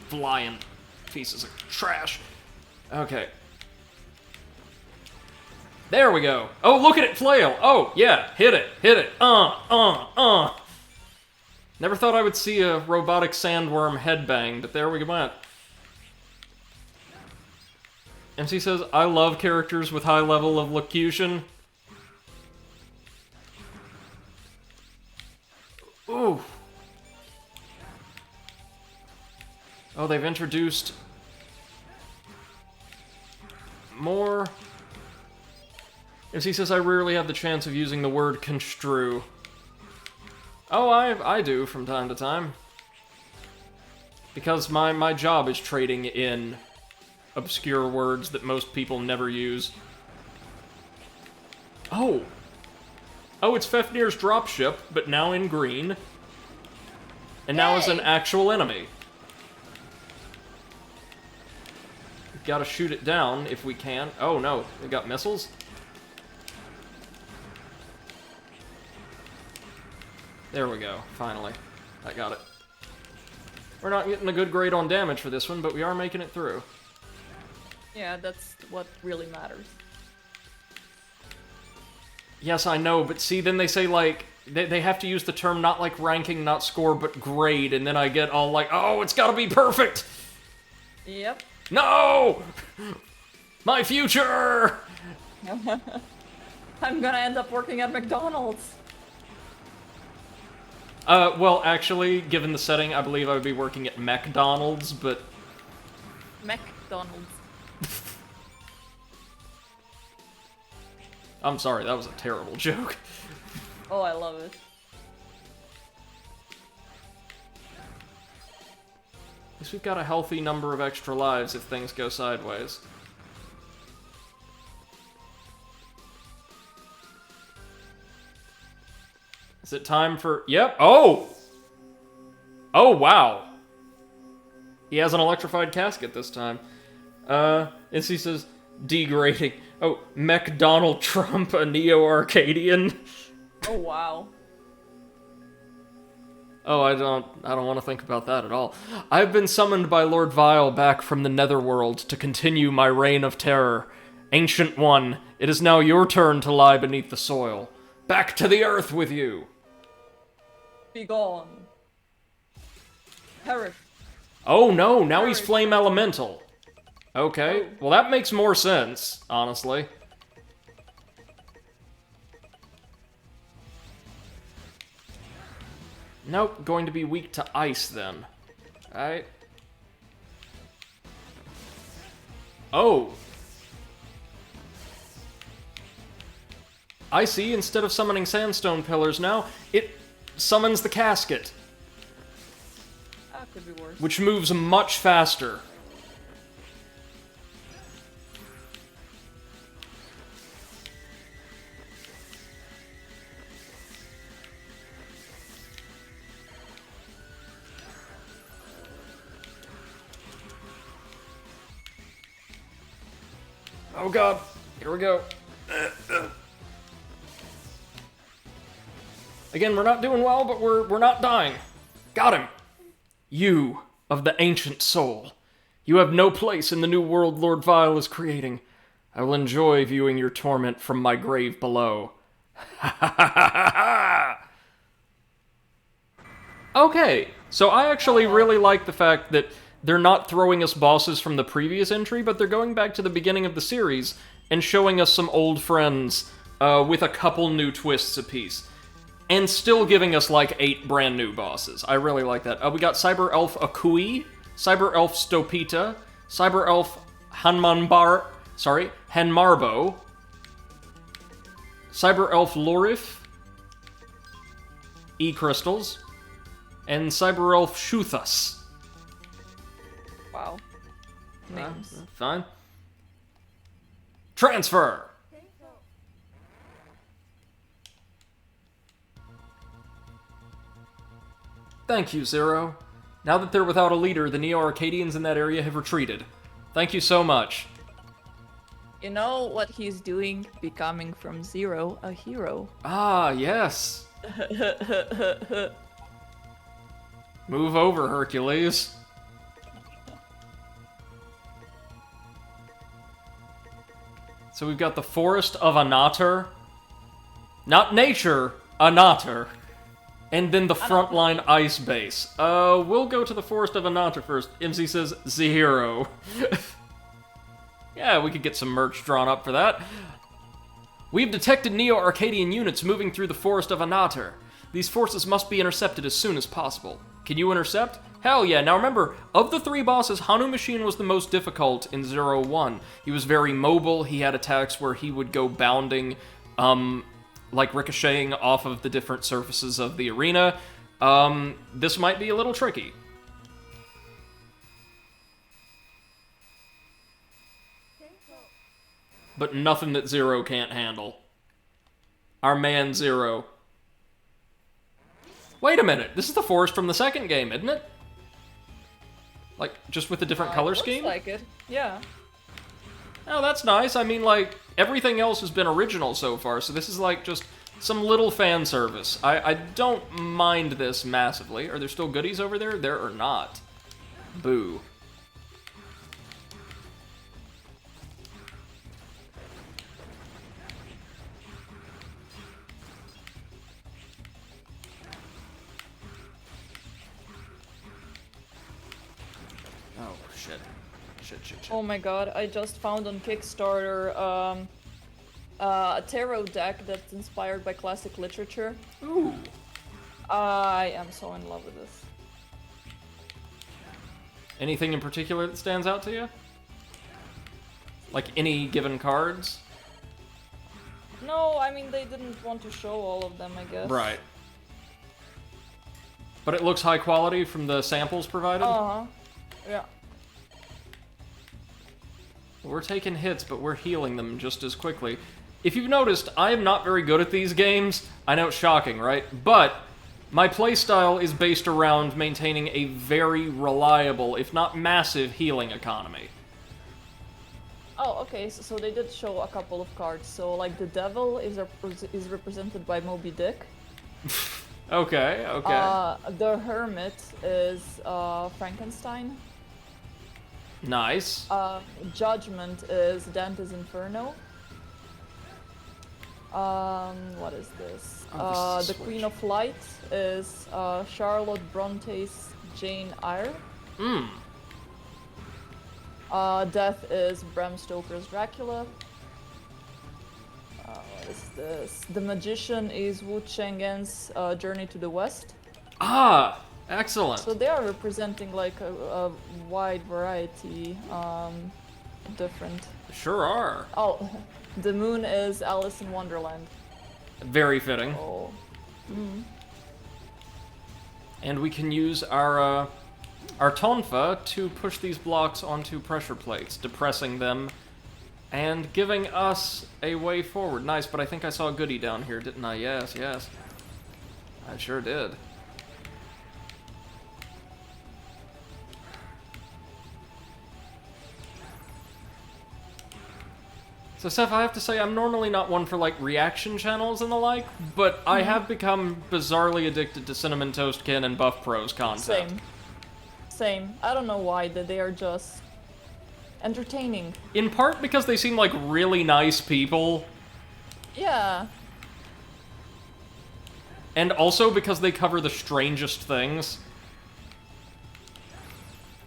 Flying pieces of trash. Okay. There we go. Oh, look at it flail. Oh, yeah. Hit it. Hit it. Never thought I would see a robotic sandworm headbang, but there we went. MC says, I love characters with high level of locution. Ooh. Oh, they've introduced more. MC says, I rarely have the chance of using the word construe. Oh, I do from time to time. Because my job is trading in obscure words that most people never use. Oh! Oh, it's Fafnir's dropship, but now in green. And now is an actual enemy. We've gotta shoot it down if we can. Oh no, they got missiles? There we go, finally. I got it. We're not getting a good grade on damage for this one, but we are making it through. Yeah, that's what really matters. Yes, I know, but see, then they say, like, they have to use the term not like ranking, not score, but grade, and then I get all like, oh, it's gotta be perfect! Yep. No! My future! I'm gonna end up working at McDonald's. Well, actually, given the setting, I believe I would be working at McDonald's, but... McDonald's. I'm sorry, that was a terrible joke. Oh, I love it. At least we've got a healthy number of extra lives if things go sideways. Is it time for... Yep. Oh! Oh, wow. He has an electrified casket this time. And he says, degrading. Oh, McDonald Trump, a Neo-Arcadian. Oh, wow. Oh, I don't want to think about that at all. I've been summoned by Lord Vile back from the Netherworld to continue my reign of terror. Ancient One, it is now your turn to lie beneath the soil. Back to the earth with you! Be gone. Perish. Oh no, now he's Flame Elemental. Okay, well that makes more sense, honestly. Nope, going to be weak to ice then. Alright. Oh! I see, instead of summoning sandstone pillars now, it summons the casket. That could be worse. Which moves much faster. Oh god, here we go. Again, we're not doing well, but we're not dying. Got him. You, of the ancient soul. You have no place in the new world Lord Vile is creating. I will enjoy viewing your torment from my grave below. Okay, so I actually really like the fact that they're not throwing us bosses from the previous entry, but they're going back to the beginning of the series and showing us some old friends with a couple new twists apiece. And still giving us like 8 brand new bosses. I really like that. We got Cyber Elf Akui, Cyber Elf Stopita, Cyber Elf Hanmarbo, Cyber Elf Lorif, E-Crystals, and Cyber Elf Shuthas. Wow. Names. Fine. Transfer! Thank you, Zero. Now that they're without a leader, the Neo-Arcadians in that area have retreated. Thank you so much. You know what he's doing? Becoming from zero a hero. Ah, yes. Move over, Hercules. So we've got the Forest of Anater. Not nature, Anater. And then the frontline ice base. We'll go to the Forest of Anater first. MC says, Zero. Yeah, we could get some merch drawn up for that. We've detected Neo-Arcadian units moving through the Forest of Anater. These forces must be intercepted as soon as possible. Can you intercept? Hell yeah. Now remember, of the 3 bosses, Hanu Machine was the most difficult in 0-1. He was very mobile, he had attacks where he would go bounding, like ricocheting off of the different surfaces of the arena. This might be a little tricky. But nothing that Zero can't handle. Our man Zero. Wait a minute, this is the forest from the second game, isn't it? Like, just with a different color scheme? Looks like it, yeah. Oh, that's nice. I mean, like, everything else has been original so far, so this is like just some little fan service. I don't mind this massively. Are there still goodies over there? There are not. Boo. Oh, shit. Shit. Oh my god, I just found on Kickstarter a tarot deck that's inspired by classic literature. Ooh. I am so in love with this. Anything in particular that stands out to you? Like any given cards? No, I mean, they didn't want to show all of them, I guess. Right. But it looks high quality from the samples provided? Uh-huh. Yeah. We're taking hits, but we're healing them just as quickly. If you've noticed, I am not very good at these games. I know it's shocking, right? But my playstyle is based around maintaining a very reliable, if not massive, healing economy. Oh, okay, so they did show a couple of cards. So, like, the Devil is represented by Moby Dick. Okay. The Hermit is Frankenstein. Nice. Judgment is Dante's Inferno. What is this? Oh, this is The Queen of Light is Charlotte Bronte's Jane Eyre. Death is Bram Stoker's Dracula. What is this? The Magician is Wu Cheng'en's Journey to the West. Ah, excellent. So they are representing like a wide variety, different. Sure are. Oh, the Moon is Alice in Wonderland. Very fitting. Oh. And we can use our tonfa to push these blocks onto pressure plates, depressing them and giving us a way forward. Nice, but I think I saw a goodie down here, didn't I? Yes. I sure did. So, Seth, I have to say, I'm normally not one for, like, reaction channels and the like, but I have become bizarrely addicted to Cinnamon Toastkin and Buff Pro's content. Same. I don't know why, that they are just entertaining. In part because they seem like really nice people, Yeah. and also because they cover the strangest things.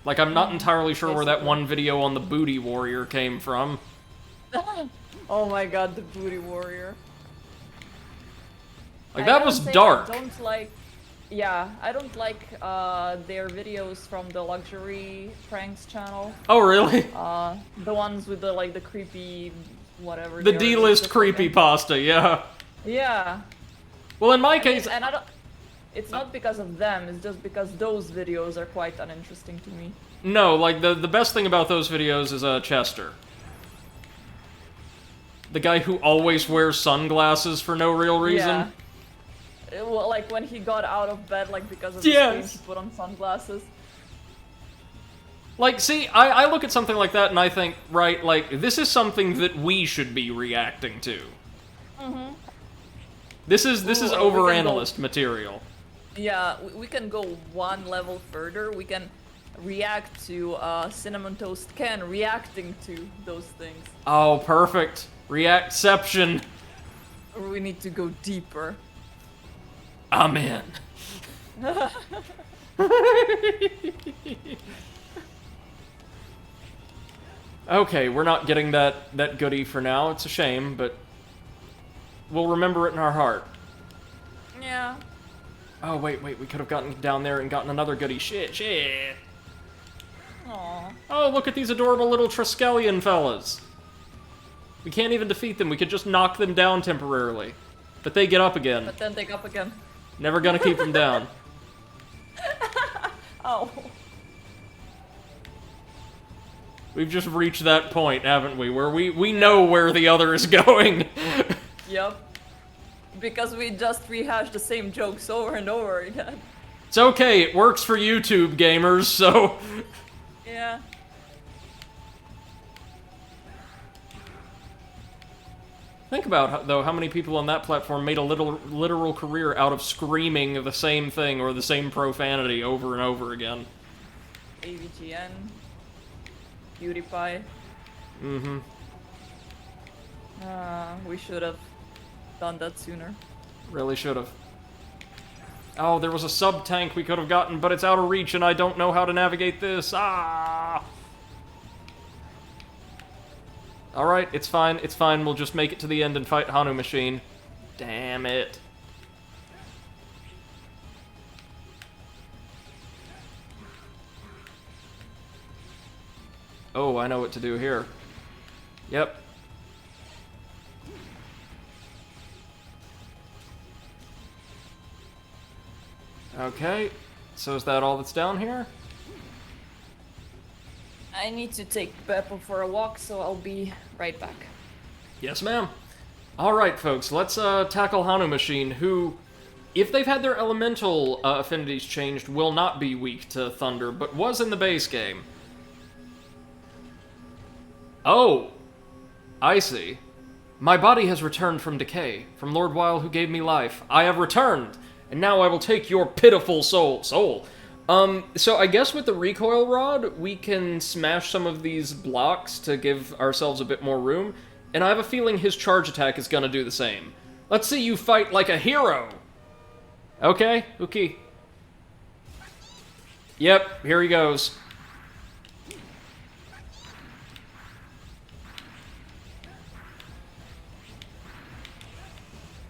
Like, I'm not entirely sure where that one video on the Booty Warrior came from. Oh my god, the Booty Warrior. Like, that was dark. I don't like their videos from the Luxury Pranks channel. Oh, really? The ones with the like the creepy whatever. The D-list creepypasta, yeah. Yeah. Well, in my case... and I don't... It's not because of them, it's just because those videos are quite uninteresting to me. No, like, the best thing about those videos is Chester. The guy who always wears sunglasses for no real reason. Yeah. Well, like when he got out of bed, like because of the screen, he put on sunglasses. Like, see, I look at something like that and I think, right, like, this is something that we should be reacting to. Mm-hmm. This is Ooh, over-analyst material. Yeah, we can go one level further. We can react to Cinnamon Toast Ken reacting to those things. Oh, perfect. Reactception. Or we need to go deeper. I'm in. Okay, we're not getting that goodie for now. It's a shame, but we'll remember it in our heart. Yeah. Oh, wait, we could have gotten down there and gotten another goodie. Shit. Aww. Oh, look at these adorable little Triskelion fellas. We can't even defeat them. We could just knock them down temporarily. But they get up again. But then they go up again. Never gonna keep them down. Oh. We've just reached that point, haven't we? Where we know where the other is going. Yep. Because we just rehash the same jokes over and over again. It's okay, it works for YouTube gamers, so... Yeah. Think about, though, how many people on that platform made a literal career out of screaming the same thing or the same profanity over and over again. AVGN. PewDiePie. Mm-hmm. We should have done that sooner. Really should have. Oh, there was a sub-tank we could have gotten, but it's out of reach and I don't know how to navigate this. Ah! Alright, it's fine, we'll just make it to the end and fight Hanu Machine. Damn it. Oh, I know what to do here. Yep. Okay, so is that all that's down here? I need to take Beppo for a walk, so I'll be right back. Yes, ma'am. Alright, folks, let's tackle Hanu Machine, who, if they've had their elemental affinities changed, will not be weak to Thunder, but was in the base game. Oh! I see. My body has returned from decay, from Lord Weil who gave me life. I have returned, and now I will take your pitiful soul. So I guess with the recoil rod, we can smash some of these blocks to give ourselves a bit more room, and I have a feeling his charge attack is gonna do the same. Let's see you fight like a hero! Okay. Yep, here he goes.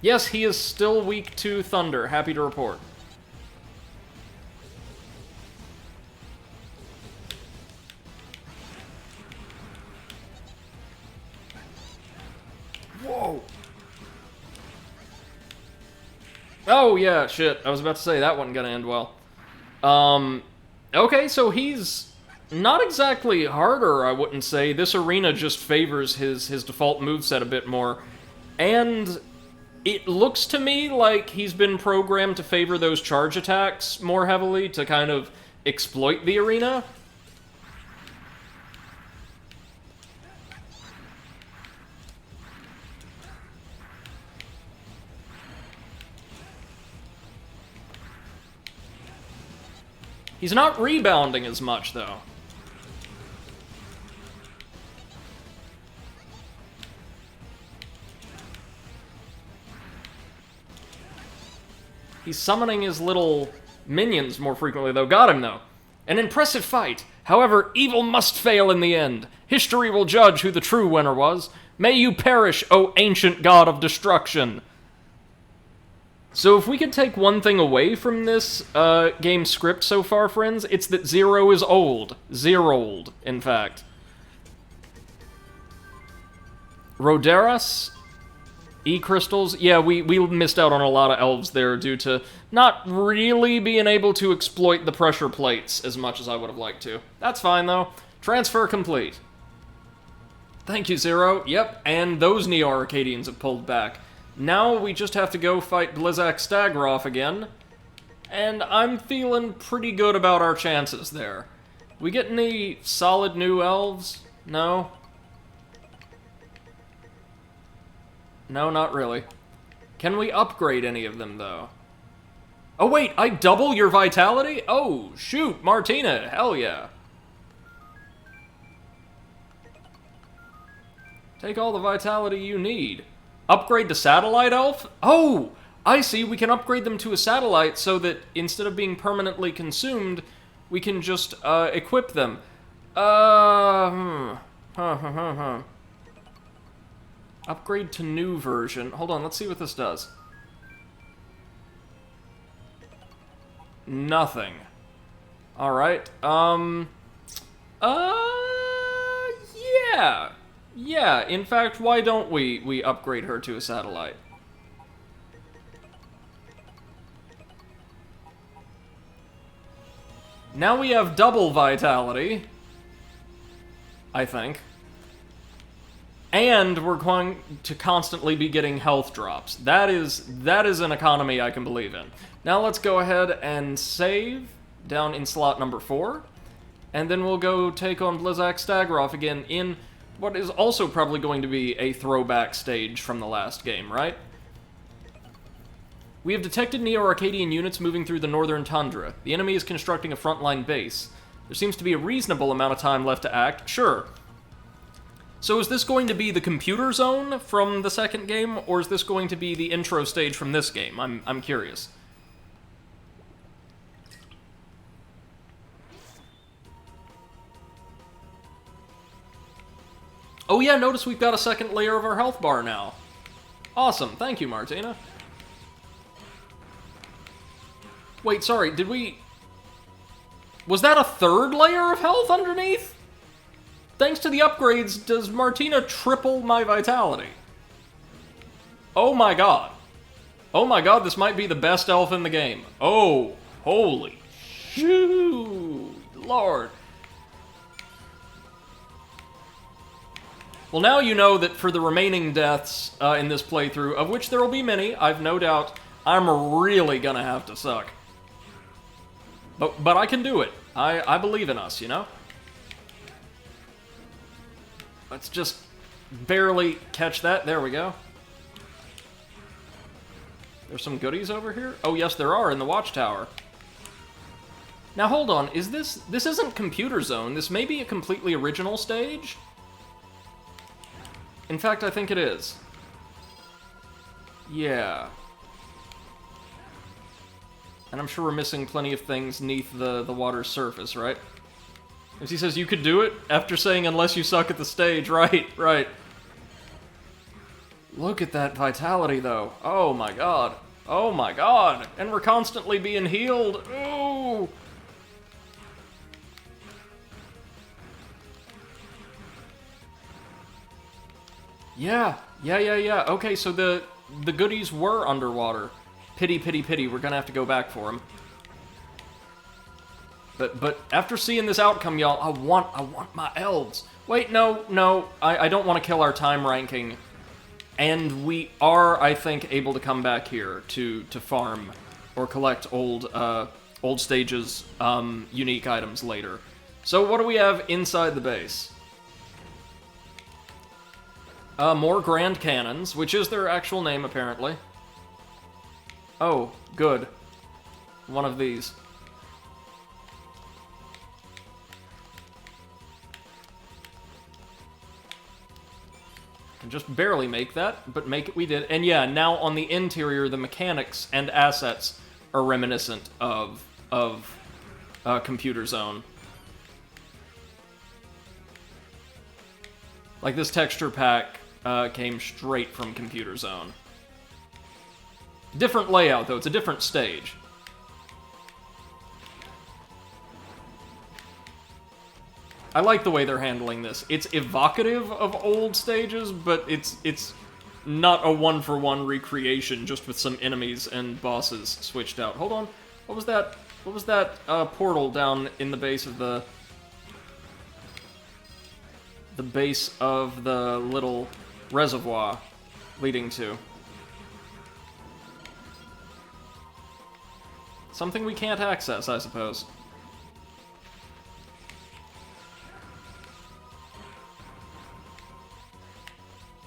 Yes, he is still weak to Thunder. Happy to report. Whoa! Oh, yeah, shit. I was about to say, that wasn't gonna end well. Okay, so he's not exactly harder, I wouldn't say. This arena just favors his default moveset a bit more. And it looks to me like he's been programmed to favor those charge attacks more heavily to kind of exploit the arena. He's not rebounding as much, though. He's summoning his little minions more frequently, though. Got him, though. An impressive fight. However, evil must fail in the end. History will judge who the true winner was. May you perish, O ancient god of destruction. So if we could take one thing away from this game script so far, friends, it's that Zero is old. Zerold, in fact. Roderas? E-crystals? Yeah, we missed out on a lot of elves there due to not really being able to exploit the pressure plates as much as I would have liked to. That's fine, though. Transfer complete. Thank you, Zero. Yep, and those Neo-Arcadians have pulled back. Now we just have to go fight Blizzak Stagroth again, and I'm feeling pretty good about our chances there. We get any solid new elves? No? No, not really. Can we upgrade any of them, though? Oh, wait, I double your vitality? Oh, shoot, Martina, hell yeah. Take all the vitality you need. Upgrade to satellite elf? Oh, I see, we can upgrade them to a satellite so that instead of being permanently consumed, we can just, equip them. Upgrade to new version. Hold on, let's see what this does. Nothing. Alright, yeah. Yeah, in fact, why don't we upgrade her to a satellite? Now we have double vitality, I think. And we're going to constantly be getting health drops. That is an economy I can believe in. Now let's go ahead and save down in slot number 4. And then we'll go take on Blizzak Stagroth again in what is also probably going to be a throwback stage from the last game, right? We have detected Neo-Arcadian units moving through the northern tundra. The enemy is constructing a frontline base. There seems to be a reasonable amount of time left to act. Sure. So is this going to be the computer zone from the second game, or is this going to be the intro stage from this game? I'm curious. Oh yeah, notice we've got a second layer of our health bar now. Awesome, thank you, Martina. Wait, sorry, did we... Was that a third layer of health underneath? Thanks to the upgrades, does Martina triple my vitality? Oh my god. Oh my god, this might be the best elf in the game. Oh, holy shoot, Lord. Well, now you know that for the remaining deaths in this playthrough, of which there will be many, I've no doubt, I'm really gonna have to suck. But I can do it. I believe in us, you know? Let's just barely catch that. There we go. There's some goodies over here? Oh, yes, there are in the watchtower. Now, hold on. Is this... This isn't Computer Zone. This may be a completely original stage? In fact, I think it is. Yeah. And I'm sure we're missing plenty of things neath the water's surface, right? As he says, you could do it after saying, unless you suck at the stage. Right, right. Look at that vitality, though. Oh my god. Oh my god. And we're constantly being healed. Ooh. Yeah. Okay, so the goodies were underwater. Pity, pity, pity. We're gonna have to go back for them. But after seeing this outcome, y'all, I want my elves. Wait, no. I don't want to kill our time ranking. And we are, I think, able to come back here to farm or collect old stages unique items later. So what do we have inside the base? More Grand Cannons, which is their actual name, apparently. Oh, good. One of these. Can just barely make that, but make it we did. And yeah, now on the interior, the mechanics and assets are reminiscent of Computer Zone. Like this texture pack came straight from Computer Zone. Different layout, though. It's a different stage. I like the way they're handling this. It's evocative of old stages, but it's not a one-for-one recreation, just with some enemies and bosses switched out. Hold on. What was that? What was that portal down in the base of the base of the little reservoir leading to? Something we can't access, I suppose.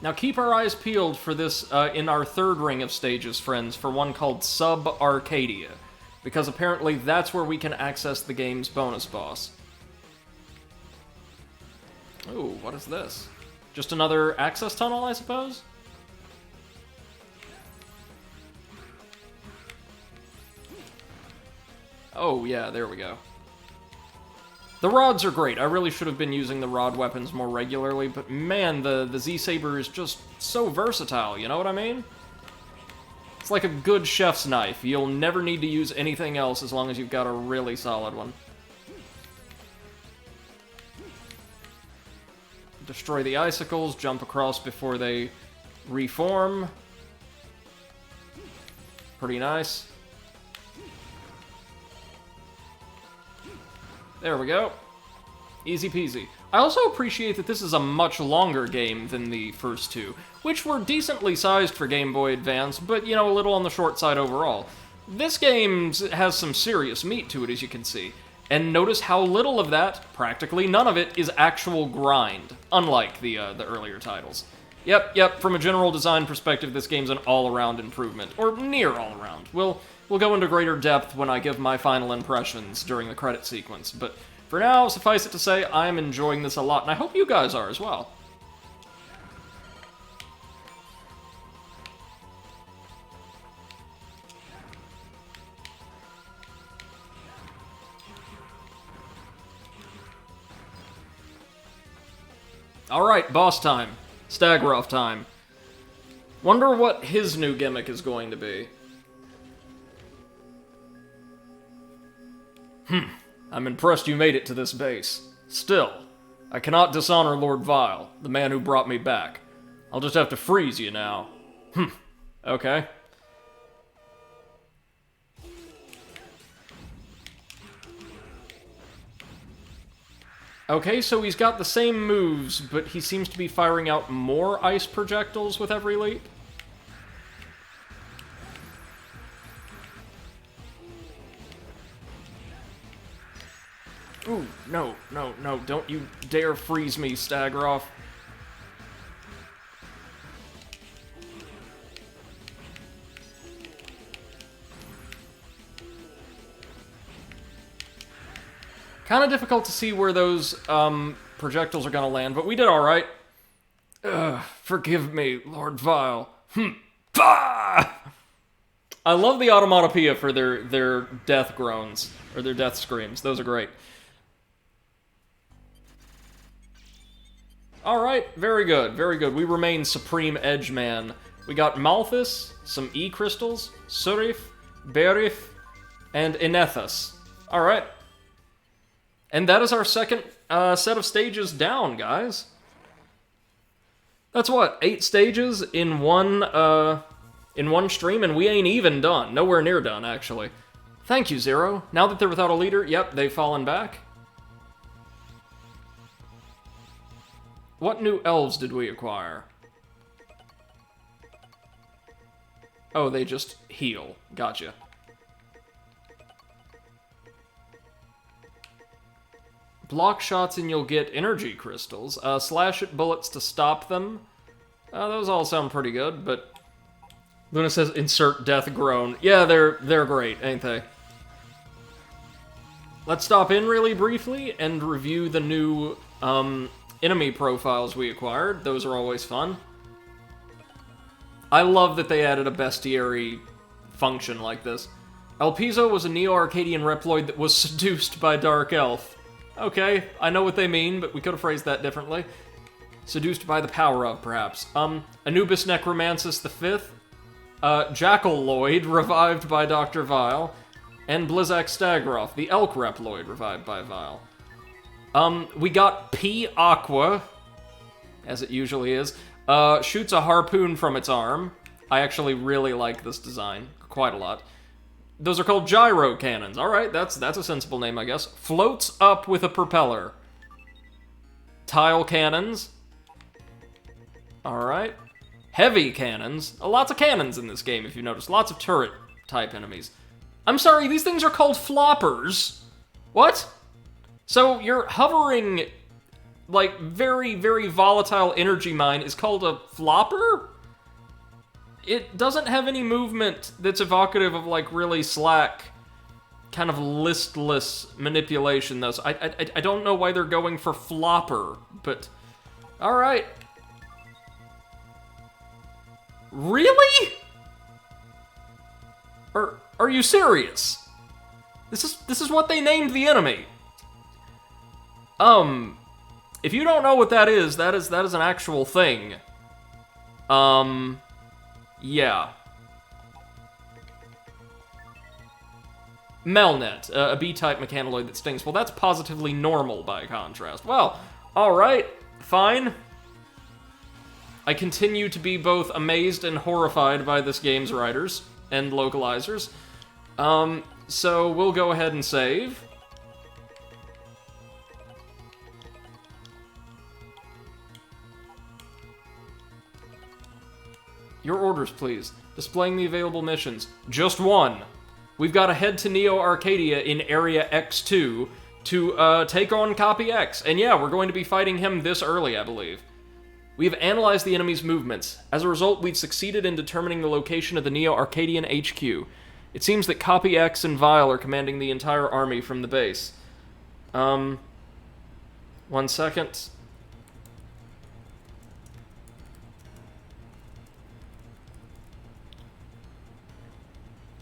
Now keep our eyes peeled for this in our third ring of stages, friends, for one called Sub-Arcadia, because apparently that's where we can access the game's bonus boss. Ooh, what is this? Just another access tunnel, I suppose? Oh, yeah, there we go. The rods are great. I really should have been using the rod weapons more regularly, but man, the Z-Saber is just so versatile, you know what I mean? It's like a good chef's knife. You'll never need to use anything else as long as you've got a really solid one. Destroy the icicles, jump across before they reform. Pretty nice. There we go. Easy peasy. I also appreciate that this is a much longer game than the first two, which were decently sized for Game Boy Advance, but, you know, a little on the short side overall. This game has some serious meat to it, as you can see. And notice how little of that, practically none of it, is actual grind, unlike the earlier titles. Yep, from a general design perspective, this game's an all-around improvement, or near all-around. We'll go into greater depth when I give my final impressions during the credit sequence, but for now, suffice it to say, I'm enjoying this a lot, and I hope you guys are as well. Alright, boss time. Stagroth time. Wonder what his new gimmick is going to be. I'm impressed you made it to this base. Still, I cannot dishonor Lord Vile, the man who brought me back. I'll just have to freeze you now. Okay. Okay, so he's got the same moves, but he seems to be firing out more ice projectiles with every leap. Ooh, no, don't you dare freeze me, Stagroth. Kind of difficult to see where those projectiles are gonna land, but we did alright. Forgive me, Lord Vile. Bah! I love the automatopoeia for their death groans, or their death screams. Those are great. Alright, very good, very good. We remain Supreme Edge Man. We got Malthus, some E-crystals, Surif, Berif, and Inethus. Alright. And that is our second set of stages down, guys. That's what, 8 stages in one stream, and we ain't even done. Nowhere near done, actually. Thank you, Zero. Now that they're without a leader, yep, they've fallen back. What new elves did we acquire? Oh, they just heal. Gotcha. Block shots and you'll get energy crystals. Slash at bullets to stop them. Those all sound pretty good, but... Luna says, insert death groan. Yeah, they're great, ain't they? Let's stop in really briefly and review the new, enemy profiles we acquired. Those are always fun. I love that they added a bestiary function like this. Elpizo was a Neo-Arcadian Reploid that was seduced by Dark Elf. Okay, I know what they mean, but we could have phrased that differently. Seduced by the power of, perhaps. Anubis Necromancis V, Jackal Lloyd, revived by Dr. Vile, and Blizzak Stagroth, the Elk Reploid, revived by Vile. We got P. Aqua, as it usually is, shoots a harpoon from its arm. I actually really like this design, quite a lot. Those are called gyro cannons. Alright, that's a sensible name, I guess. Floats up with a propeller. Tile cannons. Alright. Heavy cannons. Lots of cannons in this game, if you notice. Lots of turret-type enemies. I'm sorry, these things are called floppers. What? So you're hovering like, very, very volatile energy mine is called a flopper? It doesn't have any movement that's evocative of, like, really slack, kind of listless manipulation, though. So I don't know why they're going for flopper, but... Alright. Really? Are you serious? This is what they named the enemy. If you don't know what that is an actual thing. Yeah. Melnet, a B-type mechanoid that stings. Well, that's positively normal by contrast. Well, alright, fine. I continue to be both amazed and horrified by this game's writers and localizers. So we'll go ahead and save. Your orders, please. Displaying the available missions. Just one. We've got to head to Neo Arcadia in Area X2 to take on Copy X. And yeah, we're going to be fighting him this early, I believe. We have analyzed the enemy's movements. As a result, we've succeeded in determining the location of the Neo Arcadian HQ. It seems that Copy X and Vile are commanding the entire army from the base. 1 second.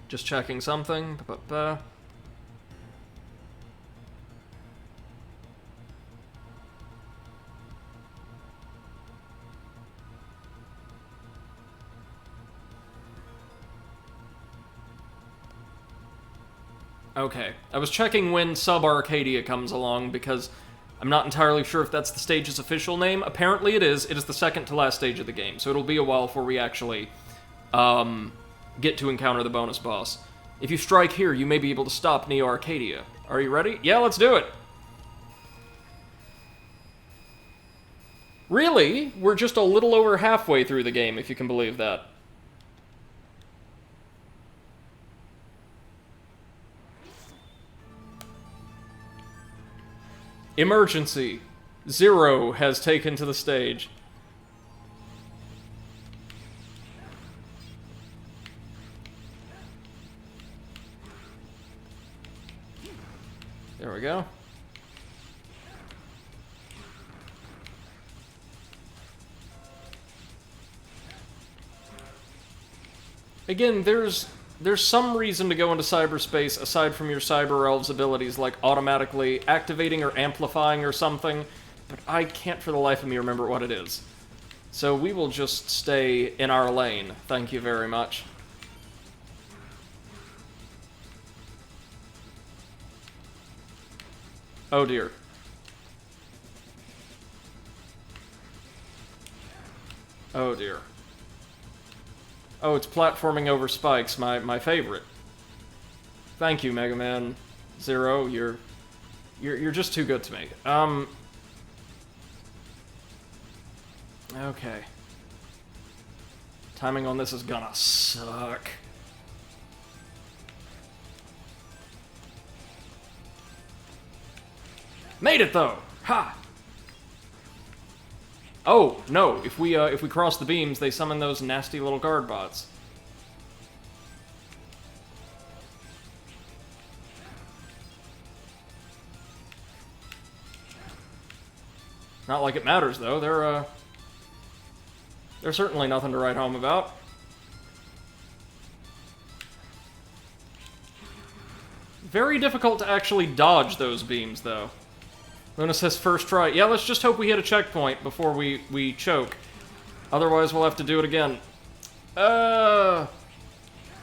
Just checking something. Okay, I was checking when Sub Arcadia comes along because I'm not entirely sure if that's the stage's official name. Apparently it is. It is the second to last stage of the game, so it'll be a while before we actually get to encounter the bonus boss. If you strike here, you may be able to stop Neo Arcadia. Are you ready? Yeah, let's do it! Really? We're just a little over halfway through the game, if you can believe that. Emergency. Zero has taken to the stage. There we go. Again, there's some reason to go into cyberspace aside from your cyber elves abilities like automatically activating or amplifying or something, but I can't for the life of me remember what it is. So we will just stay in our lane. Thank you very much. Oh dear. Oh dear. Oh, it's platforming over spikes, my favorite. Thank you, Megaman Zero. You're just too good to me. Okay. Timing on this is gonna suck. Made it though! Ha! Oh, no, if we cross the beams, they summon those nasty little guard bots. Not like it matters, though. They're certainly nothing to write home about. Very difficult to actually dodge those beams, though. Luna says first try. Yeah, let's just hope we hit a checkpoint before we choke. Otherwise, we'll have to do it again. Yeah,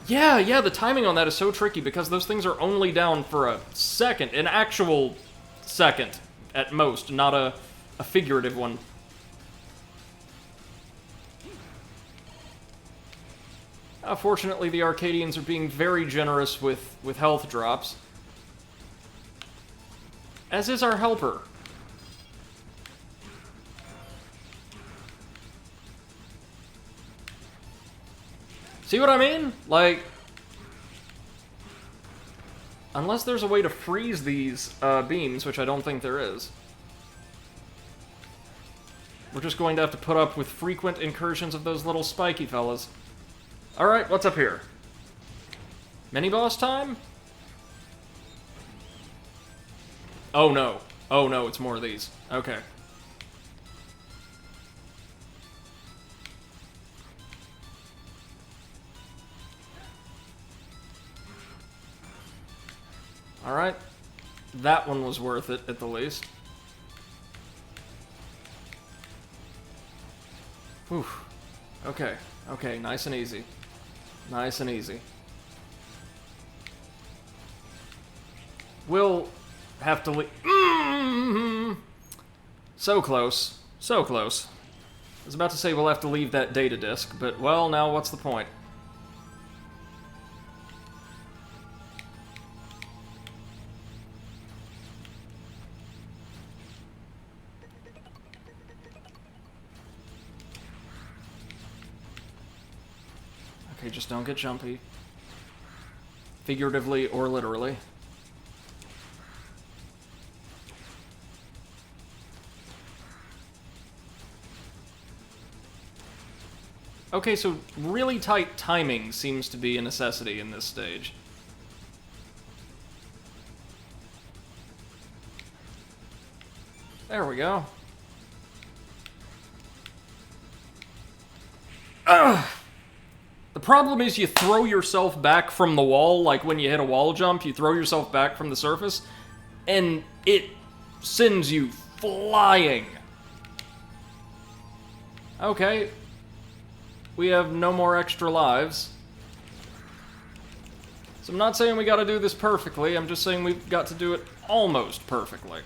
the timing on that is so tricky because those things are only down for a second. An actual second, at most, not a figurative one. Fortunately, the Arcadians are being very generous with health drops. As is our helper. See what I mean? Like, unless there's a way to freeze these beams, which I don't think there is. just going to have to put up with frequent incursions of those little spiky fellas. Alright, what's up here? Mini-boss time? Oh no. Oh no, it's more of these. Okay. Alright. That one was worth it, at the least. Whew. Okay. Okay, nice and easy. Nice and easy. We'll have to leave. So close. So close. I was about to say we'll have to leave that data disk, but, well, now what's the point? Okay, just don't get jumpy. Figuratively or literally. Okay, so really tight timing seems to be a necessity in this stage. There we go. Ugh! The problem is you throw yourself back from the wall, like when you hit a wall jump, you throw yourself back from the surface, and it sends you flying. Okay. We have no more extra lives. So I'm not saying we gotta do this perfectly, I'm just saying we've got to do it almost perfectly.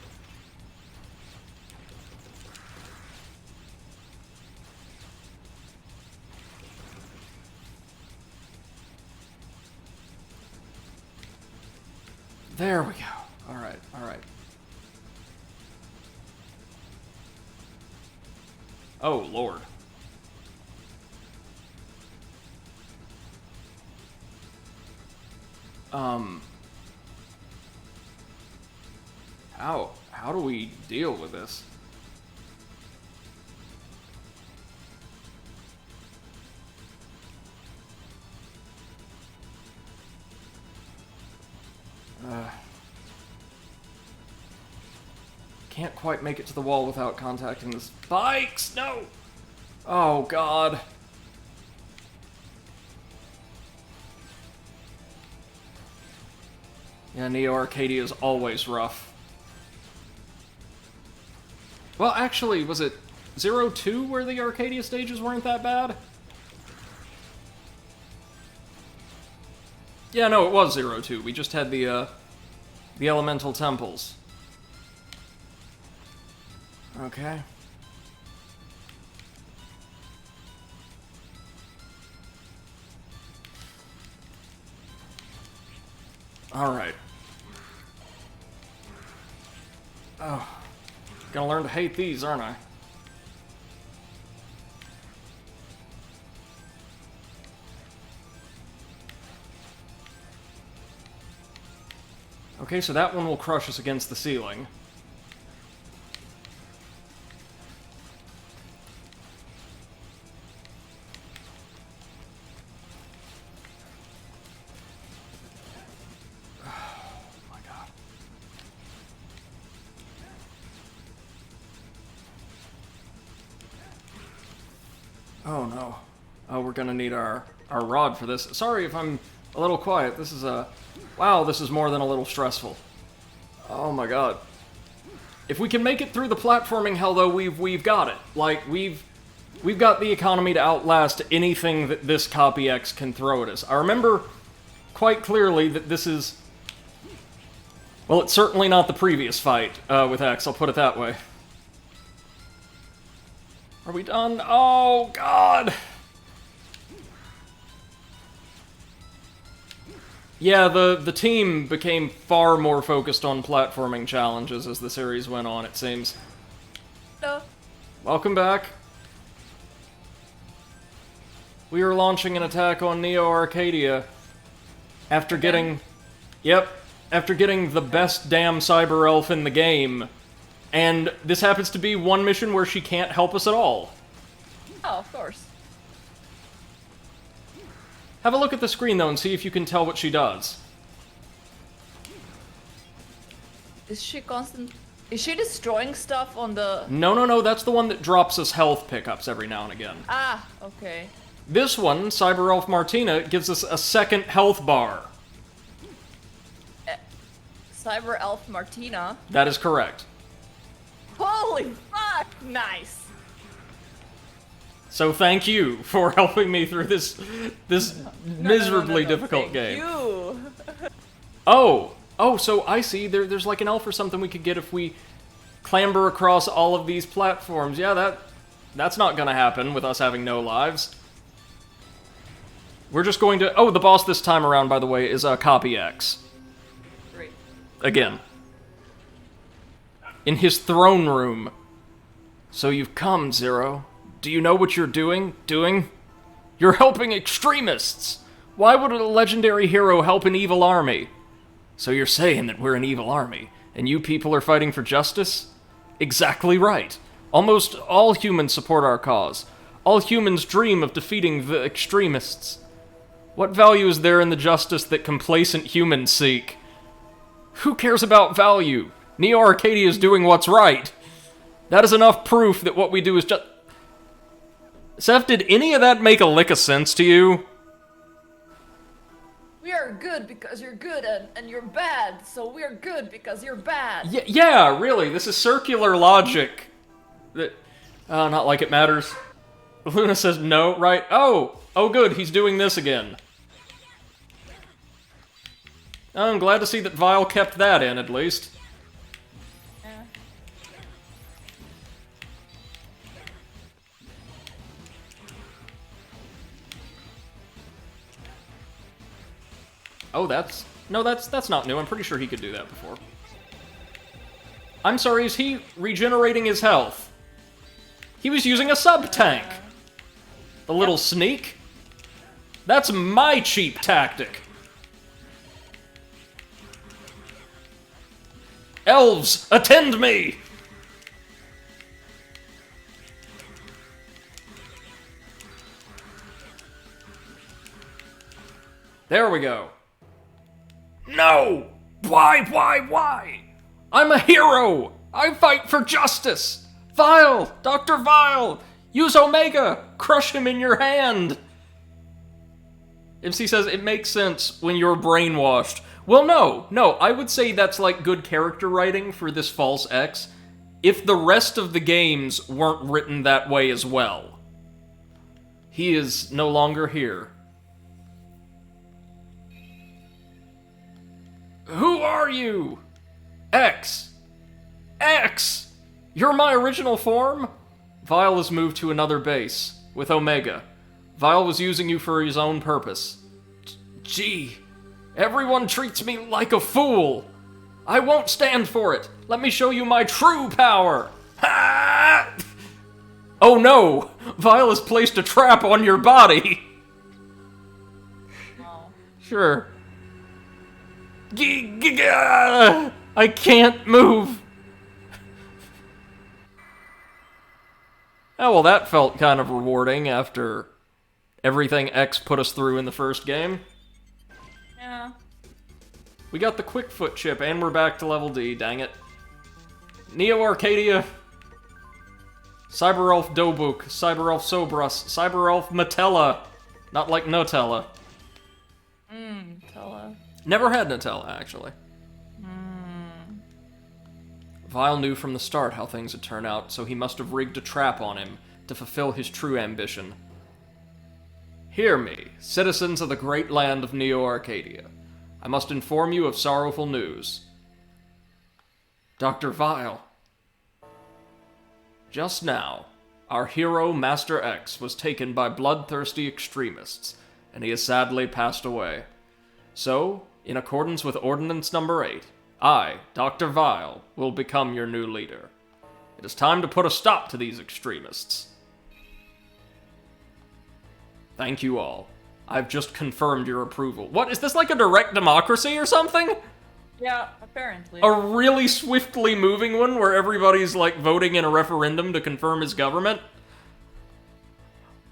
There we go. Alright, alright. Oh, Lord. How do we deal with this? Can't quite make it to the wall without contacting the spikes! No! Oh, God. Yeah, Neo Arcadia is always rough. Well, actually, was it 0-2 where the Arcadia stages weren't that bad? Yeah, no, it was 0-2. We just had the elemental temples. Okay. Alright. Oh. Gonna learn to hate these, aren't I? Okay, so that one will crush us against the ceiling. Oh no. Oh, we're gonna need our rod for this. Sorry if I'm a little quiet. This is wow, this is more than a little stressful. Oh my god. If we can make it through the platforming hell, though, we've got it. Like, we've got the economy to outlast anything that this Copy X can throw at us. I remember quite clearly that this is... Well, it's certainly not the previous fight with X, I'll put it that way. Are we done? Oh, God! Yeah, the team became far more focused on platforming challenges as the series went on, it seems. Hello. Welcome back. We are launching an attack on Neo Arcadia after getting... Yep, after getting the best damn cyber elf in the game And this happens to be one mission where she can't help us at all. Oh, of course. Have a look at the screen, though, and see if you can tell what she does. Is she destroying stuff on the... No, that's the one that drops us health pickups every now and again. Ah, okay. This one, Cyber Elf Martina, gives us a second health bar. Cyber Elf Martina? That is correct. Holy fuck! Nice! So thank you for helping me through this miserably No, difficult thank game. You. Oh, so I see. There's like an elf or something we could get if we clamber across all of these platforms. Yeah, that's not gonna happen with us having no lives. We're just going to... Oh, the boss this time around, by the way, is Copy X. Great. Again. In his throne room. So you've come, Zero. Do you know what you're doing? You're helping extremists! Why would a legendary hero help an evil army? So you're saying that we're an evil army, and you people are fighting for justice? Exactly right. Almost all humans support our cause. All humans dream of defeating the extremists. What value is there in the justice that complacent humans seek? Who cares about value? Neo Arcadia is doing what's right. That is enough proof that what we do is just... Seth, did any of that make a lick of sense to you? We are good because you're good, and you're bad, so we're good because you're bad. Yeah, really, this is circular logic. Not like it matters. Luna says no, right? Oh, good, he's doing this again. I'm glad to see that Vile kept that in, at least. Yeah. Oh, that's not new. I'm pretty sure he could do that before. I'm sorry, is he regenerating his health? He was using a sub-tank. The little sneak? That's my cheap tactic. Elves, attend me! There we go. No! Why? I'm a hero! I fight for justice! Vile! Dr. Vile! Use Omega! Crush him in your hand! MC says, it makes sense when you're brainwashed. Well, no, I would say that's like good character writing for this false X, if the rest of the games weren't written that way as well. He is no longer here. Who are you? X! You're my original form? Vile has moved to another base, with Omega. Vile was using you for his own purpose. Gee, everyone treats me like a fool. I won't stand for it. Let me show you my true power. Ha! Oh no! Vile has placed a trap on your body. Oh. Sure. I can't move. Oh, well, that felt kind of rewarding after everything X put us through in the first game. Yeah. We got the quick foot chip, and we're back to level D, dang it. Neo Arcadia, Cyber Elf Dobuk, Cyber Elf Sobras, Cyber Elf Matella. Not like Nutella. Tella. Never had Nutella, actually. Vile knew from the start how things would turn out, so he must have rigged a trap on him to fulfill his true ambition. Hear me, citizens of the great land of Neo Arcadia. I must inform you of sorrowful news. Dr. Vile. Just now, our hero, Master X, was taken by bloodthirsty extremists, and he has sadly passed away. So, in accordance with Ordinance Number 8, I, Dr. Vile, will become your new leader. It is time to put a stop to these extremists. Thank you all. I've just confirmed your approval. What, is this like a direct democracy or something? Yeah, apparently. A really swiftly moving one where everybody's, like, voting in a referendum to confirm his government?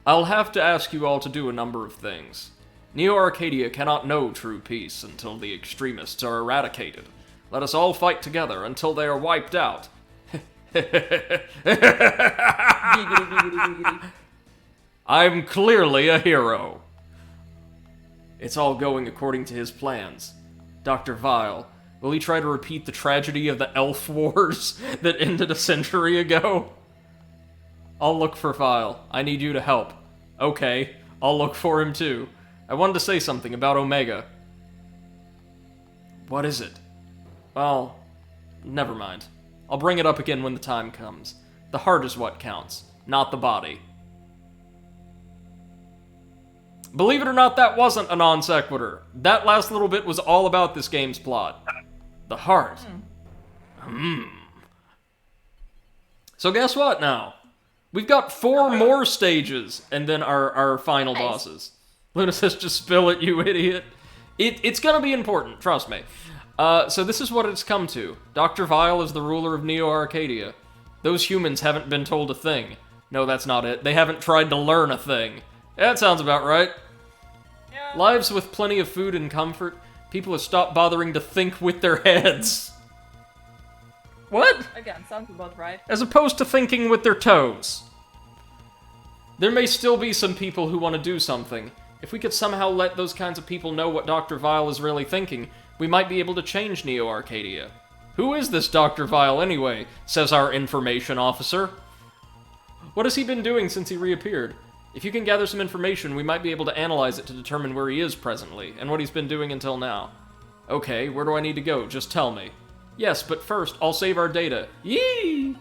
I'll have to ask you all to do a number of things. Neo Arcadia cannot know true peace until the extremists are eradicated. Let us all fight together until they are wiped out. Giggity, giggity, giggity. I'm clearly a hero. It's all going according to his plans. Dr. Vile, will he try to repeat the tragedy of the Elf Wars that ended a century ago? I'll look for Vile. I need you to help. Okay, I'll look for him too. I wanted to say something about Omega. What is it? Well, never mind. I'll bring it up again when the time comes. The heart is what counts, not the body. Believe it or not, that wasn't a non sequitur. That last little bit was all about this game's plot. The heart. So guess what now? We've got 4 more stages, and then our final bosses. Luna says, just spill it, you idiot. It's gonna be important, trust me. So this is what it's come to. Dr. Vile is the ruler of Neo Arcadia. Those humans haven't been told a thing. No, that's not it. They haven't tried to learn a thing. That sounds about right. Yeah. Lives with plenty of food and comfort. People have stopped bothering to think with their heads. What? Again, sounds about right. As opposed to thinking with their toes. There may still be some people who want to do something. If we could somehow let those kinds of people know what Dr. Vile is really thinking, we might be able to change Neo Arcadia. Who is this Dr. Vile anyway? Says our information officer. What has he been doing since he reappeared? If you can gather some information, we might be able to analyze it to determine where he is presently, and what he's been doing until now. Okay, where do I need to go? Just tell me. Yes, but first, I'll save our data. Yee!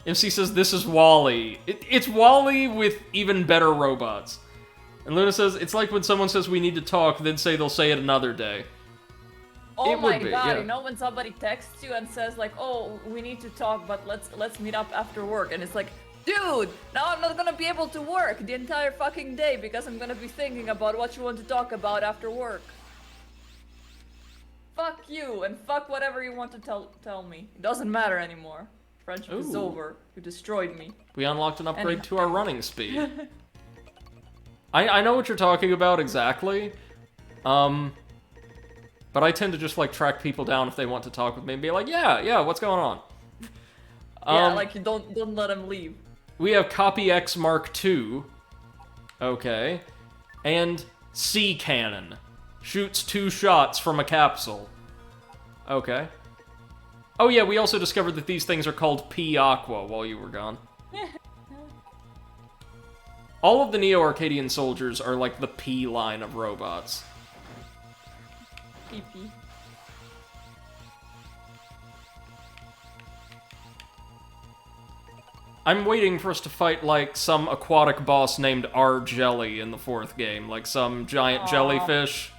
MC says, this is Wall-E. It's Wall-E with even better robots. And Luna says, it's like when someone says we need to talk, then say they'll say it another day. Oh It my would be, god, yeah. you know when somebody texts you and says like, oh, we need to talk, but let's meet up after work, and it's like, dude, now I'm not gonna be able to work the entire fucking day because I'm gonna be thinking about what you want to talk about after work. Fuck you, and fuck whatever you want to tell me. It doesn't matter anymore. Friendship is Ooh. over. You destroyed me. We unlocked an upgrade Anyway. to our running speed. I know what you're talking about exactly. But I tend to just, like, track people down if they want to talk with me and be like, yeah, what's going on? Yeah, like you don't let him leave. We have Copy X Mark II. Okay. And Sea Cannon. Shoots 2 shots from a capsule. Okay. Oh yeah, we also discovered that these things are called P Aqua while you were gone. All of the Neo Arcadian soldiers are like the P line of robots. PP. I'm waiting for us to fight, like, some aquatic boss named R. Jelly in the 4th game. Like, some giant Aw. jellyfish.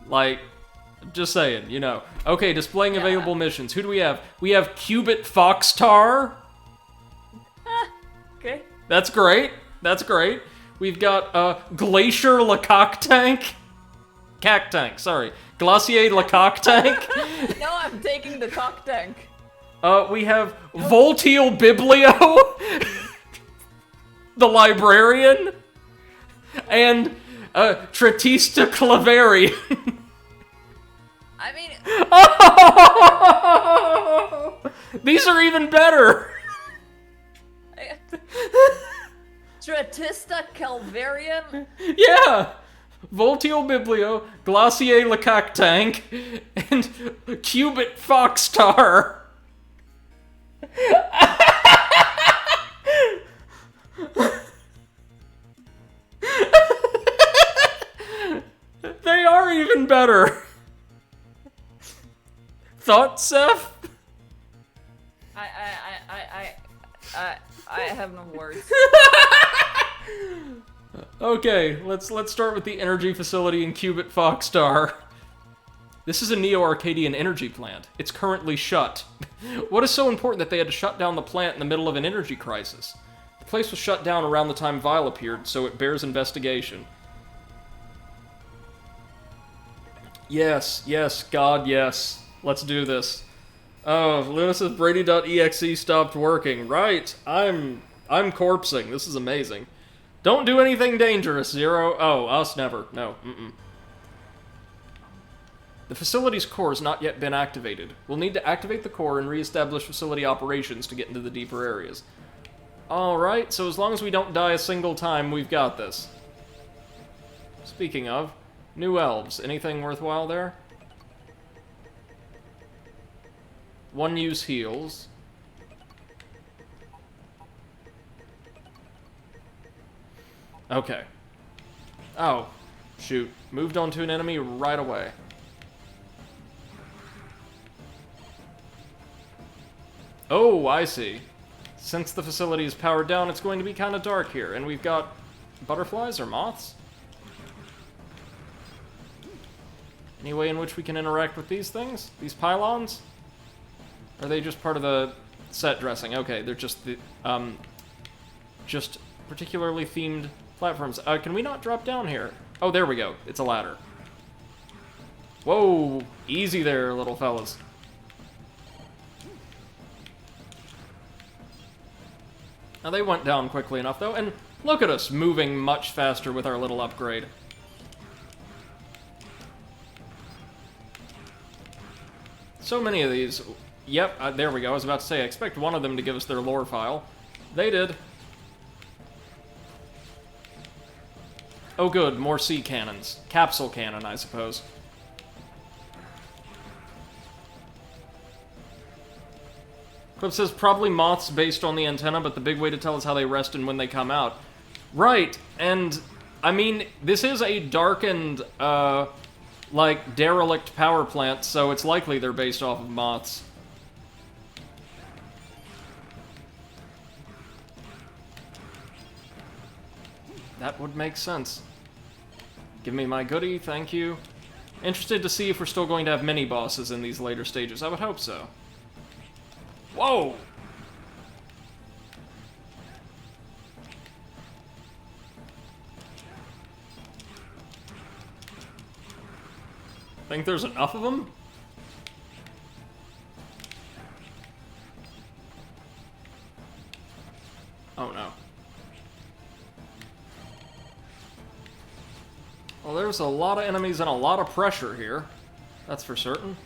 Like, just saying, you know. Okay, displaying Yeah. available missions. Who do we have? We have Cubit Foxtar. Okay. That's great. That's great. We've got, Glacier Lecoq Tank. Cactank, sorry. Glacier Lecoq Tank. No, I'm taking the cock tank. We have Voltiel Biblio, the librarian, and Tratista Clavarian. I mean, These are even better. Tratista Calvarian? Yeah. Voltiel Biblio, Glacier Lecoq Tank, and Cubit Foxtar. They are even better. Thoughts, Seth? I have no words. Okay, let's start with the energy facility in Cubit Foxstar. This is a Neo-Arcadian energy plant. It's currently shut. What is so important that they had to shut down the plant in the middle of an energy crisis? The place was shut down around the time Vile appeared, so it bears investigation. Yes, yes, God, yes. Let's do this. Oh, Luna says Brady.exe stopped working. Right, I'm corpsing. This is amazing. Don't do anything dangerous, Zero. Oh, us never. No, The facility's core has not yet been activated. We'll need to activate the core and re-establish facility operations to get into the deeper areas. Alright, so as long as we don't die a single time, we've got this. Speaking of, new elves. Anything worthwhile there? One use heals. Okay. Oh, shoot. Moved onto an enemy right away. Oh, I see. Since the facility is powered down, it's going to be kind of dark here, and we've got butterflies or moths? Any way in which we can interact with these things? These pylons? Are they just part of the set dressing? Okay, they're just the, just particularly themed platforms. Can we not drop down here? Oh, there we go. It's a ladder. Whoa! Easy there, little fellas. Now, they went down quickly enough, though, and look at us moving much faster with our little upgrade. So many of these. Yep, there we go. I was about to say, I expect one of them to give us their lore file. They did. Oh good, more sea cannons. Capsule cannon, I suppose. Clip says, probably moths based on the antenna, but the big way to tell is how they rest and when they come out. Right, and, I mean, this is a darkened, like, derelict power plant, so it's likely they're based off of moths. That would make sense. Give me my goodie, thank you. Interested to see if we're still going to have mini-bosses in these later stages. I would hope so. Whoa! Think there's enough of them? Oh no. Well, there's a lot of enemies and a lot of pressure here. That's for certain.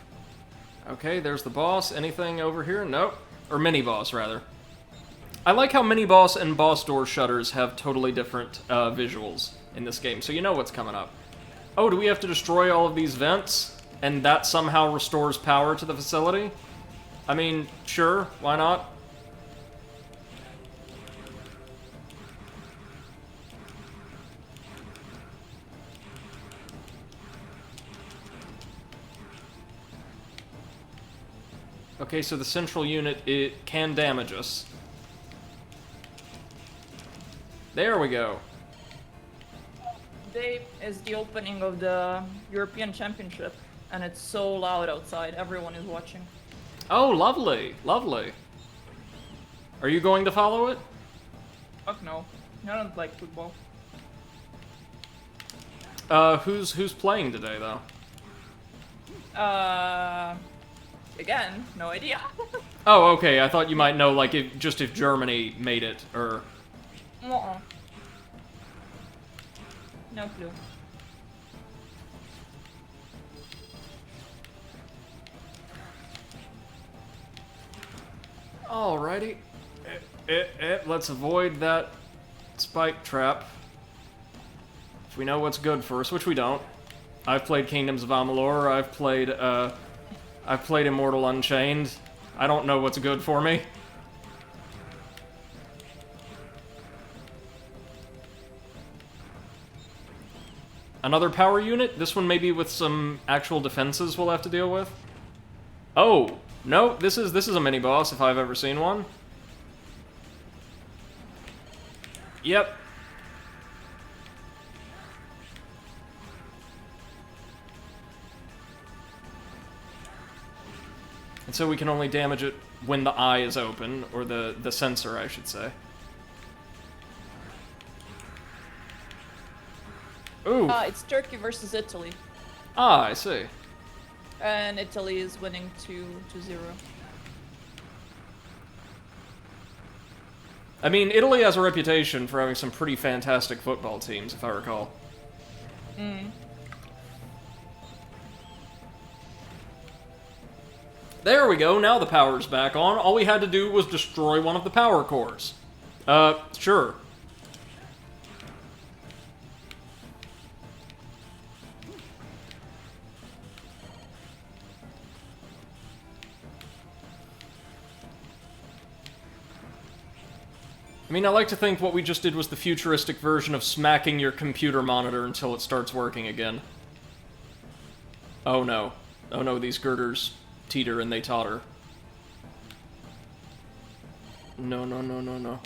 Okay, there's the boss. Anything over here? Nope. Or mini-boss, rather. I like how mini-boss and boss door shutters have totally different visuals in this game, so you know what's coming up. Oh, do we have to destroy all of these vents? And that somehow restores power to the facility? I mean, sure, why not? Okay, so the central unit, it can damage us. There we go. Today is the opening of the European Championship, and it's so loud outside. Everyone is watching. Oh, lovely, lovely. Are you going to follow it? Fuck no. I don't like football. Who's playing today, though? Again, no idea. Oh, okay, I thought you might know, like, if Germany made it, or... Uh-uh. No clue. Alrighty. Let's avoid that spike trap. If we know what's good for us, which we don't. I've played Kingdoms of Amalur, I've played Immortal Unchained. I don't know what's good for me. Another power unit? This one maybe with some actual defenses we'll have to deal with? Oh, no, this is a mini-boss if I've ever seen one. Yep. And so we can only damage it when the eye is open, or the sensor, I should say. Ooh. It's Turkey versus Italy. Ah, I see. And Italy is winning 2-0. I mean, Italy has a reputation for having some pretty fantastic football teams, if I recall. There we go, now the power's back on. All we had to do was destroy one of the power cores. Sure. I mean, I like to think what we just did was the futuristic version of smacking your computer monitor until it starts working again. Oh no. Oh no, these girders teeter and they totter. No, no, no, no, no.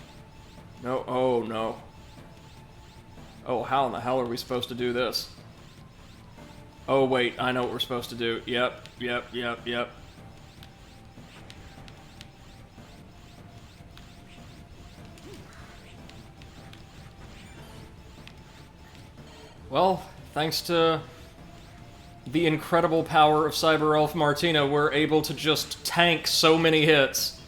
No, oh no. Oh, how in the hell are we supposed to do this? Oh wait, I know what we're supposed to do. Yep, yep, yep, yep. Well, thanks to the incredible power of Cyber Elf Martina, we're able to just tank so many hits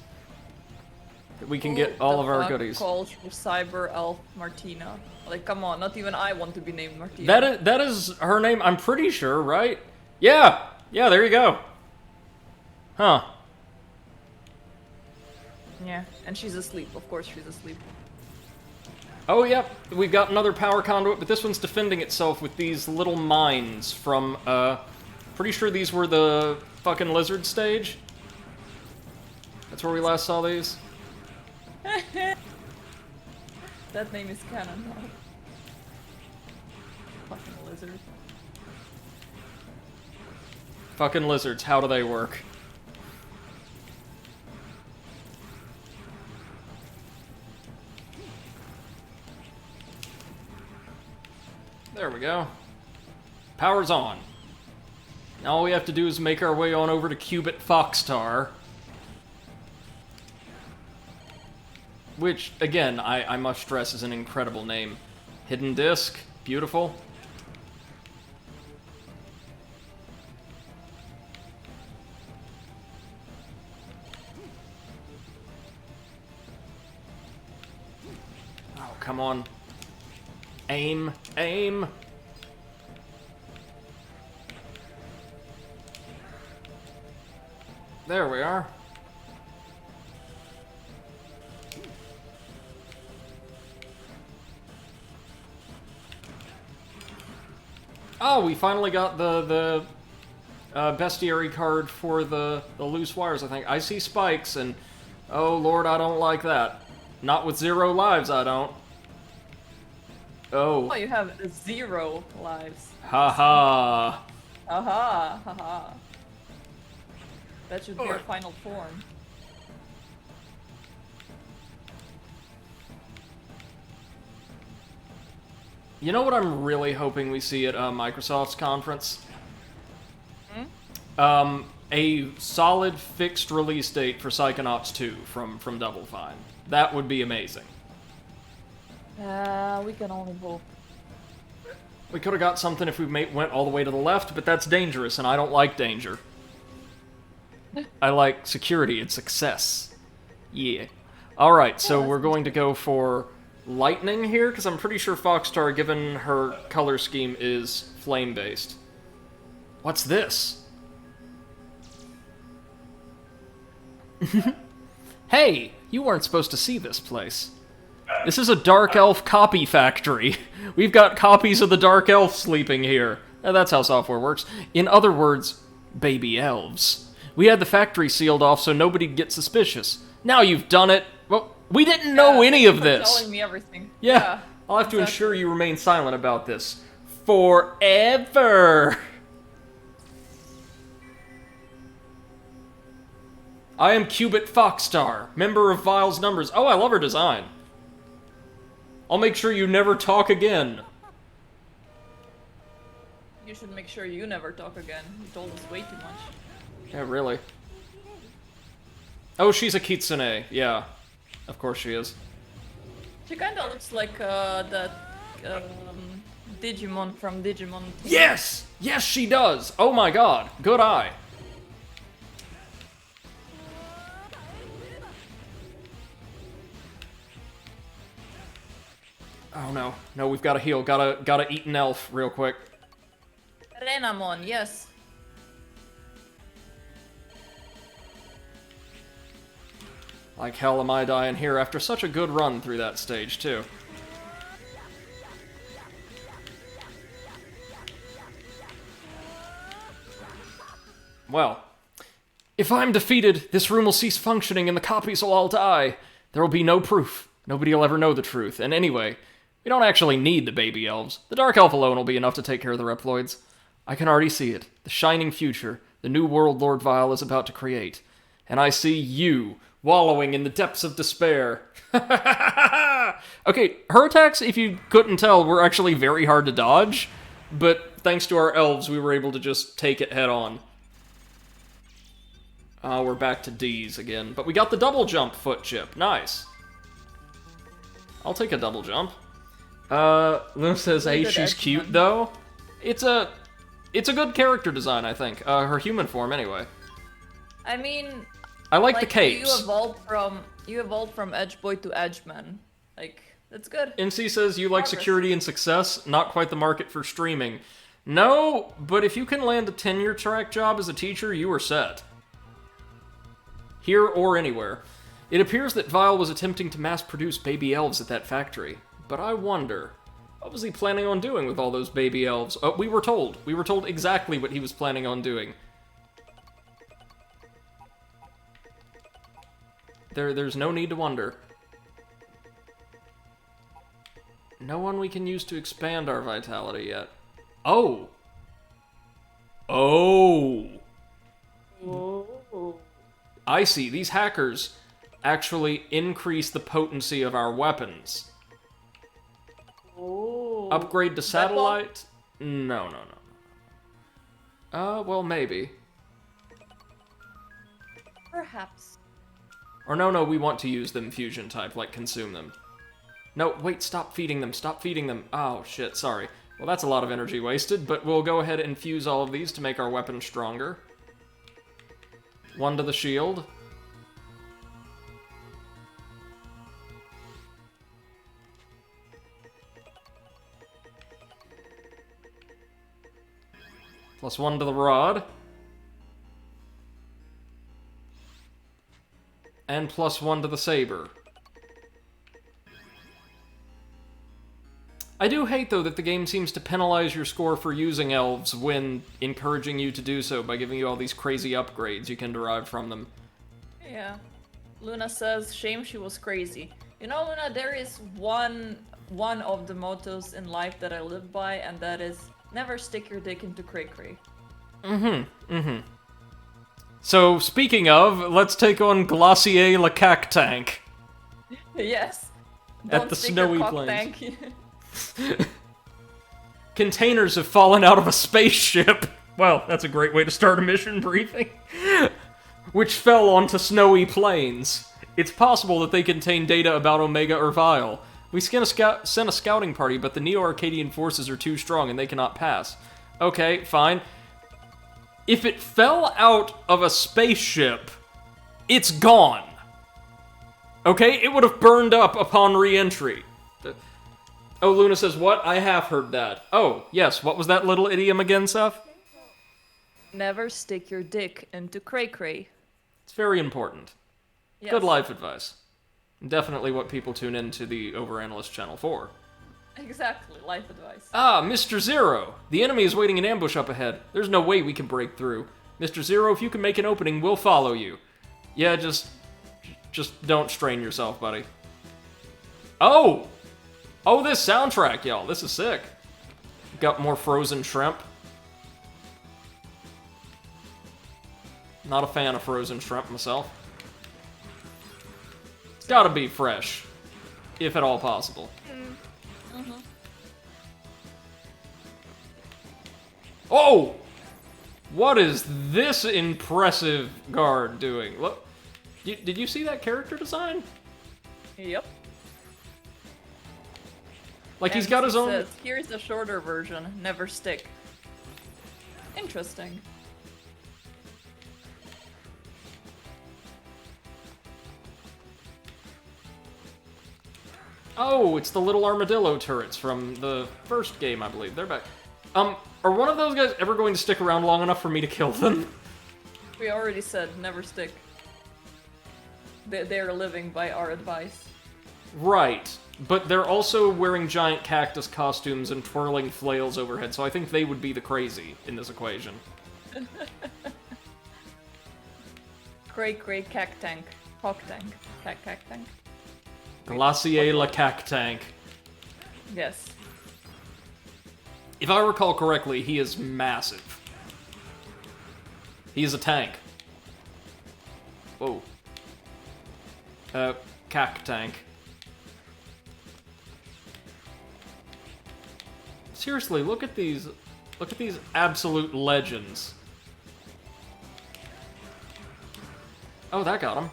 that we can get all of our goodies. Calls for Cyber Elf Martina. Like, come on, not even I want to be named Martina. That is her name, I'm pretty sure, right? Yeah! Yeah, there you go. Huh. Yeah, and she's asleep. Of course she's asleep. Oh, yep, we've got another power conduit, but this one's defending itself with these little mines from, pretty sure these were the fucking lizard stage? That's where we last saw these? That name is canon now. Fucking lizard. Fucking lizards, how do they work? There we go. Power's on. Now all we have to do is make our way on over to Qubit Foxstar. Which, again, I must stress is an incredible name. Hidden Disk, beautiful. Oh, come on. Aim, aim! There we are. Oh, we finally got the bestiary card for the loose wires, I think. I see spikes, and oh lord, I don't like that. Not with 0 lives, I don't. Oh. Oh, you have 0 lives. Haha. Haha, haha. That should be your final form. You know what I'm really hoping we see at Microsoft's conference? A solid fixed release date for Psychonauts 2 from Double Fine. That would be amazing. We can only hope. We could have got something if we went all the way to the left, but that's dangerous, and I don't like danger. I like security and success. Yeah. Alright, so we're going to go for lightning here, because I'm pretty sure Foxstar, given her color scheme, is flame-based. What's this? Hey, you weren't supposed to see this place. This is a Dark Elf copy factory. We've got copies of the Dark Elf sleeping here. That's how software works. In other words, baby elves. We had the factory sealed off so nobody'd get suspicious. Now you've done it. Well, we didn't know any of this. Telling me everything. Yeah, I'll have to ensure you remain silent about this. Forever! I am Qubit Foxstar, member of Vile's Numbers. Oh, I love her design. I'll make sure you never talk again. You should make sure you never talk again. You told us way too much. Yeah, really. Oh, she's a kitsune. Yeah, of course she is. She kinda looks like that Digimon from Digimon Team. Yes! Yes, she does! Oh my god, good eye. Oh no, no, we've got to heal. Gotta eat an elf real quick. Renamon, yes. Like hell am I dying here after such a good run through that stage, too. Well, if I'm defeated, this room will cease functioning and the copies will all die. There will be no proof. Nobody will ever know the truth. And anyway, we don't actually need the baby elves. The Dark Elf alone will be enough to take care of the Reploids. I can already see it. The shining future the new world Lord Vile is about to create. And I see you wallowing in the depths of despair. Okay, her attacks, if you couldn't tell, were actually very hard to dodge. But thanks to our elves, we were able to just take it head on. We're back to D's again. But we got the double jump foot chip. Nice. I'll take a double jump. Luna says, hey, she's cute, though. It's a good character design, I think. Her human form, anyway. I mean... I like the capes. You evolved from Edge Boy to Edgeman. Like, that's good. NC says, you like security and success, not quite the market for streaming. No, but if you can land a tenure track job as a teacher, you are set. Here or anywhere. It appears that Vile was attempting to mass-produce baby elves at that factory. But I wonder, what was he planning on doing with all those baby elves? Oh, we were told. We were told exactly what he was planning on doing. There's no need to wonder. No one we can use to expand our vitality yet. Oh! Oh! Whoa. I see. These hackers actually increase the potency of our weapons. Oh. Upgrade to satellite? No. Well, maybe. Perhaps. Or no, we want to use them fusion type, like consume them. No, wait, stop feeding them, stop feeding them. Oh, shit, sorry. Well, that's a lot of energy wasted, but we'll go ahead and fuse all of these to make our weapon stronger. One to the shield. Plus one to the rod. And plus one to the saber. I do hate, though, that the game seems to penalize your score for using elves when encouraging you to do so by giving you all these crazy upgrades you can derive from them. Yeah. Luna says, shame she was crazy. You know, Luna, there is one of the mottos in life that I live by, and that is, never stick your dick into cray-cray. So, speaking of, let's take on Glacier Lecaque Tank. Yes. At the snowy plains. Tank. Containers have fallen out of a spaceship. Well, that's a great way to start a mission briefing. Which fell onto snowy plains. It's possible that they contain data about Omega or Vile. We sent a scouting party, but the Neo-Arcadian forces are too strong and they cannot pass. Okay, fine. If it fell out of a spaceship, it's gone. Okay, it would have burned up upon re-entry. Oh, Luna says, what? I have heard that. Oh, yes, what was that little idiom again, Seth? Never stick your dick into cray-cray. It's very important. Yes. Good life advice. Definitely what people tune into the Overanalyst channel for. Exactly, life advice. Ah, Mr. Zero! The enemy is waiting in ambush up ahead. There's no way we can break through. Mr. Zero, if you can make an opening, we'll follow you. Yeah, just don't strain yourself, buddy. Oh! Oh, this soundtrack, y'all. This is sick. Got more frozen shrimp. Not a fan of frozen shrimp myself. It's gotta be fresh, if at all possible. Oh! What is this impressive guard doing? Look, did you see that character design? Yep. Like, he's got his own... Says, here's the shorter version, never stick. Interesting. Oh, it's the little armadillo turrets from the first game, I believe. They're back. Are one of those guys ever going to stick around long enough for me to kill them? We already said never stick. They're living by our advice. Right, but they're also wearing giant cactus costumes and twirling flails overhead, so I think they would be the crazy in this equation. Great cack tank. Hawk tank. Cack tank. Glacier la cac tank. Yes. If I recall correctly, he is massive. He is a tank. Whoa. Cac tank. Seriously, look at these absolute legends. Oh, that got him.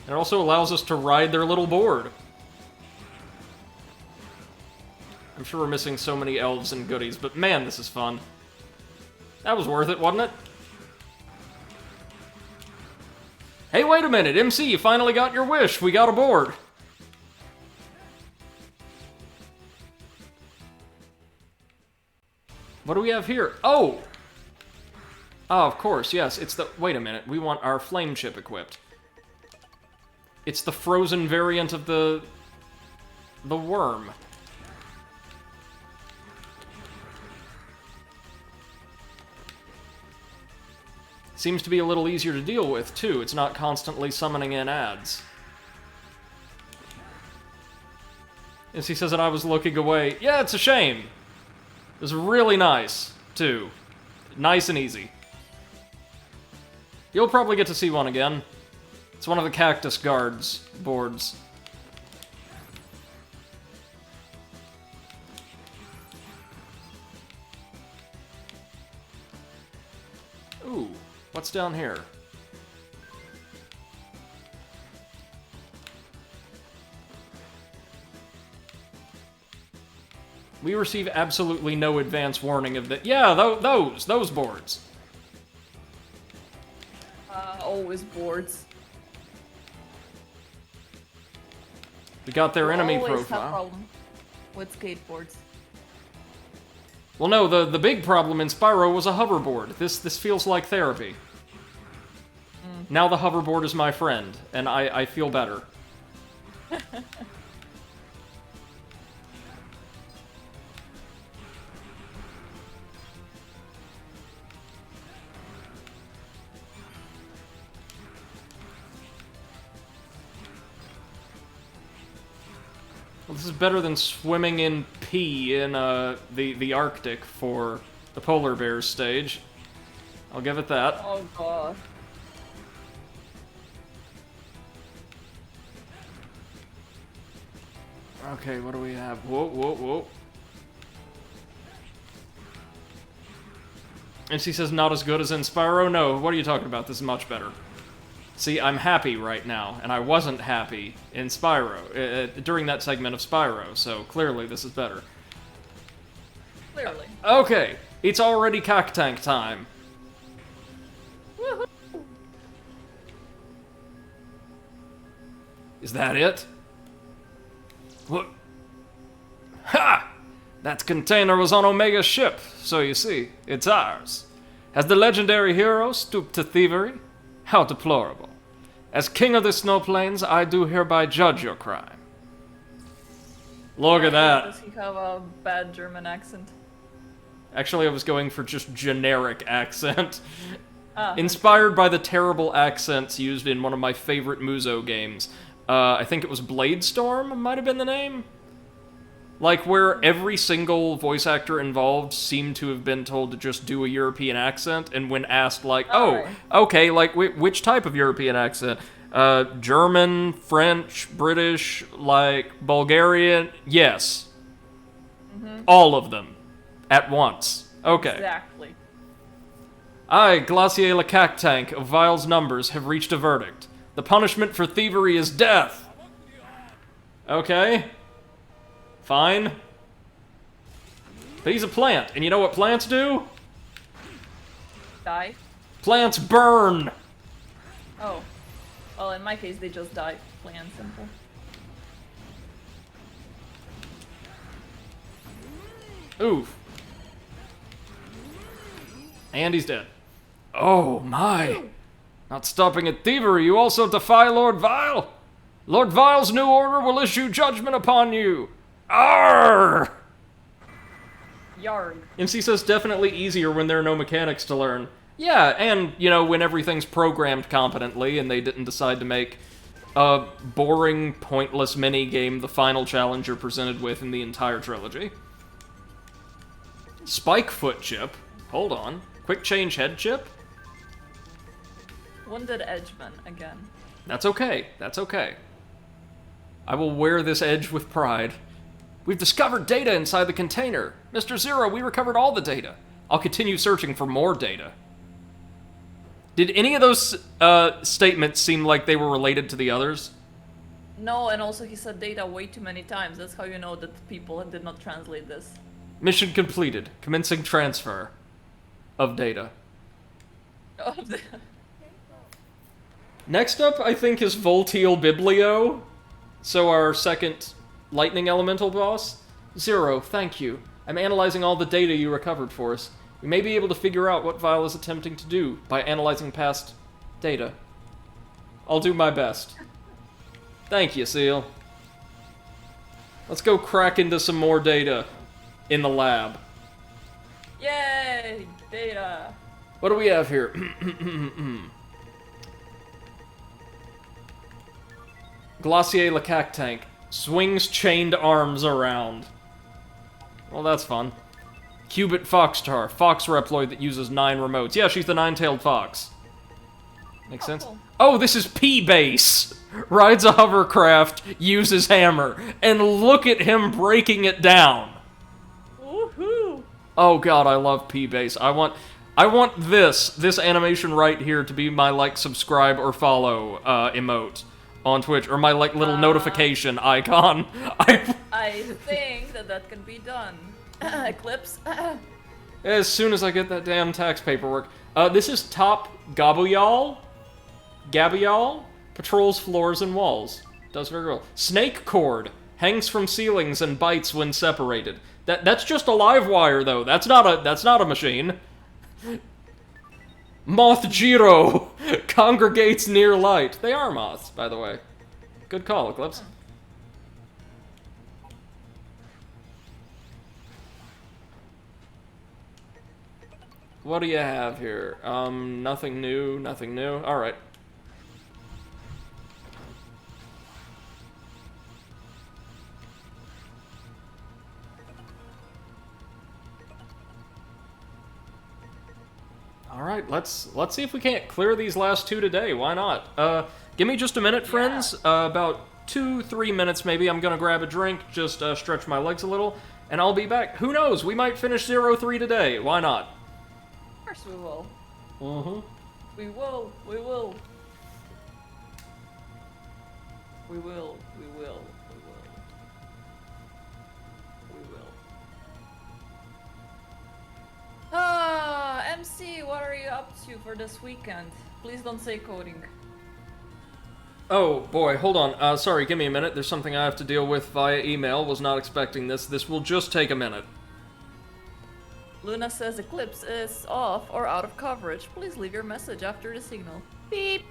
It also allows us to ride their little board. I'm sure we're missing so many elves and goodies, but man, this is fun. That was worth it, wasn't it? Hey, wait a minute, MC, you finally got your wish. We got a board. What do we have here? Oh! Oh, of course, yes, it's the... Wait a minute, we want our flame chip equipped. It's the frozen variant of the worm. Seems to be a little easier to deal with, too. It's not constantly summoning in ads. As he says that I was looking away. Yeah, it's a shame. It was really nice, too. Nice and easy. You'll probably get to see one again. It's one of the Cactus Guards boards. Ooh, what's down here? We receive absolutely no advance warning of that. Yeah, those boards. Always boards. We got their enemy always profile. have problem with skateboards. Well, no, the big problem in Spyro was a hoverboard. This feels like therapy. Now the hoverboard is my friend, and I feel better. Well, this is better than swimming in pee in the Arctic for the polar bears stage. I'll give it that. Oh god. Okay, what do we have? Whoa. And she says not as good as in Spyro? No, what are you talking about? This is much better. See, I'm happy right now, and I wasn't happy in Spyro, during that segment of Spyro, so clearly this is better. Clearly. Okay, it's already Cack Tank time. Woohoo! Is that it? What? Ha! That container was on Omega's ship, so you see, it's ours. Has the legendary hero stooped to thievery? How deplorable. As king of the snow plains, I do hereby judge your crime. Look at that. Does he have a bad German accent? Actually, I was going for just generic accent. Ah. Inspired by the terrible accents used in one of my favorite Muso games. I think it was Blade Storm, might have been the name? Like, where every single voice actor involved seemed to have been told to just do a European accent, and when asked, like, oh, okay, like, which type of European accent? German, French, British, like, Bulgarian? Yes. All of them. At once. Okay. Exactly. I, Glacier Le Cactank of Vile's numbers, have reached a verdict. The punishment for thievery is death. Okay. Fine. But he's a plant, and you know what plants do? Die. Plants burn! Oh. Well, in my case, they just die. Plain and simple. Oof. And he's dead. Oh my. Not stopping at thievery, you also defy Lord Vile. Lord Vile's new order will issue judgment upon you. Arr! Yarg. MC says definitely easier when there are no mechanics to learn. Yeah, and, you know, when everything's programmed competently and they didn't decide to make a boring, pointless mini-game the final challenge you're presented with in the entire trilogy. Spike foot chip. Hold on. Quick change head chip? Wounded Edgeman again. That's okay. That's okay. I will wear this edge with pride. We've discovered data inside the container. Mr. Zero, we recovered all the data. I'll continue searching for more data. Did any of those statements seem like they were related to the others? No, and also he said data way too many times. That's how you know that people did not translate this. Mission completed. Commencing transfer of data. Next up, I think, is Volteal Biblio. So our second lightning elemental boss. Zero, thank you. I'm analyzing all the data you recovered for us. We may be able to figure out what Vile is attempting to do by analyzing past data. I'll do my best. Thank you, Seal. Let's go crack into some more data in the lab. Yay! Data! What do we have here? Glacier Lecaque tank. Swings chained arms around. Well, that's fun. Cubit Foxtar. Fox Reploid that uses 9 remotes. Yeah, she's the 9-tailed fox. Makes sense? Cool. Oh, this is P-Base! Rides a hovercraft, uses hammer. And look at him breaking it down! Woohoo! Oh god, I love P-Base. I want this animation right here to be my like, subscribe, or follow emote on Twitch, or my like little notification icon. I think that can be done. Eclipse. As soon as I get that damn tax paperwork. This is Top Gabriel. Patrols floors and walls. Does very well. Snake cord. Hangs from ceilings and bites when separated. That's just a live wire though. That's not a machine. Moth Jiro congregates near light. They are moths, by the way. Good call, Eclipse. What do you have here? Nothing new, nothing new. Alright. Alright, let's see if we can't clear these last 2 today. Why not? Give me just a minute, friends. About 2-3 minutes maybe. I'm gonna grab a drink, just stretch my legs a little, and I'll be back. Who knows? We might finish 0-3 today. Why not? Of course we will. Mm-hmm. We will. We will. We will. We will. We will. We will. MC, what are you up to for this weekend? Please don't say coding. Oh, boy, hold on. Sorry, give me a minute. There's something I have to deal with via email. Was not expecting this. This will just take a minute. Luna says Eclipse is off or out of coverage. Please leave your message after the signal. Beep!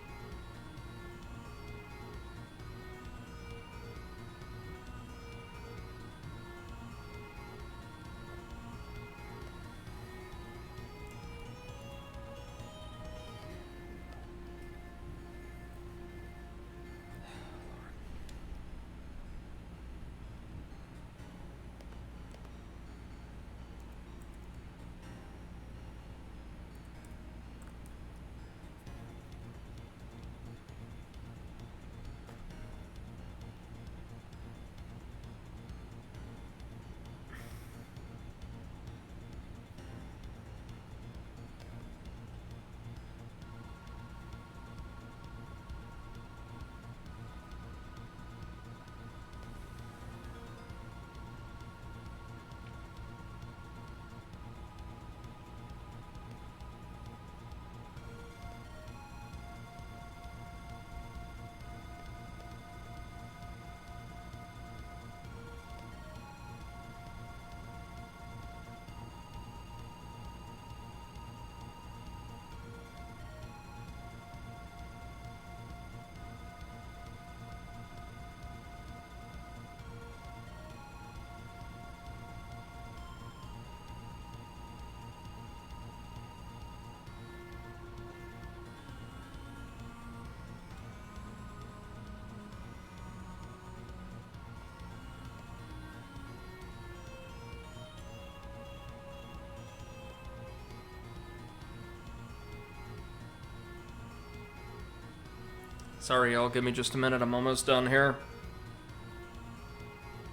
Sorry, y'all. Give me just a minute. I'm almost done here.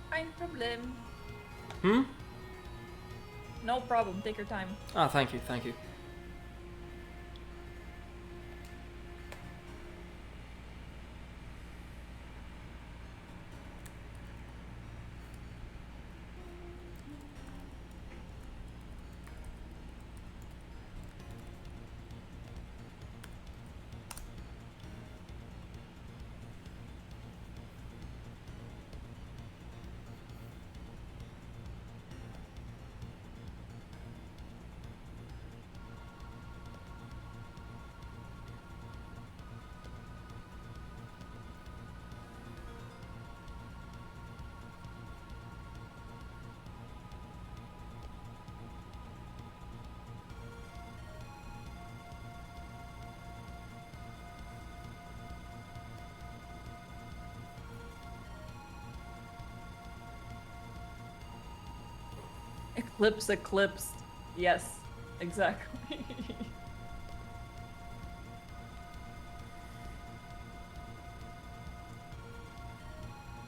Fine problem. Hmm? No problem. Take your time. Ah, thank you, thank you. Eclipse. Yes, exactly.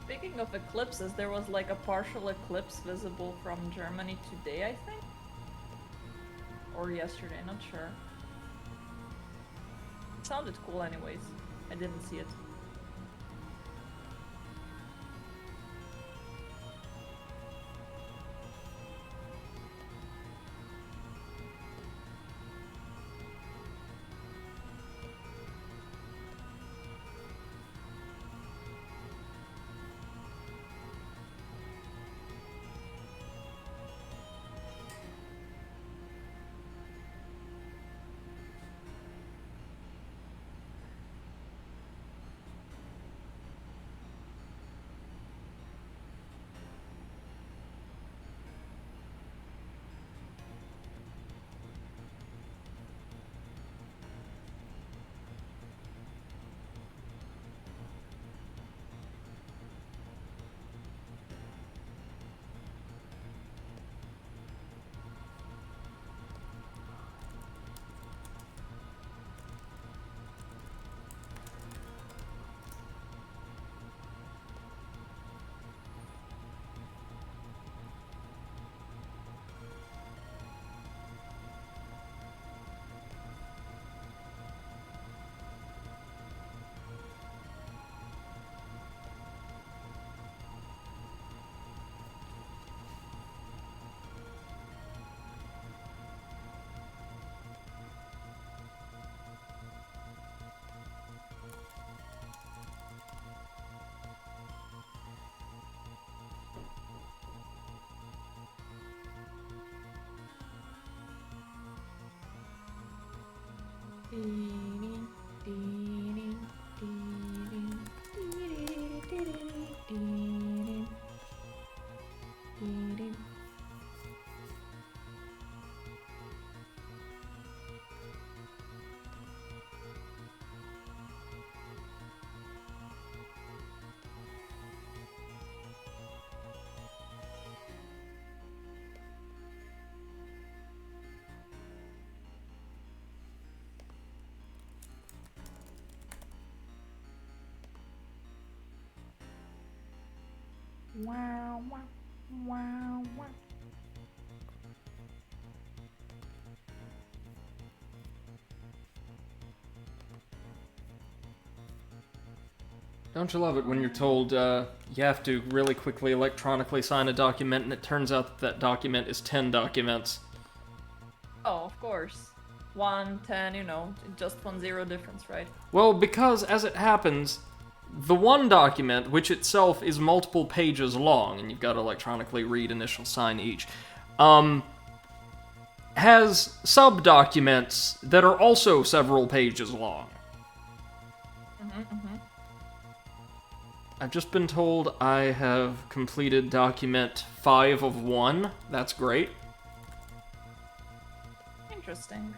Speaking of eclipses, there was like a partial eclipse visible from Germany today, I think? Or yesterday, not sure. It sounded cool anyways. I didn't see it. Wow, wow, wow, wow. Don't you love it when you're told you have to really quickly electronically sign a document and it turns out that that document is 10 documents? Oh, of course. 1, 10, you know, just 1 0 difference, right? Well, because as it happens, the one document, which itself is multiple pages long, and you've got to electronically read, initial, sign each, has sub-documents that are also several pages long. I've just been told I have completed document 5 of 1. That's great. Interesting.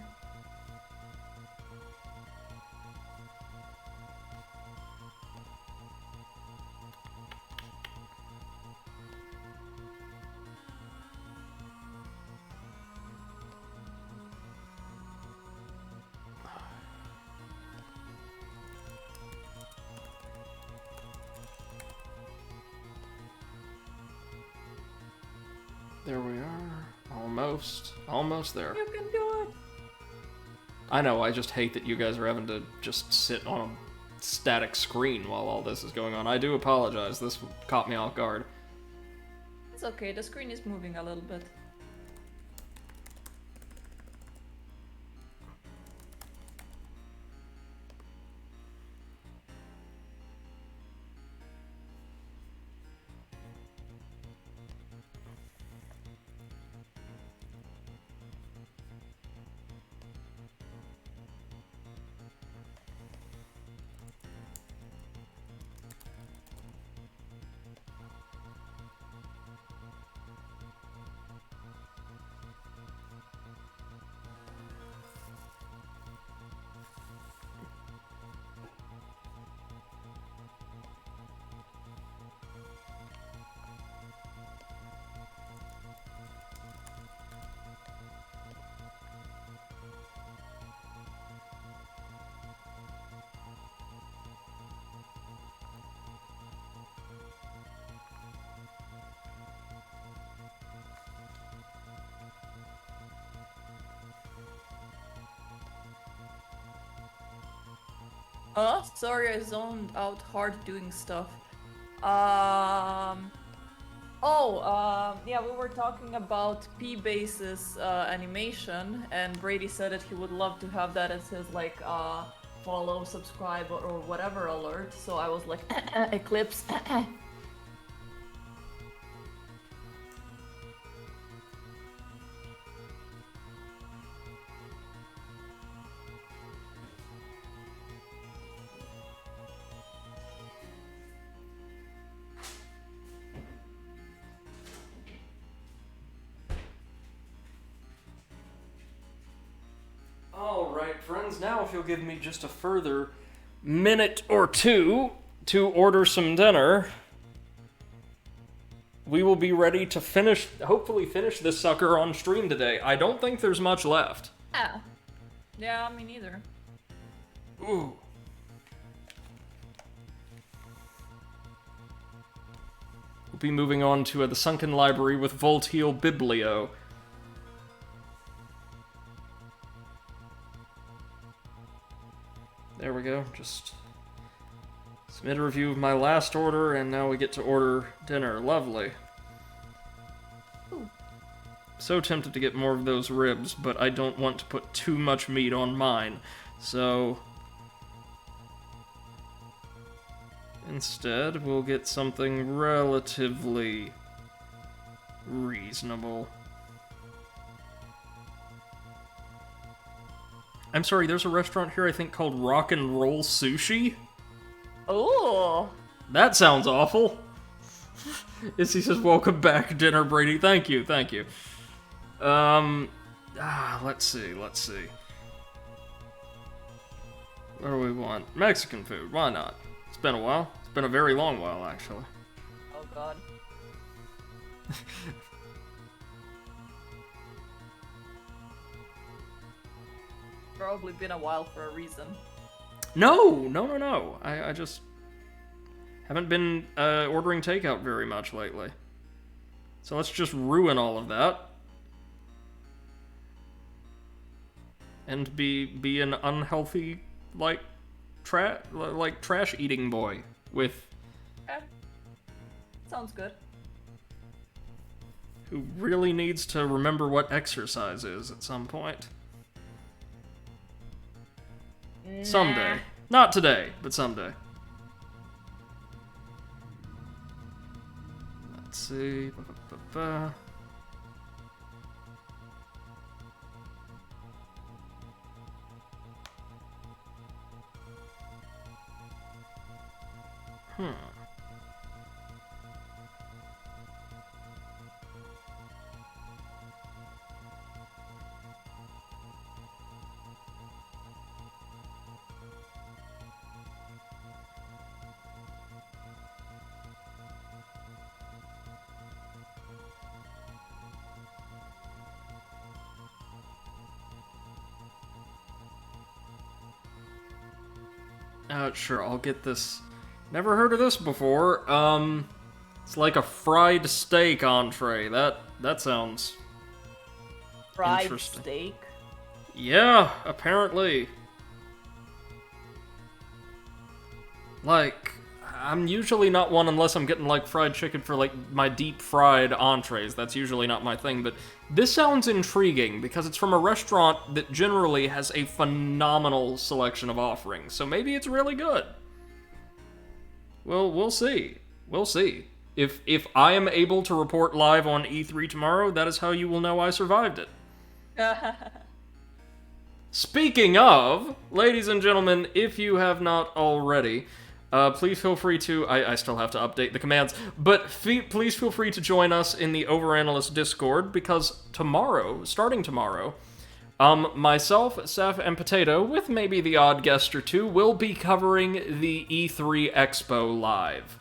there we are. Almost. Almost there. You can do it. I know, I just hate that you guys are having to just sit on a static screen while all this is going on. I do apologize, this caught me off guard. It's okay, the screen is moving a little bit. Sorry, I zoned out hard doing stuff. Yeah, we were talking about P-Base's animation, and Brady said that he would love to have that as his, like, follow, subscribe, or whatever alert, so I was like, Eclipse. Alright, friends, now if you'll give me just a further minute or two to order some dinner, we will be ready to hopefully finish this sucker on stream today. I don't think there's much left. Yeah, me neither. Ooh. We'll be moving on to the Sunken Library with Volteal Biblio. There we go, just submit a review of my last order, and now we get to order dinner. Lovely. Ooh. So tempted to get more of those ribs, but I don't want to put too much meat on mine, so instead we'll get something relatively reasonable. I'm sorry, there's a restaurant here I think called Rock and Roll Sushi? Oh. That sounds awful. Izzy says, welcome back, dinner, Brady. Thank you, thank you. Let's see. What do we want? Mexican food, why not? It's been a while. It's been a very long while, actually. Oh god. Probably been a while for a reason. No. I just haven't been ordering takeout very much lately. So let's just ruin all of that. And be an unhealthy, trash eating boy with... Sounds good. Who really needs to remember what exercise is at some point. Nah. Someday. Not today, but someday. Let's see. Sure, I'll get this. Never heard of this before. It's like a fried steak entree. That That sounds Fried interesting. steak. Yeah, apparently. Like, I'm usually not one unless I'm getting, like, fried chicken for, like, my deep-fried entrees. That's usually not my thing, but this sounds intriguing because it's from a restaurant that generally has a phenomenal selection of offerings, so maybe it's really good. Well, we'll see. We'll see. If I am able to report live on E3 tomorrow, that is how you will know I survived it. Speaking of, ladies and gentlemen, if you have not already, please feel free to, I still have to update the commands, but please feel free to join us in the Overanalyst Discord, because tomorrow, starting tomorrow, myself, Seth, and Potato, with maybe the odd guest or two, will be covering the E3 Expo live.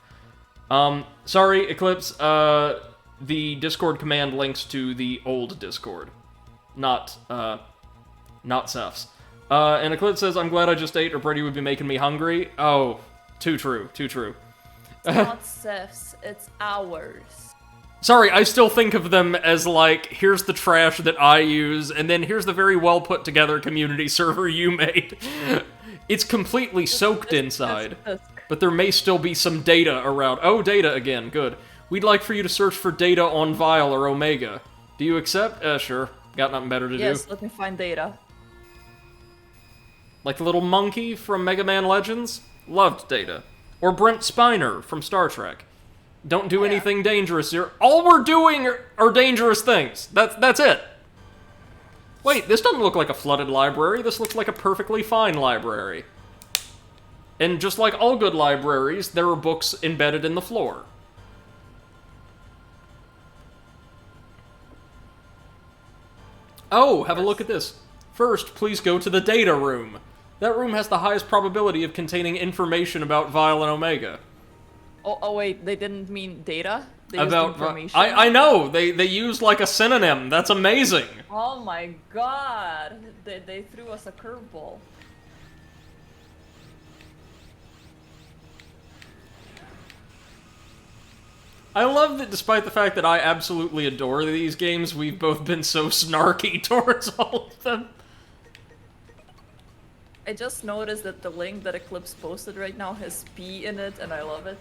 Sorry, Eclipse, the Discord command links to the old Discord, not Seth's. And Eclipse says, I'm glad I just ate or Brady would be making me hungry. Oh, too true, too true. It's not Seth's, it's ours. Sorry, I still think of them as like, here's the trash that I use, and then here's the very well put together community server you made. It's completely soaked inside, but there may still be some data around. Oh, data again, good. We'd like for you to search for data on Vile or Omega. Do you accept? Sure. Got nothing better to do. Yes, let me find data. Like the little monkey from Megaman Legends? Loved Data. Or Brent Spiner from Star Trek. Don't do anything dangerous here. All we're doing are dangerous things. That's it. Wait, this doesn't look like a flooded library. This looks like a perfectly fine library. And just like all good libraries, there are books embedded in the floor. Oh, have a look at this. First, please go to the data room. That room has the highest probability of containing information about Vile and Omega. Oh wait, they didn't mean data? They used About information? I know, they used like a synonym. That's amazing. Oh my god, they threw us a curveball. I love that despite the fact that I absolutely adore these games, we've both been so snarky towards all of them. I just noticed that the link that Eclipse posted right now has P in it, and I love it.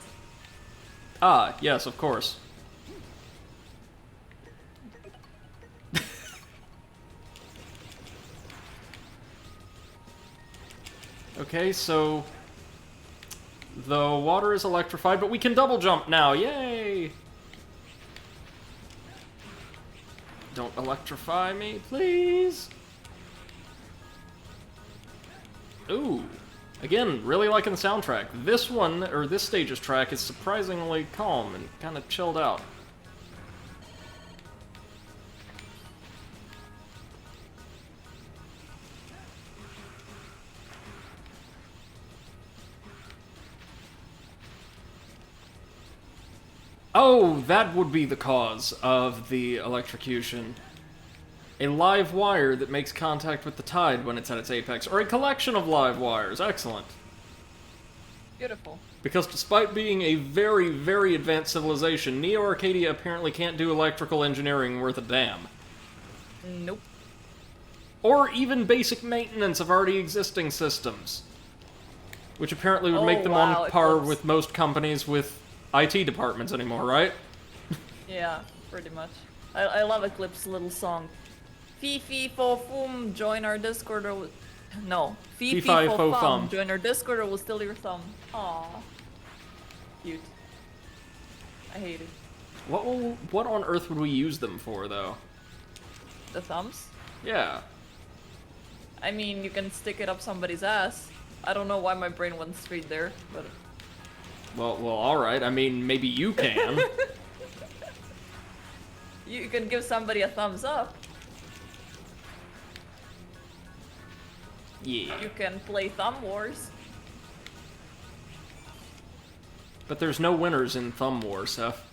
Ah, yes, of course. Okay, so the water is electrified, but we can double jump now. Yay! Don't electrify me, please. Ooh. Again, really liking the soundtrack. This one, or this stage's track, is surprisingly calm and kind of chilled out. Oh, that would be the cause of the electrocution. A live wire that makes contact with the tide when it's at its apex, or a collection of live wires. Excellent. Beautiful. Because despite being a very, very advanced civilization, Neo Arcadia apparently can't do electrical engineering worth a damn. Nope. Or even basic maintenance of already existing systems. Which apparently would make them on par with most companies with IT departments anymore, right? Yeah, pretty much. I love Eclipse's little song. Fee fee fo fum, join our Discord or no. Fee fee fo fum, join our Discord or we'll steal your thumb. Aww. Cute. I hate it. What on earth would we use them for, though? The thumbs? Yeah. I mean, you can stick it up somebody's ass. I don't know why my brain went straight there, but... Well, alright. I mean, maybe you can. You can give somebody a thumbs up. Yeah. You can play Thumb Wars. But there's no winners in Thumb War, Seth.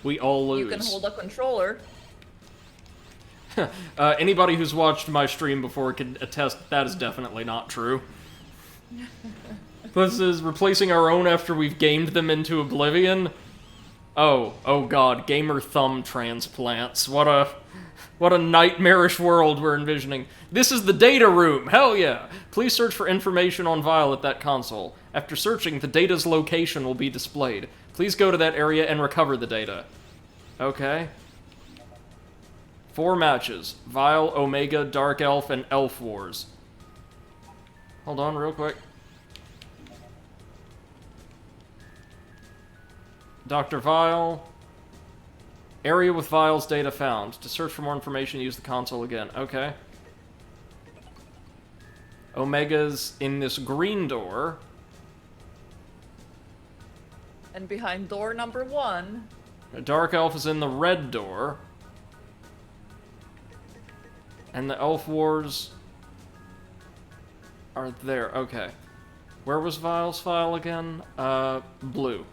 We all lose. You can hold a controller. Anybody who's watched my stream before can attest that is definitely not true. This is replacing our own after we've gamed them into oblivion. Oh god, gamer thumb transplants. What a nightmarish world we're envisioning. This is the data room, hell yeah! Please search for information on Vile at that console. After searching, the data's location will be displayed. Please go to that area and recover the data. Okay. 4 matches. Vile, Omega, Dark Elf, and Elf Wars. Hold on real quick. Dr. Vile. Area with Vile's data found. To search for more information, use the console again. Okay. Omega's in this green door. And behind door number 1... Dark Elf is in the red door. And the Elf Wars are there. Okay. Where was Vile's file again? Blue.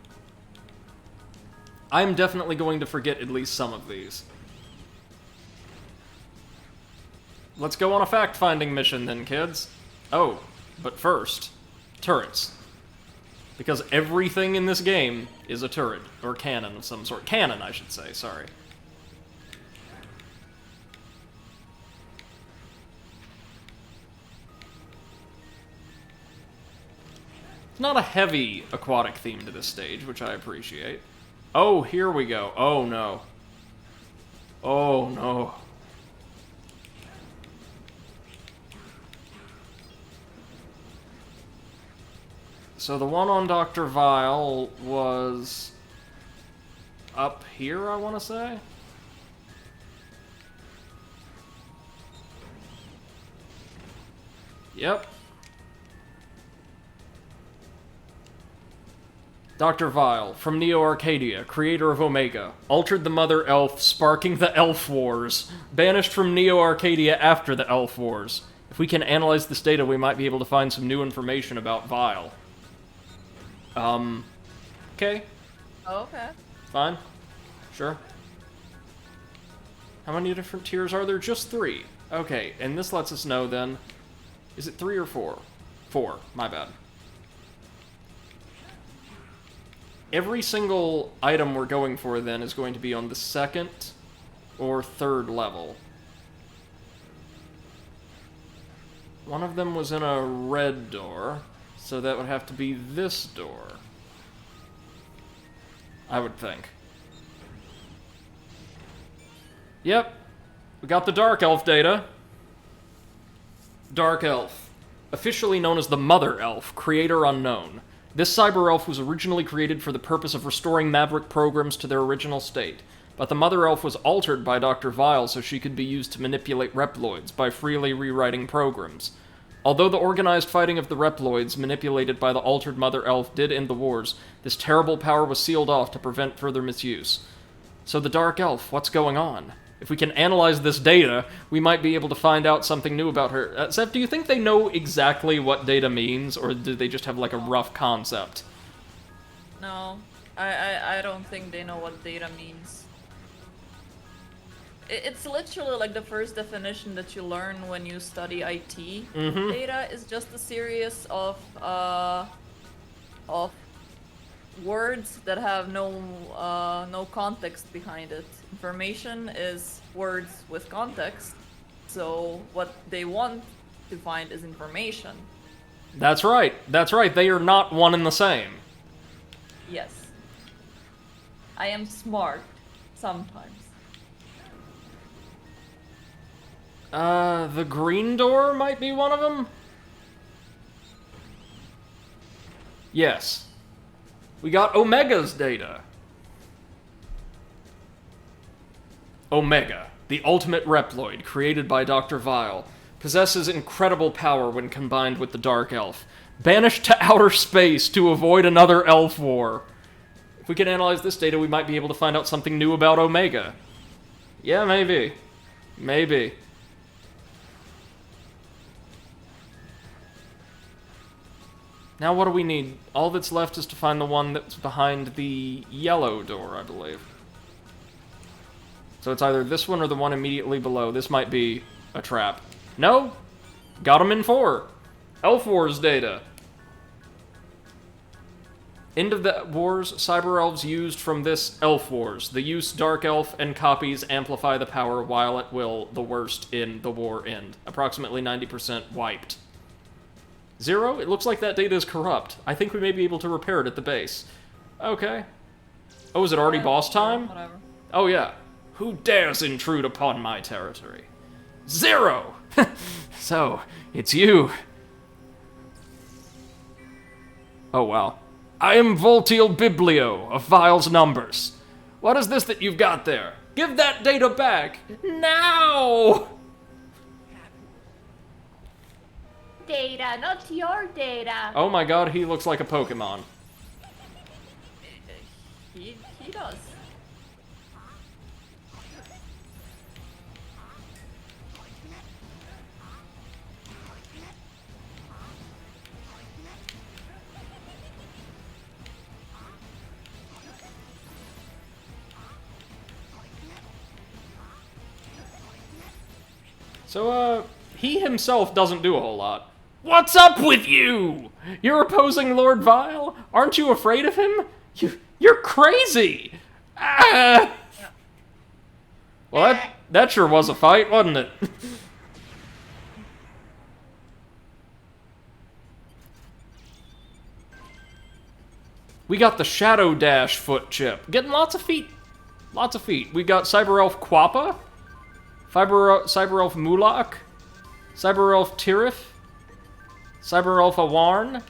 I'm definitely going to forget at least some of these. Let's go on a fact-finding mission then, kids. Oh, but first, turrets. Because everything in this game is a turret, or cannon of some sort. Cannon, I should say, sorry. It's not a heavy aquatic theme to this stage, which I appreciate. Oh, here we go. Oh, no. Oh, no. So the one on Dr. Vile was up here, I want to say? Yep. Dr. Vile, from Neo Arcadia, creator of Omega, altered the Mother Elf, sparking the Elf Wars, banished from Neo Arcadia after the Elf Wars. If we can analyze this data, we might be able to find some new information about Vile. Okay. Oh, okay. Fine. Sure. How many different tiers are there? Just 3. Okay, and this lets us know then... Is it 3 or 4? 4, my bad. Every single item we're going for, then, is going to be on the 2nd or 3rd level. One of them was in a red door, so that would have to be this door. I would think. Yep. We got the Dark Elf data. Dark Elf. Officially known as the Mother Elf, creator unknown. This cyber elf was originally created for the purpose of restoring Maverick programs to their original state, but the Mother Elf was altered by Dr. Vile so she could be used to manipulate Reploids by freely rewriting programs. Although the organized fighting of the Reploids, manipulated by the altered Mother Elf, did end the wars, this terrible power was sealed off to prevent further misuse. So the Dark Elf, what's going on? If we can analyze this data, we might be able to find out something new about her. Seth, do you think they know exactly what data means, or do they just have, like, a rough concept? No, I don't think they know what data means. It's literally like the first definition that you learn when you study IT. Mm-hmm. Data is just a series of words that have no context behind it. Information is words with context, so what they want to find is information. That's right. That's right. They are not one and the same. Yes. I am smart. Sometimes. The green door might be one of them? Yes. We got Omega's data. Omega, the ultimate Reploid created by Dr. Vile, possesses incredible power when combined with the Dark Elf. Banished to outer space to avoid another Elf War. If we can analyze this data, we might be able to find out something new about Omega. Yeah, maybe. Maybe. Now what do we need? All that's left is to find the one that's behind the yellow door, I believe. So it's either this one or the one immediately below. This might be a trap. No! Got him in 4. Elf Wars data. End of the wars, cyber elves used from this elf wars. The use dark elf and copies amplify the power while at will. The worst in the war end. Approximately 90% wiped. 0? It looks like that data is corrupt. I think we may be able to repair it at the base. Okay. Oh, is it already boss time? Whatever. Oh yeah. Who dares intrude upon my territory? 0! So, it's you. Oh wow. I am Voltiel Biblio of Vile's Numbers. What is this that you've got there? Give that data back! Now! Data, not your data. Oh my god, he looks like a Pokemon. He does. So, he himself doesn't do a whole lot. What's up with you? You're opposing Lord Vile? Aren't you afraid of him? You're crazy! Ah! Well, that sure was a fight, wasn't it? We got the Shadow Dash foot chip. Getting lots of feet. Lots of feet. We got Cyber Elf Quappa, Cyber Elf Mulak, Cyber Elf Tirith, Cyber Elf Awarn,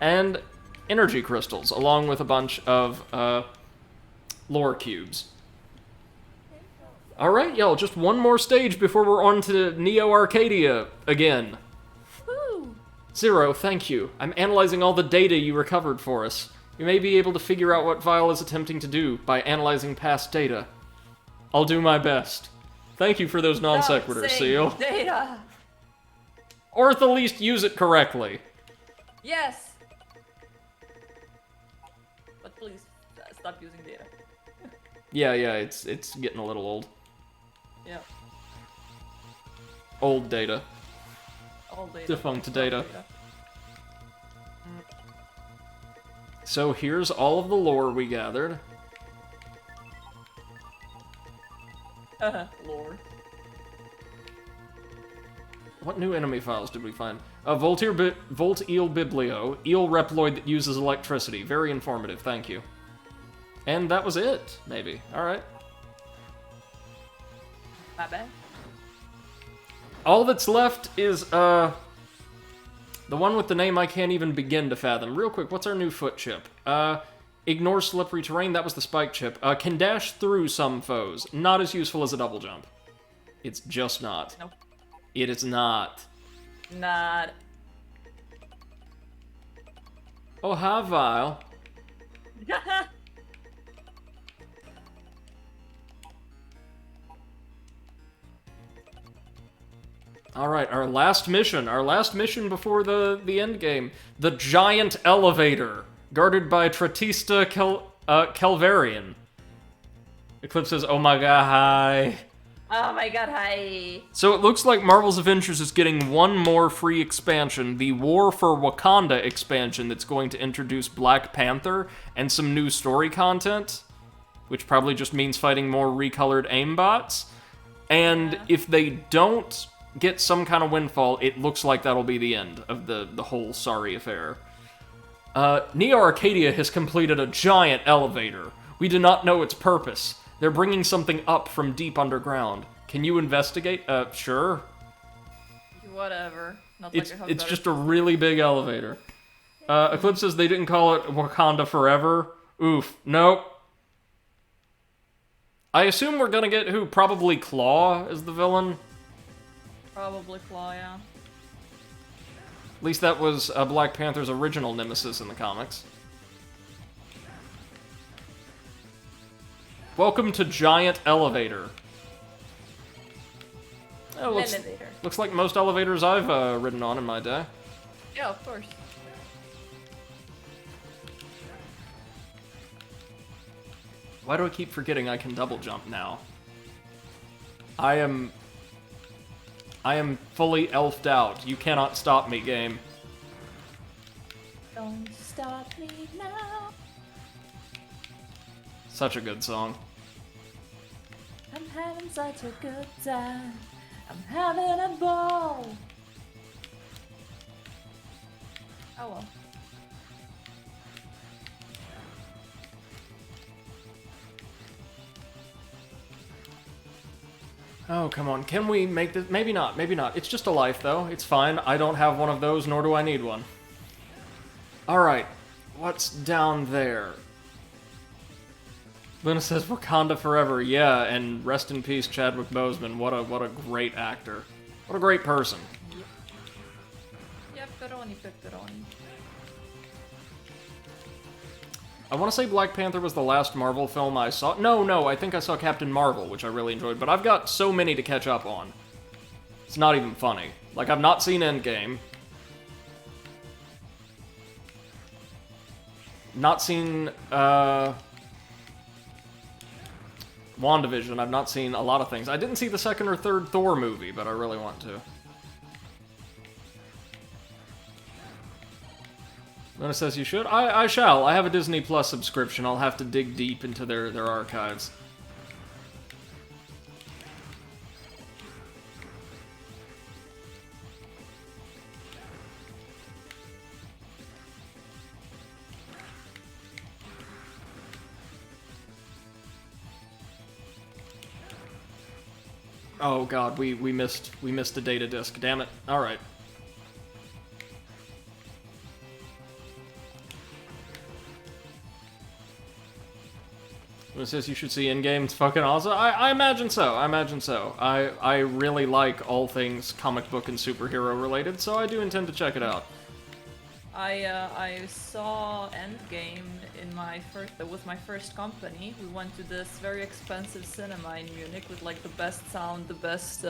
and energy crystals, along with a bunch of lore cubes. Alright, y'all, just one more stage before we're on to Neo Arcadia again. Woo. 0, thank you. I'm analyzing all the data you recovered for us. You may be able to figure out what Vile is attempting to do by analyzing past data. I'll do my best. Thank you for those non sequiturs, Seal. Data. Or at the least use it correctly. Yes. But please stop using data. Yeah, it's getting a little old. Yeah. Old data. All data. Defunct data. So here's all of the lore we gathered. Lord. What new enemy files did we find? Volt Eel Biblio, eel Reploid that uses electricity. Very informative, thank you. And that was it, maybe. Alright. My bad. All that's left is, the one with the name I can't even begin to fathom. Real quick, what's our new foot chip? Ignore slippery terrain, that was the spike chip. Can dash through some foes. Not as useful as a double jump. It's just not. Nope. It is not. Not. Oh, hi, Vile. Alright, our last mission before the end game. The giant elevator, guarded by Tratista Calvarian. Eclipse says, oh my god, hi. Oh my god, hi. So it looks like Marvel's Avengers is getting one more free expansion, the War for Wakanda expansion that's going to introduce Black Panther and some new story content, which probably just means fighting more recolored aimbots. And if they don't get some kind of windfall, it looks like that'll be the end of the whole sorry affair. Neo Arcadia has completed a giant elevator. We do not know its purpose. They're bringing something up from deep underground. Can you investigate? Sure. Whatever. Not It's like I have just a really big elevator. Eclipse says they didn't call it Wakanda Forever. Oof. Nope. I assume we're gonna get who? Probably Claw as the villain? Probably Claw, yeah. At least that was Black Panther's original nemesis in the comics. Welcome to Giant Elevator. Oh, Elevator. looks like most elevators I've ridden on in my day. Yeah, of course. Why do I keep forgetting I can double jump now? I am fully elfed out. You cannot stop me, game. Don't stop me now. Such a good song. I'm having such a good time. I'm having a ball. Oh well. Oh, come on. Can we make this? Maybe not. Maybe not. It's just a life, though. It's fine. I don't have one of those, nor do I need one. Alright. What's down there? Luna says Wakanda forever. Yeah, and rest in peace, Chadwick Boseman. What a great actor. What a great person. Yep, pepperoni. I want to say Black Panther was the last Marvel film I saw. No, I think I saw Captain Marvel, which I really enjoyed, but I've got so many to catch up on. It's not even funny. Like, I've not seen Endgame. Not seen, WandaVision. I've not seen a lot of things. I didn't see the second or third Thor movie, but I really want to. Luna says you should. I shall. I have a Disney Plus subscription. I'll have to dig deep into their archives. Oh god, we missed the data disk. Damn it. All right. It says you should see Endgame. It's fucking awesome. I imagine so. I really like all things comic book and superhero related, so I do intend to check it out. I saw Endgame in with my first company. We went to this very expensive cinema in Munich with like the best sound, the best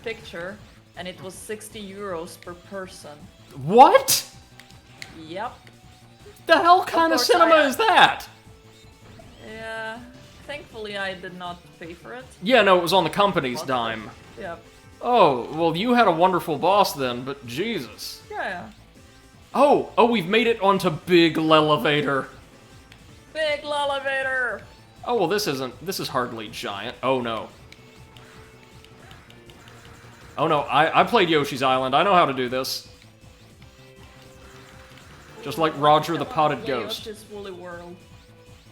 picture, and it was 60 euros per person. What? Yep. The hell kind of cinema is that? Yeah. Thankfully, I did not pay for it. Yeah, no, it was on the company's dime. Yep. Oh, well, you had a wonderful boss then, but Jesus. Yeah. Oh, we've made it onto Big Lelevator. Big Lelevator! Oh, well, this is hardly giant. Oh, no. Oh, no, I played Yoshi's Island. I know how to do this. Just like Roger the Potted Ghost. Yoshi's Woolly World.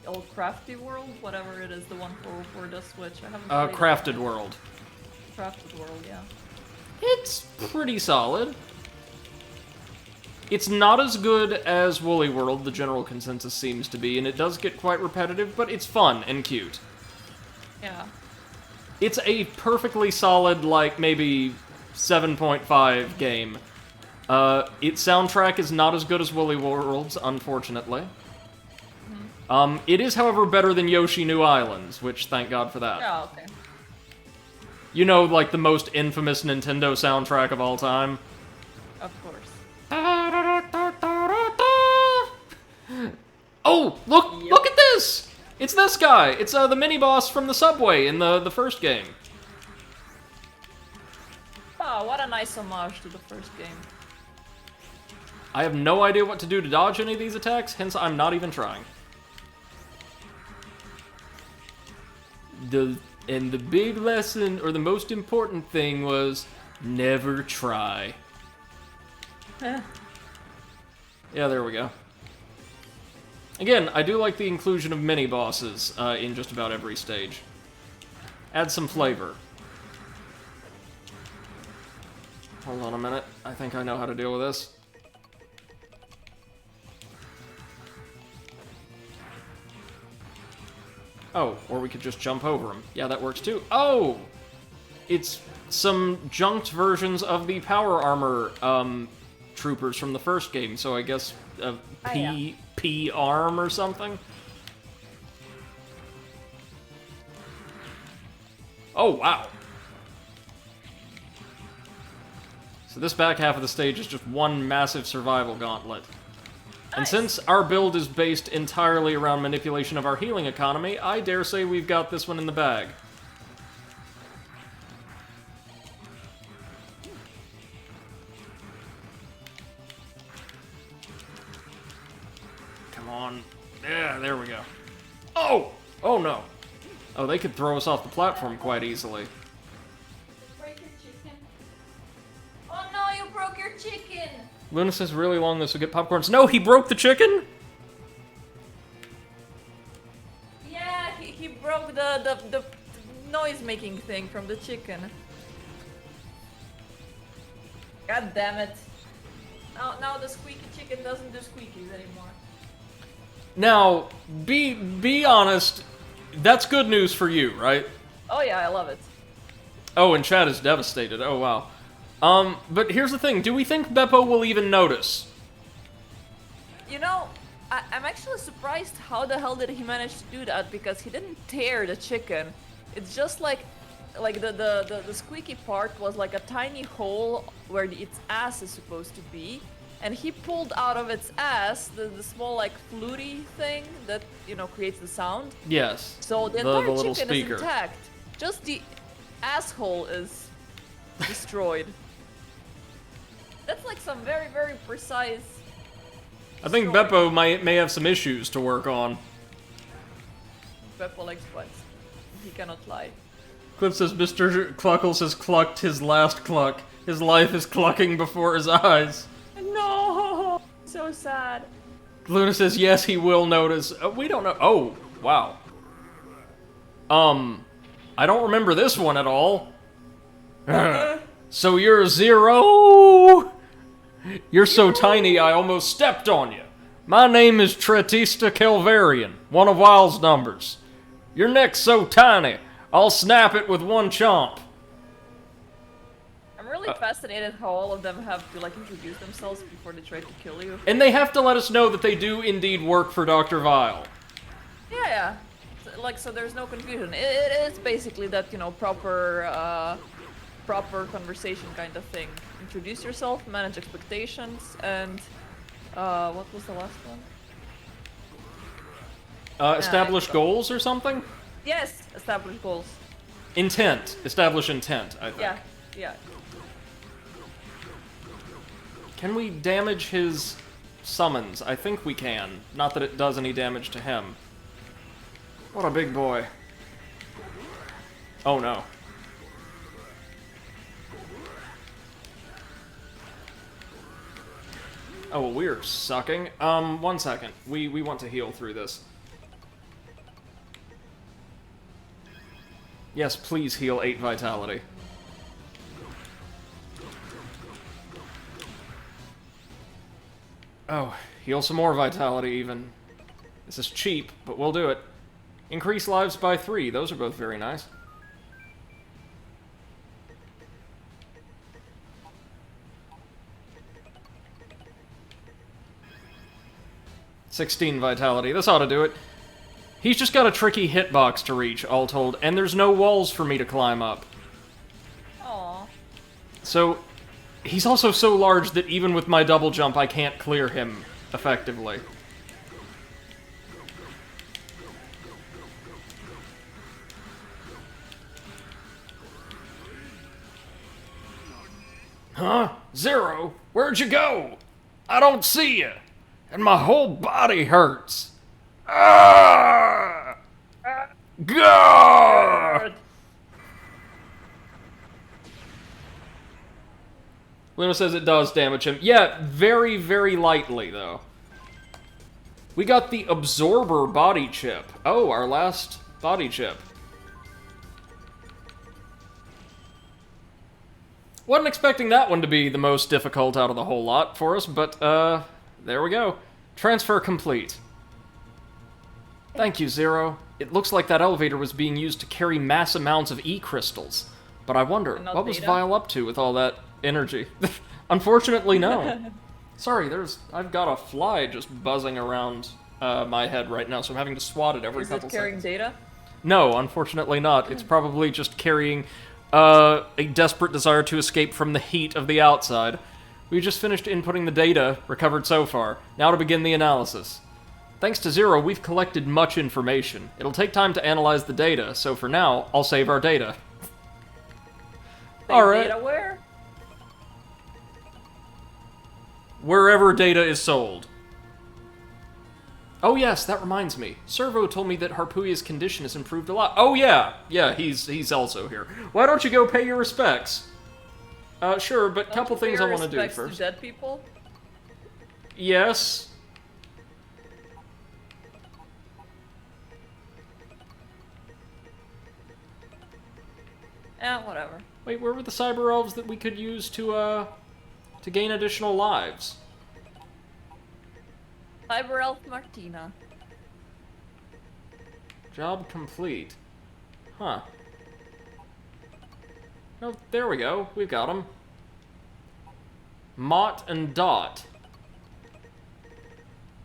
Old Crafty World? Whatever it is, the one for the Switch. I haven't played Crafted it. World. Crafted World, yeah. It's pretty solid. It's not as good as Woolly World, the general consensus seems to be, and it does get quite repetitive, but it's fun and cute. Yeah. It's a perfectly solid, like, maybe 7.5 game. Its soundtrack is not as good as Woolly World's, unfortunately. It is, however, better than Yoshi New Islands, which, thank God for that. Yeah, okay. You know, like, the most infamous Nintendo soundtrack of all time? Of course. Oh, look at this! It's this guy! It's, the mini-boss from the subway in the first game. Oh, what a nice homage to the first game. I have no idea what to do to dodge any of these attacks, hence I'm not even trying. The big lesson, or the most important thing, was never try. Yeah, there we go. Again, I do like the inclusion of mini-bosses in just about every stage. Add some flavor. Hold on a minute. I think I know how to deal with this. Oh, or we could just jump over him. Yeah, that works too. Oh! It's some junked versions of the power armor troopers from the first game, so I guess P-arm or something? Oh, wow. So this back half of the stage is just one massive survival gauntlet. And since our build is based entirely around manipulation of our healing economy, I dare say we've got this one in the bag. Come on. Yeah, there we go. Oh! Oh no. Oh, they could throw us off the platform quite easily. Break your chicken. Oh no, you broke your chicken! Luna says really long this will get popcorns. No, he broke the chicken? Yeah, he broke the noise-making thing from the chicken. God damn it. Now the squeaky chicken doesn't do squeakies anymore. Now, be honest, that's good news for you, right? Oh yeah, I love it. Oh, and Chad is devastated. Oh, wow. But here's the thing. Do we think Beppo will even notice? You know, I'm actually surprised how the hell did he manage to do that, because he didn't tear the chicken. It's just like the squeaky part was like a tiny hole where its ass is supposed to be, and he pulled out of its ass the small like fluty thing that, you know, creates the sound. Yes. So the the entire little chicken speaker. is intact. Just the asshole is destroyed. That's like some very, very precise. I think destroying. Beppo may have some issues to work on. Beppo likes butts. He cannot lie. Cliff says Mr. Cluckles has clucked his last cluck. His life is clucking before his eyes. No, so sad. Luna says yes, he will notice. We don't know. Oh, wow. I don't remember this one at all. So you're Zero? You're so tiny I almost stepped on you. My name is Tretista Calvarian, one of Wild's numbers. Your neck's so tiny, I'll snap it with one chomp. I'm really fascinated how all of them have to like introduce themselves before they try to kill you. And they have to let us know that they do indeed work for Dr. Vile. Yeah. So there's no confusion. It is basically that, you know, proper conversation kind of thing. Introduce yourself, manage expectations, and what was the last one? Establish goals or something? Yes, establish goals. Intent. Establish intent, I think. Yeah. Can we damage his summons? I think we can. Not that it does any damage to him. What a big boy. Oh no. Oh, well, we're sucking. 1 second. We want to heal through this. Yes, please heal 8 vitality. Oh, heal some more vitality even. This is cheap, but we'll do it. Increase lives by 3. Those are both very nice. $16 vitality. This ought to do it. He's just got a tricky hitbox to reach, all told, and there's no walls for me to climb up. Aww. So, he's also so large that even with my double jump, I can't clear him effectively. Huh? Zero? Where'd you go? I don't see you. And my whole body hurts. Ah! God! Luna says it does damage him. Yeah, very, very lightly, though. We got the Absorber body chip. Oh, our last body chip. Wasn't expecting that one to be the most difficult out of the whole lot for us, but, there we go. Transfer complete. Thank you, Zero. It looks like that elevator was being used to carry mass amounts of E-crystals. But I wonder, what was Vile up to with all that energy? Unfortunately, no. Sorry, I've got a fly just buzzing around my head right now, so I'm having to swat it every couple seconds. Is it carrying data? No, unfortunately not. It's probably just carrying a desperate desire to escape from the heat of the outside. We just finished inputting the data recovered so far. Now to begin the analysis. Thanks to Zero, we've collected much information. It'll take time to analyze the data, so for now, I'll save our data. Alright. Data where? Wherever data is sold. Oh yes, that reminds me. Servo told me that Harpuia's condition has improved a lot. Oh yeah, he's also here. Why don't you go pay your respects? Sure, but couple things I want to do Respects first. to dead people? Yes. Whatever. Wait, where were the cyber elves that we could use to gain additional lives? Cyber Elf Martina. Job complete. Huh. Oh, there we go. We've got them. Mott and Dot.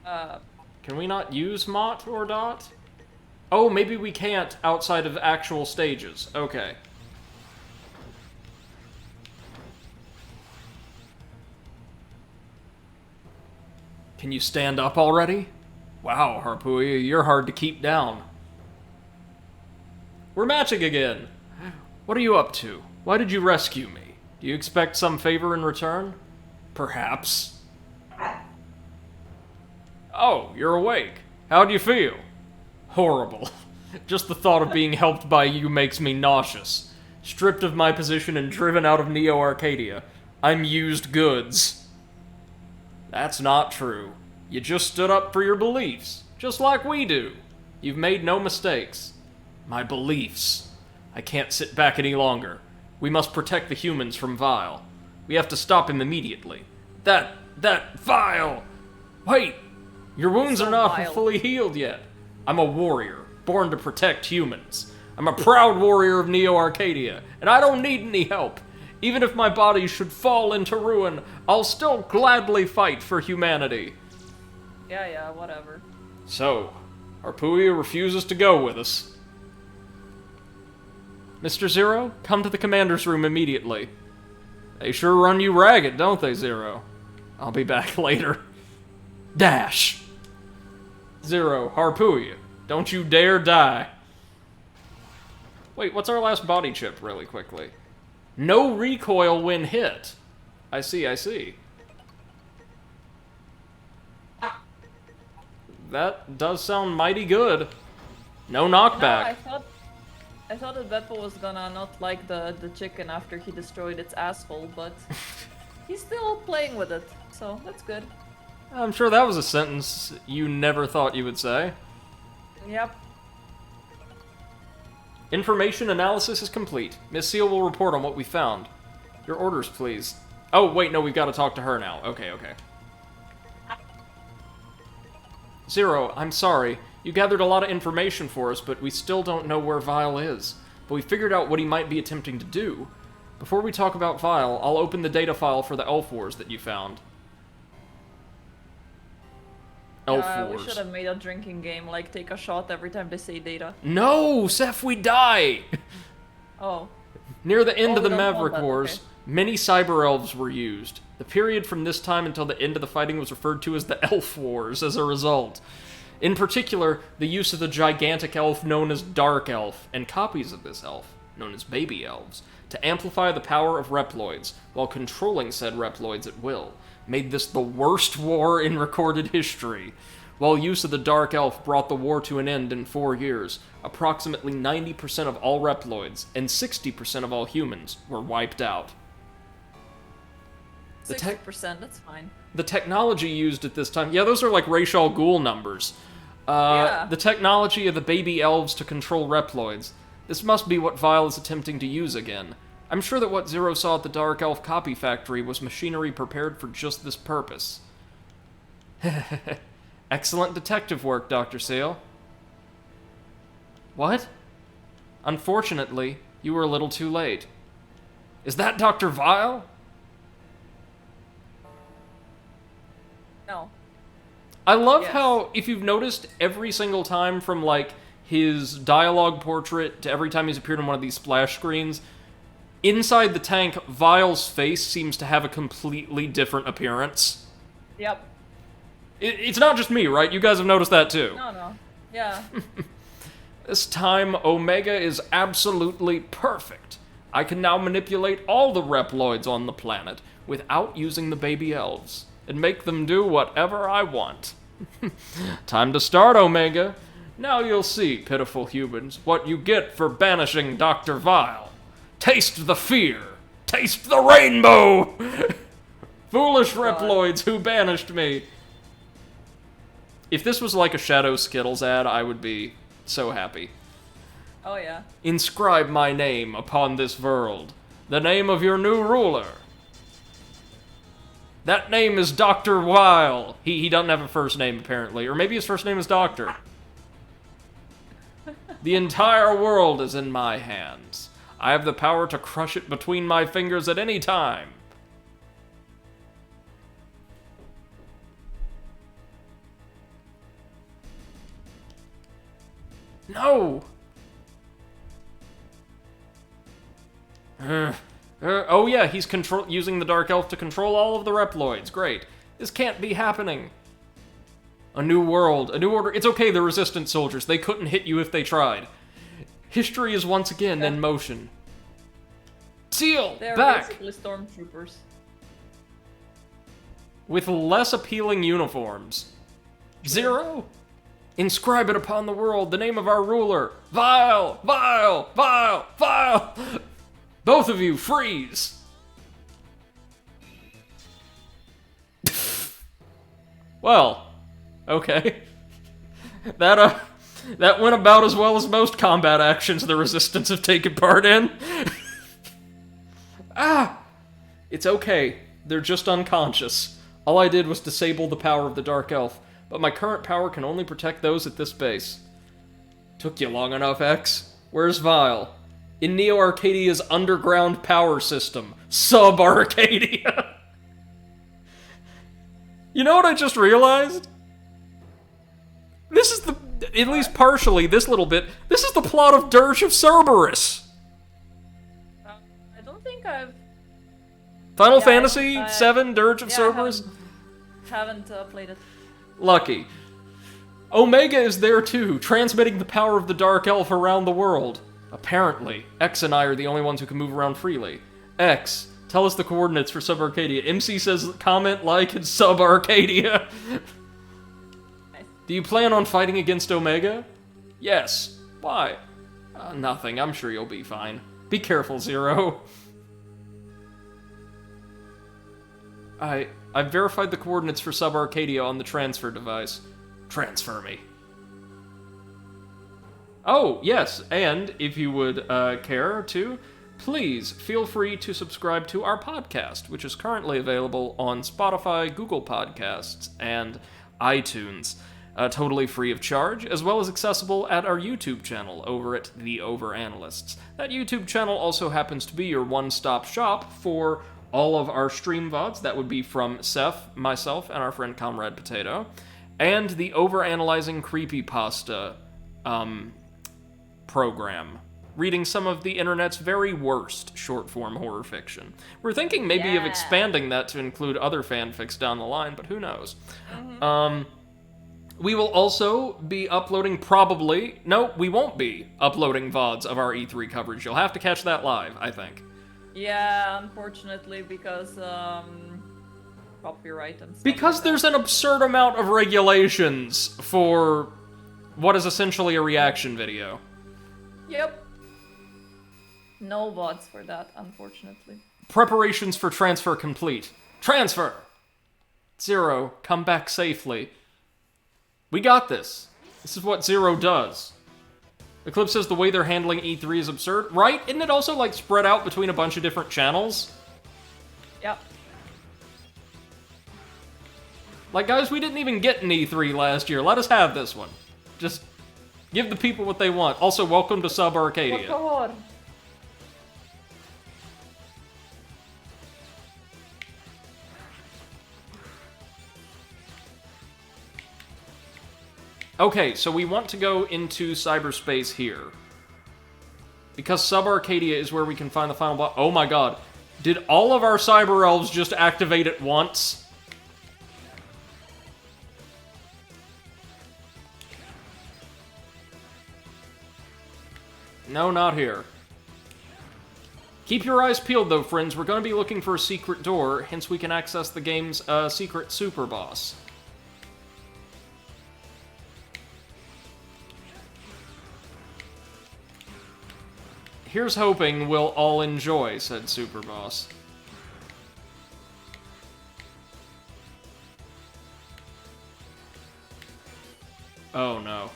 Can we not use Mott or Dot? Oh, maybe we can't outside of actual stages. Okay. Can you stand up already? Wow, Harpuia, you're hard to keep down. We're matching again. What are you up to? Why did you rescue me? Do you expect some favor in return? Perhaps. Oh, you're awake. How do you feel? Horrible. Just the thought of being helped by you makes me nauseous. Stripped of my position and driven out of Neo Arcadia. I'm used goods. That's not true. You just stood up for your beliefs, just like we do. You've made no mistakes. My beliefs. I can't sit back any longer. We must protect the humans from Vile. We have to stop him immediately. That Vile! Wait! Your wounds So are not vile. fully healed yet. I'm a warrior, born to protect humans. I'm a proud warrior of Neo Arcadia, and I don't need any help. Even if my body should fall into ruin, I'll still gladly fight for humanity. Yeah, whatever. So, Harpuia refuses to go with us. Mr. Zero, come to the commander's room immediately. They sure run you ragged, don't they, Zero? I'll be back later. Dash! Zero, Harpuia, don't you dare die. Wait, what's our last body chip, really quickly? No recoil when hit. I see. That does sound mighty good. No knockback. No, I thought that Beppo was gonna not like the chicken after he destroyed its asshole, but he's still playing with it, so that's good. I'm sure that was a sentence you never thought you would say. Yep. Information analysis is complete. Miss Seal will report on what we found. Your orders, please. Oh, wait, no, we've got to talk to her now. Okay. Zero, I'm sorry. You gathered a lot of information for us, but we still don't know where Vile is. But we figured out what he might be attempting to do. Before we talk about Vile, I'll open the data file for the Elf Wars that you found. Elf We Wars. should have made a drinking game, like take a shot every time they say data. No, Seth, we die! Oh. Near the end Oh, of the we don't want Maverick that, Wars, okay. many cyber elves were used. The period from this time until the end of the fighting was referred to as the Elf Wars as a result. In particular, the use of the gigantic elf known as Dark Elf, and copies of this elf, known as Baby Elves, to amplify the power of Reploids, while controlling said Reploids at will, made this the worst war in recorded history. While use of the Dark Elf brought the war to an end in 4 years, approximately 90% of all Reploids and 60% of all humans were wiped out. The 60%, that's fine. The technology used at this time, yeah, those are like Ra's al Ghul numbers. Yeah. The technology of the baby elves to control Reploids. This must be what Vile is attempting to use again. I'm sure that what Zero saw at the Dark Elf copy factory was machinery prepared for just this purpose. Excellent detective work, Dr. Seal. What? Unfortunately, you were a little too late. Is that Dr. Vile? No. I love Yes. how, if you've noticed, every single time from, like, his dialogue portrait to every time he's appeared on one of these splash screens, inside the tank, Vile's face seems to have a completely different appearance. Yep. It's not just me, right? You guys have noticed that too. No. Yeah. This time, Omega is absolutely perfect. I can now manipulate all the Reploids on the planet without using the baby elves, and make them do whatever I want. Time to start, Omega. Now you'll see, pitiful humans, what you get for banishing Dr. Vile. Taste the fear. Taste the rainbow! Foolish Reploids who banished me. If this was like a Shadow Skittles ad, I would be so happy. Oh yeah. Inscribe my name upon this world. The name of your new ruler. That name is Dr. Weil. He doesn't have a first name, apparently. Or maybe his first name is Doctor. The entire world is in my hands. I have the power to crush it between my fingers at any time. No! Oh yeah, he's using the Dark Elf to control all of the Reploids. Great. This can't be happening. A new world, a new order. It's okay, the Resistance soldiers. They couldn't hit you if they tried. History is once again in motion. Seal, They're back! basically stormtroopers. With less appealing uniforms. Zero? Inscribe it upon the world, the name of our ruler. Vile! Vile! Vile! Vile! Both of you, freeze! Well, okay. That went about as well as most combat actions the Resistance have taken part in. It's okay. They're just unconscious. All I did was disable the power of the Dark Elf, but my current power can only protect those at this base. Took you long enough, X. Where's Vile? In Neo Arcadia's underground power system. Sub-Arcadia! You know what I just realized? This is the... At least partially, this little bit, this is the plot of Dirge of Cerberus! I don't think I've... Final Fantasy VII, Dirge of yeah, Cerberus? Haven't played it. Lucky. Omega is there too, transmitting the power of the Dark Elf around the world. Apparently, X and I are the only ones who can move around freely. X, tell us the coordinates for Sub-Arcadia. MC says comment, like, and Sub-Arcadia. Nice. Do you plan on fighting against Omega? Yes. Why? Nothing. I'm sure you'll be fine. Be careful, Zero. I've verified the coordinates for Sub-Arcadia on the transfer device. Transfer me. Oh, yes, and if you would care to, please feel free to subscribe to our podcast, which is currently available on Spotify, Google Podcasts, and iTunes, totally free of charge, as well as accessible at our YouTube channel over at The Overanalysts. That YouTube channel also happens to be your one-stop shop for all of our stream VODs. That would be from Seth, myself, and our friend Comrade Potato, and the Overanalyzing Creepypasta program, reading some of the internet's very worst short-form horror fiction. We're thinking maybe of expanding that to include other fanfics down the line, but who knows. We will also be uploading we won't be uploading VODs of our E3 coverage. You'll have to catch that live, I think. Yeah, unfortunately, because copyright and stuff. Because like there's an absurd amount of regulations for what is essentially a reaction video. Yep. No VODs for that, unfortunately. Preparations for transfer complete. Transfer! Zero, come back safely. We got this. This is what Zero does. Eclipse says the way they're handling E3 is absurd. Right? Isn't it also, like, spread out between a bunch of different channels? Yep. Like, guys, we didn't even get an E3 last year. Let us have this one. Just give the people what they want. Also, welcome to Sub-Arcadia. Por favor. Okay, so we want to go into cyberspace here. Because Sub-Arcadia is where we can find the final boss. Oh my god. Did all of our cyber elves just activate at once? No, not here. Keep your eyes peeled, though, friends. We're going to be looking for a secret door, hence we can access the game's secret super boss. Here's hoping we'll all enjoy said super boss. Oh no.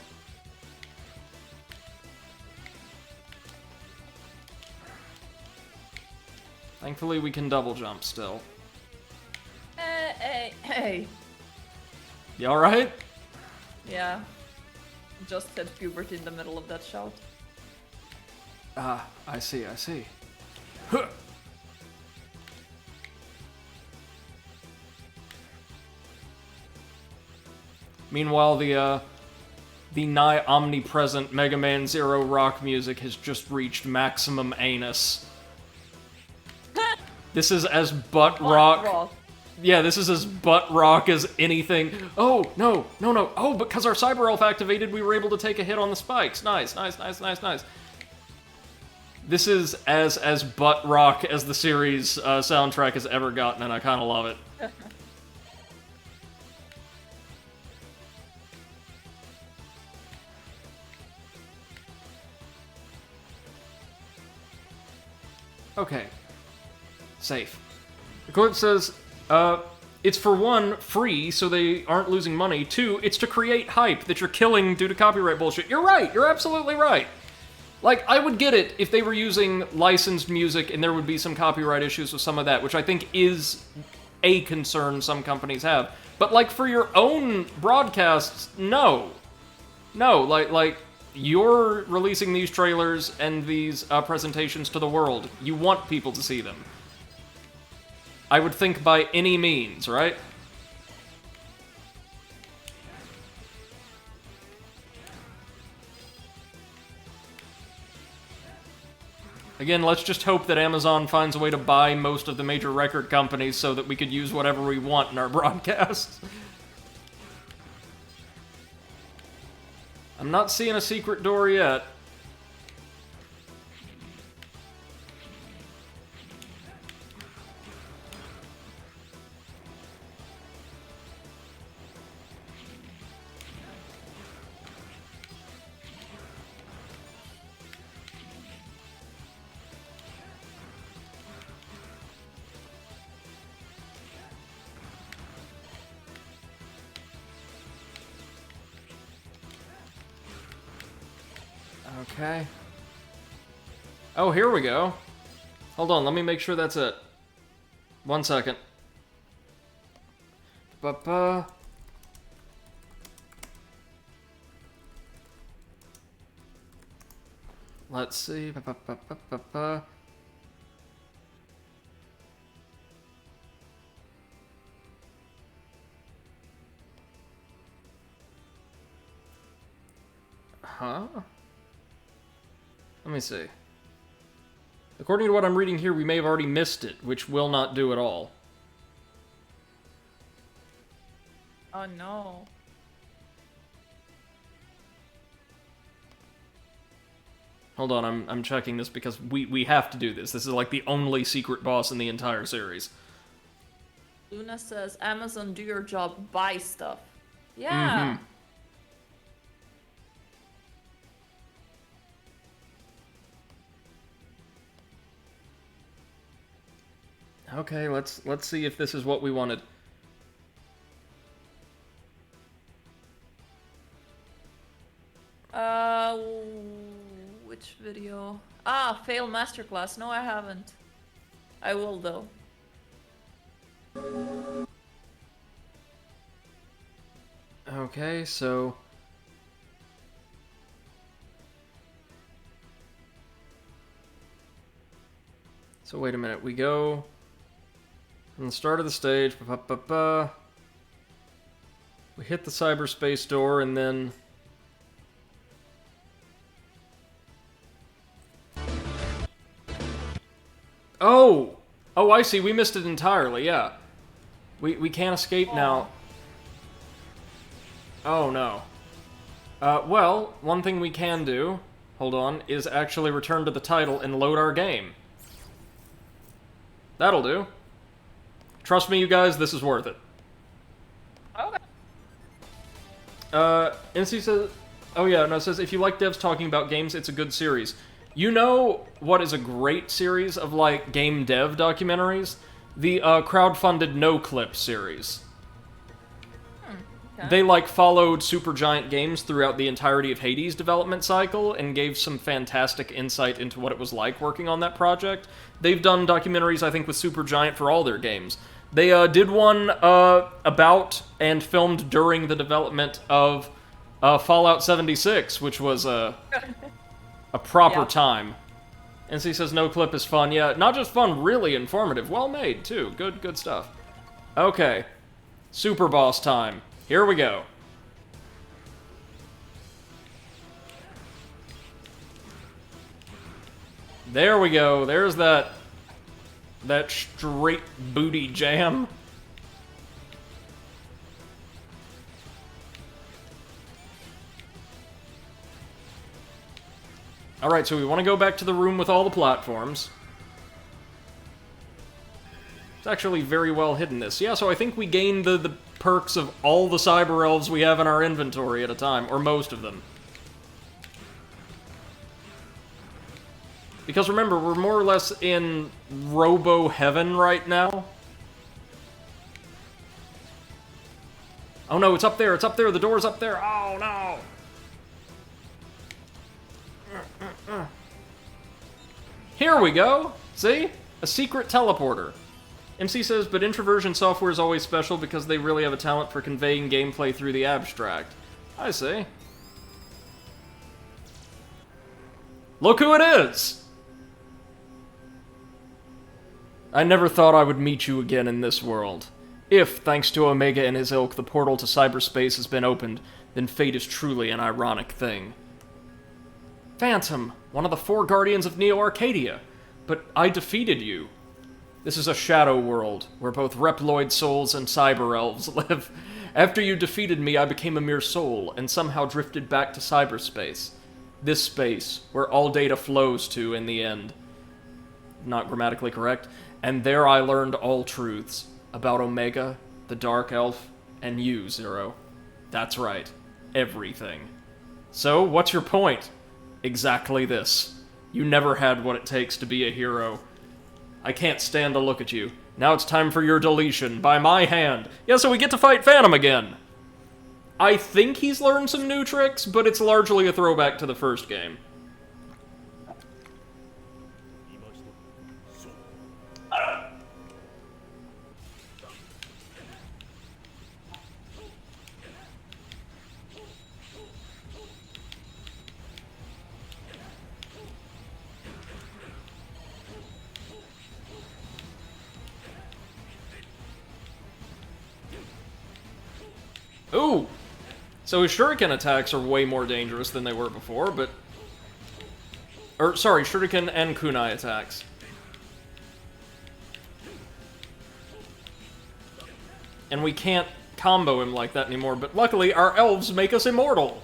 Thankfully we can double jump still. Hey. You alright? Yeah. Just had puberty in the middle of that shout. Ah, I see. Huh. Meanwhile, the nigh omnipresent Mega Man Zero rock music has just reached maximum anus. This is as butt rock. Yeah, this is as butt rock as anything. Oh, no. Oh, because our Cyber Elf activated, we were able to take a hit on the spikes. Nice. This is as butt rock as the series soundtrack has ever gotten, and I kind of love it. Okay. Safe. The quote says, it's for one, free, so they aren't losing money. Two, it's to create hype that you're killing due to copyright bullshit. You're right, you're absolutely right. Like, I would get it if they were using licensed music and there would be some copyright issues with some of that, which I think is a concern some companies have. But, like, for your own broadcasts, no. No, like, you're releasing these trailers and these presentations to the world. You want people to see them. I would think by any means, right? Again, let's just hope that Amazon finds a way to buy most of the major record companies so that we could use whatever we want in our broadcasts. I'm not seeing a secret door yet. Okay. Oh, here we go. Hold on, let me make sure that's it. 1 second. Ba-ba. Let's see. Ba-ba-ba-ba-ba. Huh? Let me see. According to what I'm reading here, we may have already missed it, which will not do at all. Oh no. Hold on, I'm checking this because we have to do this. This is like the only secret boss in the entire series. Luna says, Amazon, do your job, buy stuff. Yeah. Mm-hmm. Okay, let's see if this is what we wanted. Which video? Ah, fail masterclass. No, I haven't. I will though. Okay, so wait a minute. We go from the start of the stage. Ba-ba-ba-ba. We hit the cyberspace door and then. Oh! Oh, I see. We missed it entirely, yeah. We can't escape now. Oh, no. Well, one thing we can do, hold on, is actually return to the title and load our game. That'll do. Trust me, you guys, this is worth it. Okay. NC says... Oh yeah, no, it says, if you like devs talking about games, it's a good series. You know what is a great series of, like, game dev documentaries? The crowdfunded No Clip series. Okay. They, like, followed Supergiant Games throughout the entirety of Hades' development cycle and gave some fantastic insight into what it was like working on that project. They've done documentaries, I think, with Supergiant for all their games. They did one about and filmed during the development of Fallout 76, which was a proper time. NC says no clip is fun. Yeah, not just fun, really informative. Well made, too. Good stuff. Okay. Super boss time. Here we go. There we go. There's that straight booty jam. Alright, so we want to go back to the room with all the platforms. It's actually very well hidden, this. Yeah, so I think we gained the perks of all the cyber elves we have in our inventory at a time, or most of them. Because remember, we're more or less in robo-heaven right now. Oh no, it's up there, the door's up there, oh no! Here we go! See? A secret teleporter. MC says, but introversion software is always special because they really have a talent for conveying gameplay through the abstract. I see. Look who it is! I never thought I would meet you again in this world. If, thanks to Omega and his ilk, the portal to cyberspace has been opened, then fate is truly an ironic thing. Phantom, one of the 4 guardians of Neo-Arcadia. But I defeated you. This is a shadow world, where both Reploid souls and cyber elves live. After you defeated me, I became a mere soul, and somehow drifted back to cyberspace. This space, where all data flows to in the end. Not grammatically correct. And there I learned all truths. About Omega, the Dark Elf, and you, Zero. That's right. Everything. So, what's your point? Exactly this. You never had what it takes to be a hero. I can't stand to look at you. Now it's time for your deletion, by my hand. Yeah, so we get to fight Phantom again. I think he's learned some new tricks, but it's largely a throwback to the first game. Ooh! So his shuriken attacks are way more dangerous than they were before, but... sorry, shuriken and kunai attacks. And we can't combo him like that anymore, but luckily our elves make us immortal!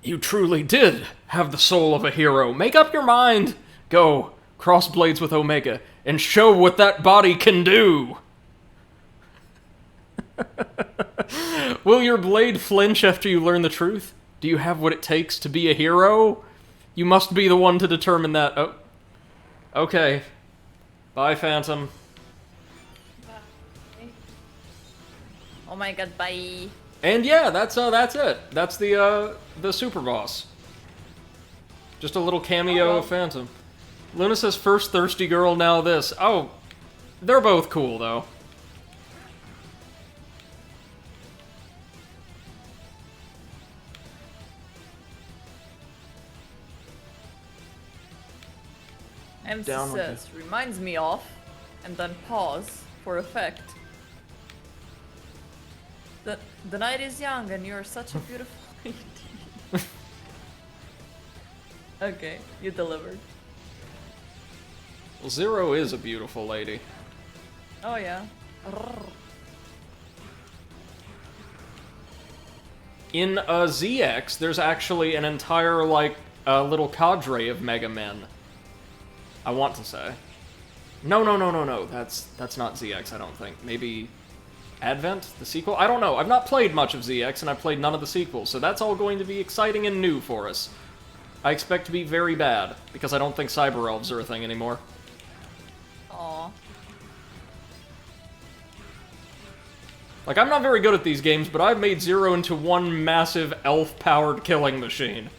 You truly did have the soul of a hero. Make up your mind! Go, cross blades with Omega, and show what that body can do! Will your blade flinch after you learn the truth? Do you have what it takes to be a hero? You must be the one to determine that. Oh. Okay. Bye, Phantom. Bye. Oh my god, bye. And yeah, that's it. That's the super boss. Just a little cameo of Phantom. Luna says first thirsty girl, now this. Oh, they're both cool, though. MC says, reminds me of, and then pause for effect. The night is young and you're such a beautiful lady. Okay, you delivered. Well, Zero is a beautiful lady. Oh yeah. In ZX, there's actually an entire, like, little cadre of Megamen. I want to say. No. That's not ZX, I don't think. Maybe Advent, the sequel? I don't know. I've not played much of ZX, and I've played none of the sequels, so that's all going to be exciting and new for us. I expect to be very bad, because I don't think cyber elves are a thing anymore. Aw. Like, I'm not very good at these games, but I've made Zero into one massive elf-powered killing machine.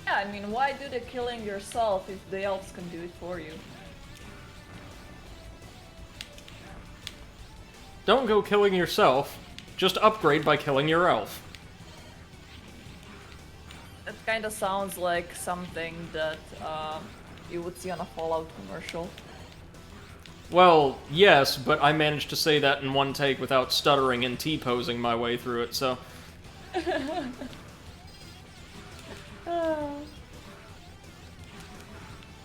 Yeah, I mean, why do the killing yourself if the elves can do it for you? Don't go killing yourself, just upgrade by killing your elf. That kind of sounds like something that you would see on a Fallout commercial. Well, yes, but I managed to say that in one take without stuttering and T-posing my way through it, so...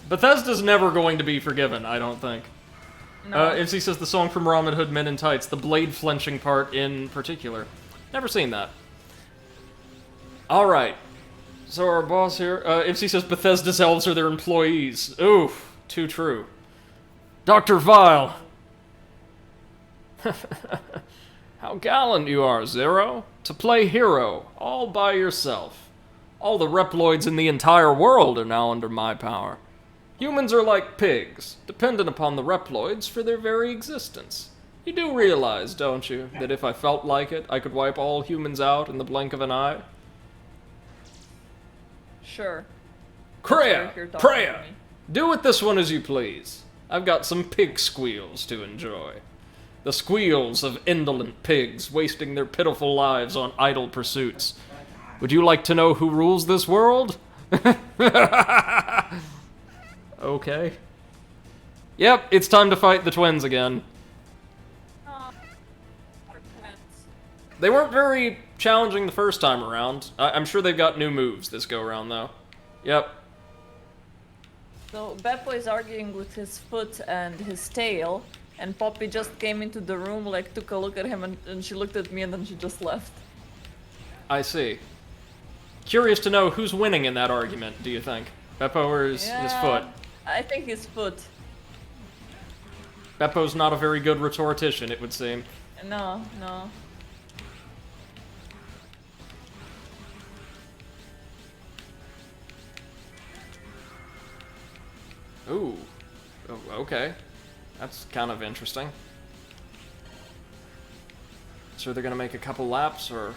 Bethesda's never going to be forgiven, I don't think. No. MC says the song from Robin Hood Men in Tights, the blade flinching part in particular. Never seen that. Alright. So our boss here, MC says Bethesda's elves are their employees. Oof, too true. Dr. Vile! How gallant you are, Zero. To play hero, all by yourself. All the Reploids in the entire world are now under my power. Humans are like pigs, dependent upon the Reploids for their very existence. You do realize, don't you, that if I felt like it, I could wipe all humans out in the blink of an eye? Sure. Kreia! You're talking Kreia! to me. Do with this one as you please. I've got some pig squeals to enjoy. The squeals of indolent pigs wasting their pitiful lives on idle pursuits. Would you like to know who rules this world? Okay. Yep, it's time to fight the twins again. Aw. Poor twins. They weren't very challenging the first time around. I'm sure they've got new moves this go-around, though. Yep. So Beppo is arguing with his foot and his tail, and Poppy just came into the room, like took a look at him, and she looked at me, and then she just left. I see. Curious to know who's winning in that argument, do you think? Beppo or his foot? I think his foot. Beppo's not a very good rhetorician, it would seem. No, no. Ooh. Oh, okay. That's kind of interesting. So they're gonna make a couple laps, or...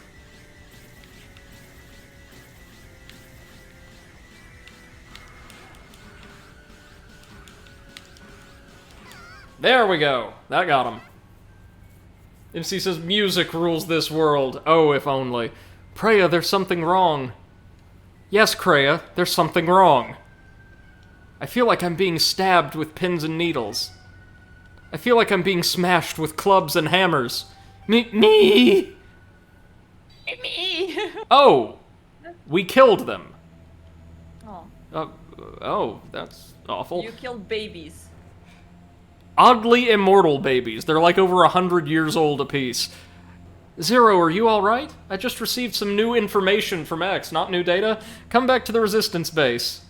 There we go! That got him. MC says, music rules this world. Oh, if only. Kreia, there's something wrong. Yes, Kreia, there's something wrong. I feel like I'm being stabbed with pins and needles. I feel like I'm being smashed with clubs and hammers. Me! Me! Oh! We killed them. Oh. Oh, that's awful. You killed babies. Oddly immortal babies. They're like over 100 years old apiece. Zero, are you alright? I just received some new information from X, not new data. Come back to the Resistance base.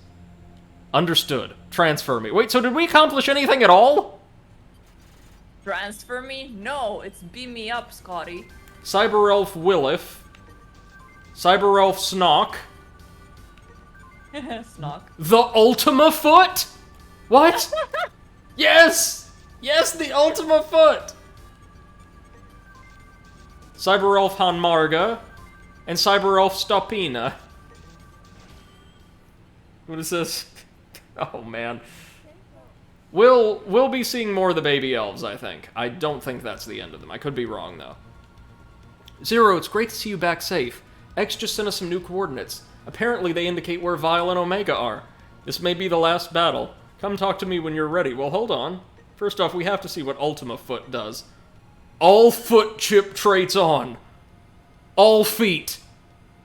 Understood. Transfer me. Wait, so did we accomplish anything at all? Transfer me? No, it's beam me up, Scotty. Cyber Elf Willif. Cyber Elf Snock. Snock. The Ultima Foot? What? Yes! Yes, the Ultima Foot! Cyber Elf Hanmarga. And Cyber Elf Stopina. What is this? Oh, man. We'll be seeing more of the baby elves, I think. I don't think that's the end of them. I could be wrong, though. Zero, it's great to see you back safe. X just sent us some new coordinates. Apparently they indicate where Vile and Omega are. This may be the last battle. Come talk to me when you're ready. Well, hold on. First off, we have to see what Ultima Foot does. All foot chip traits on. All feet.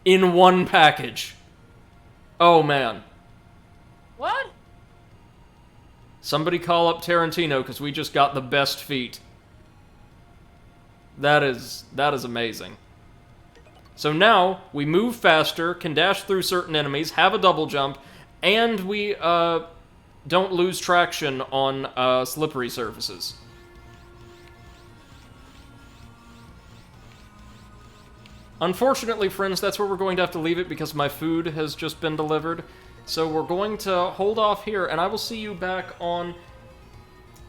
In one package. Oh, man. What? Somebody call up Tarantino, because we just got the best feet. That is amazing. So now, we move faster, can dash through certain enemies, have a double jump, and we, don't lose traction on, slippery surfaces. Unfortunately, friends, that's where we're going to have to leave it because my food has just been delivered. So we're going to hold off here, and I will see you back on,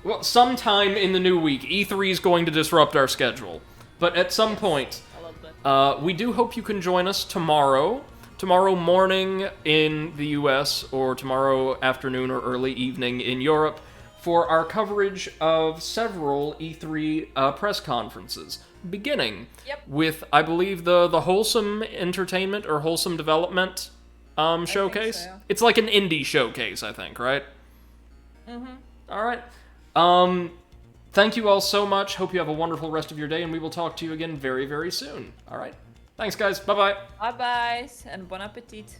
well, sometime in the new week. E3 is going to disrupt our schedule. But at some point, I love that. we do hope you can join us tomorrow morning in the US, or tomorrow afternoon or early evening in Europe, for our coverage of several E3 press conferences, beginning with, I believe, the Wholesome Entertainment or Wholesome Development showcase. so, yeah. It's like an indie showcase, I think, right? Mm-hmm. All right. Thank you all so much. Hope you have a wonderful rest of your day, and we will talk to you again very, very soon. All right. Thanks, guys. Bye-bye. Bye-bye, and bon appetit.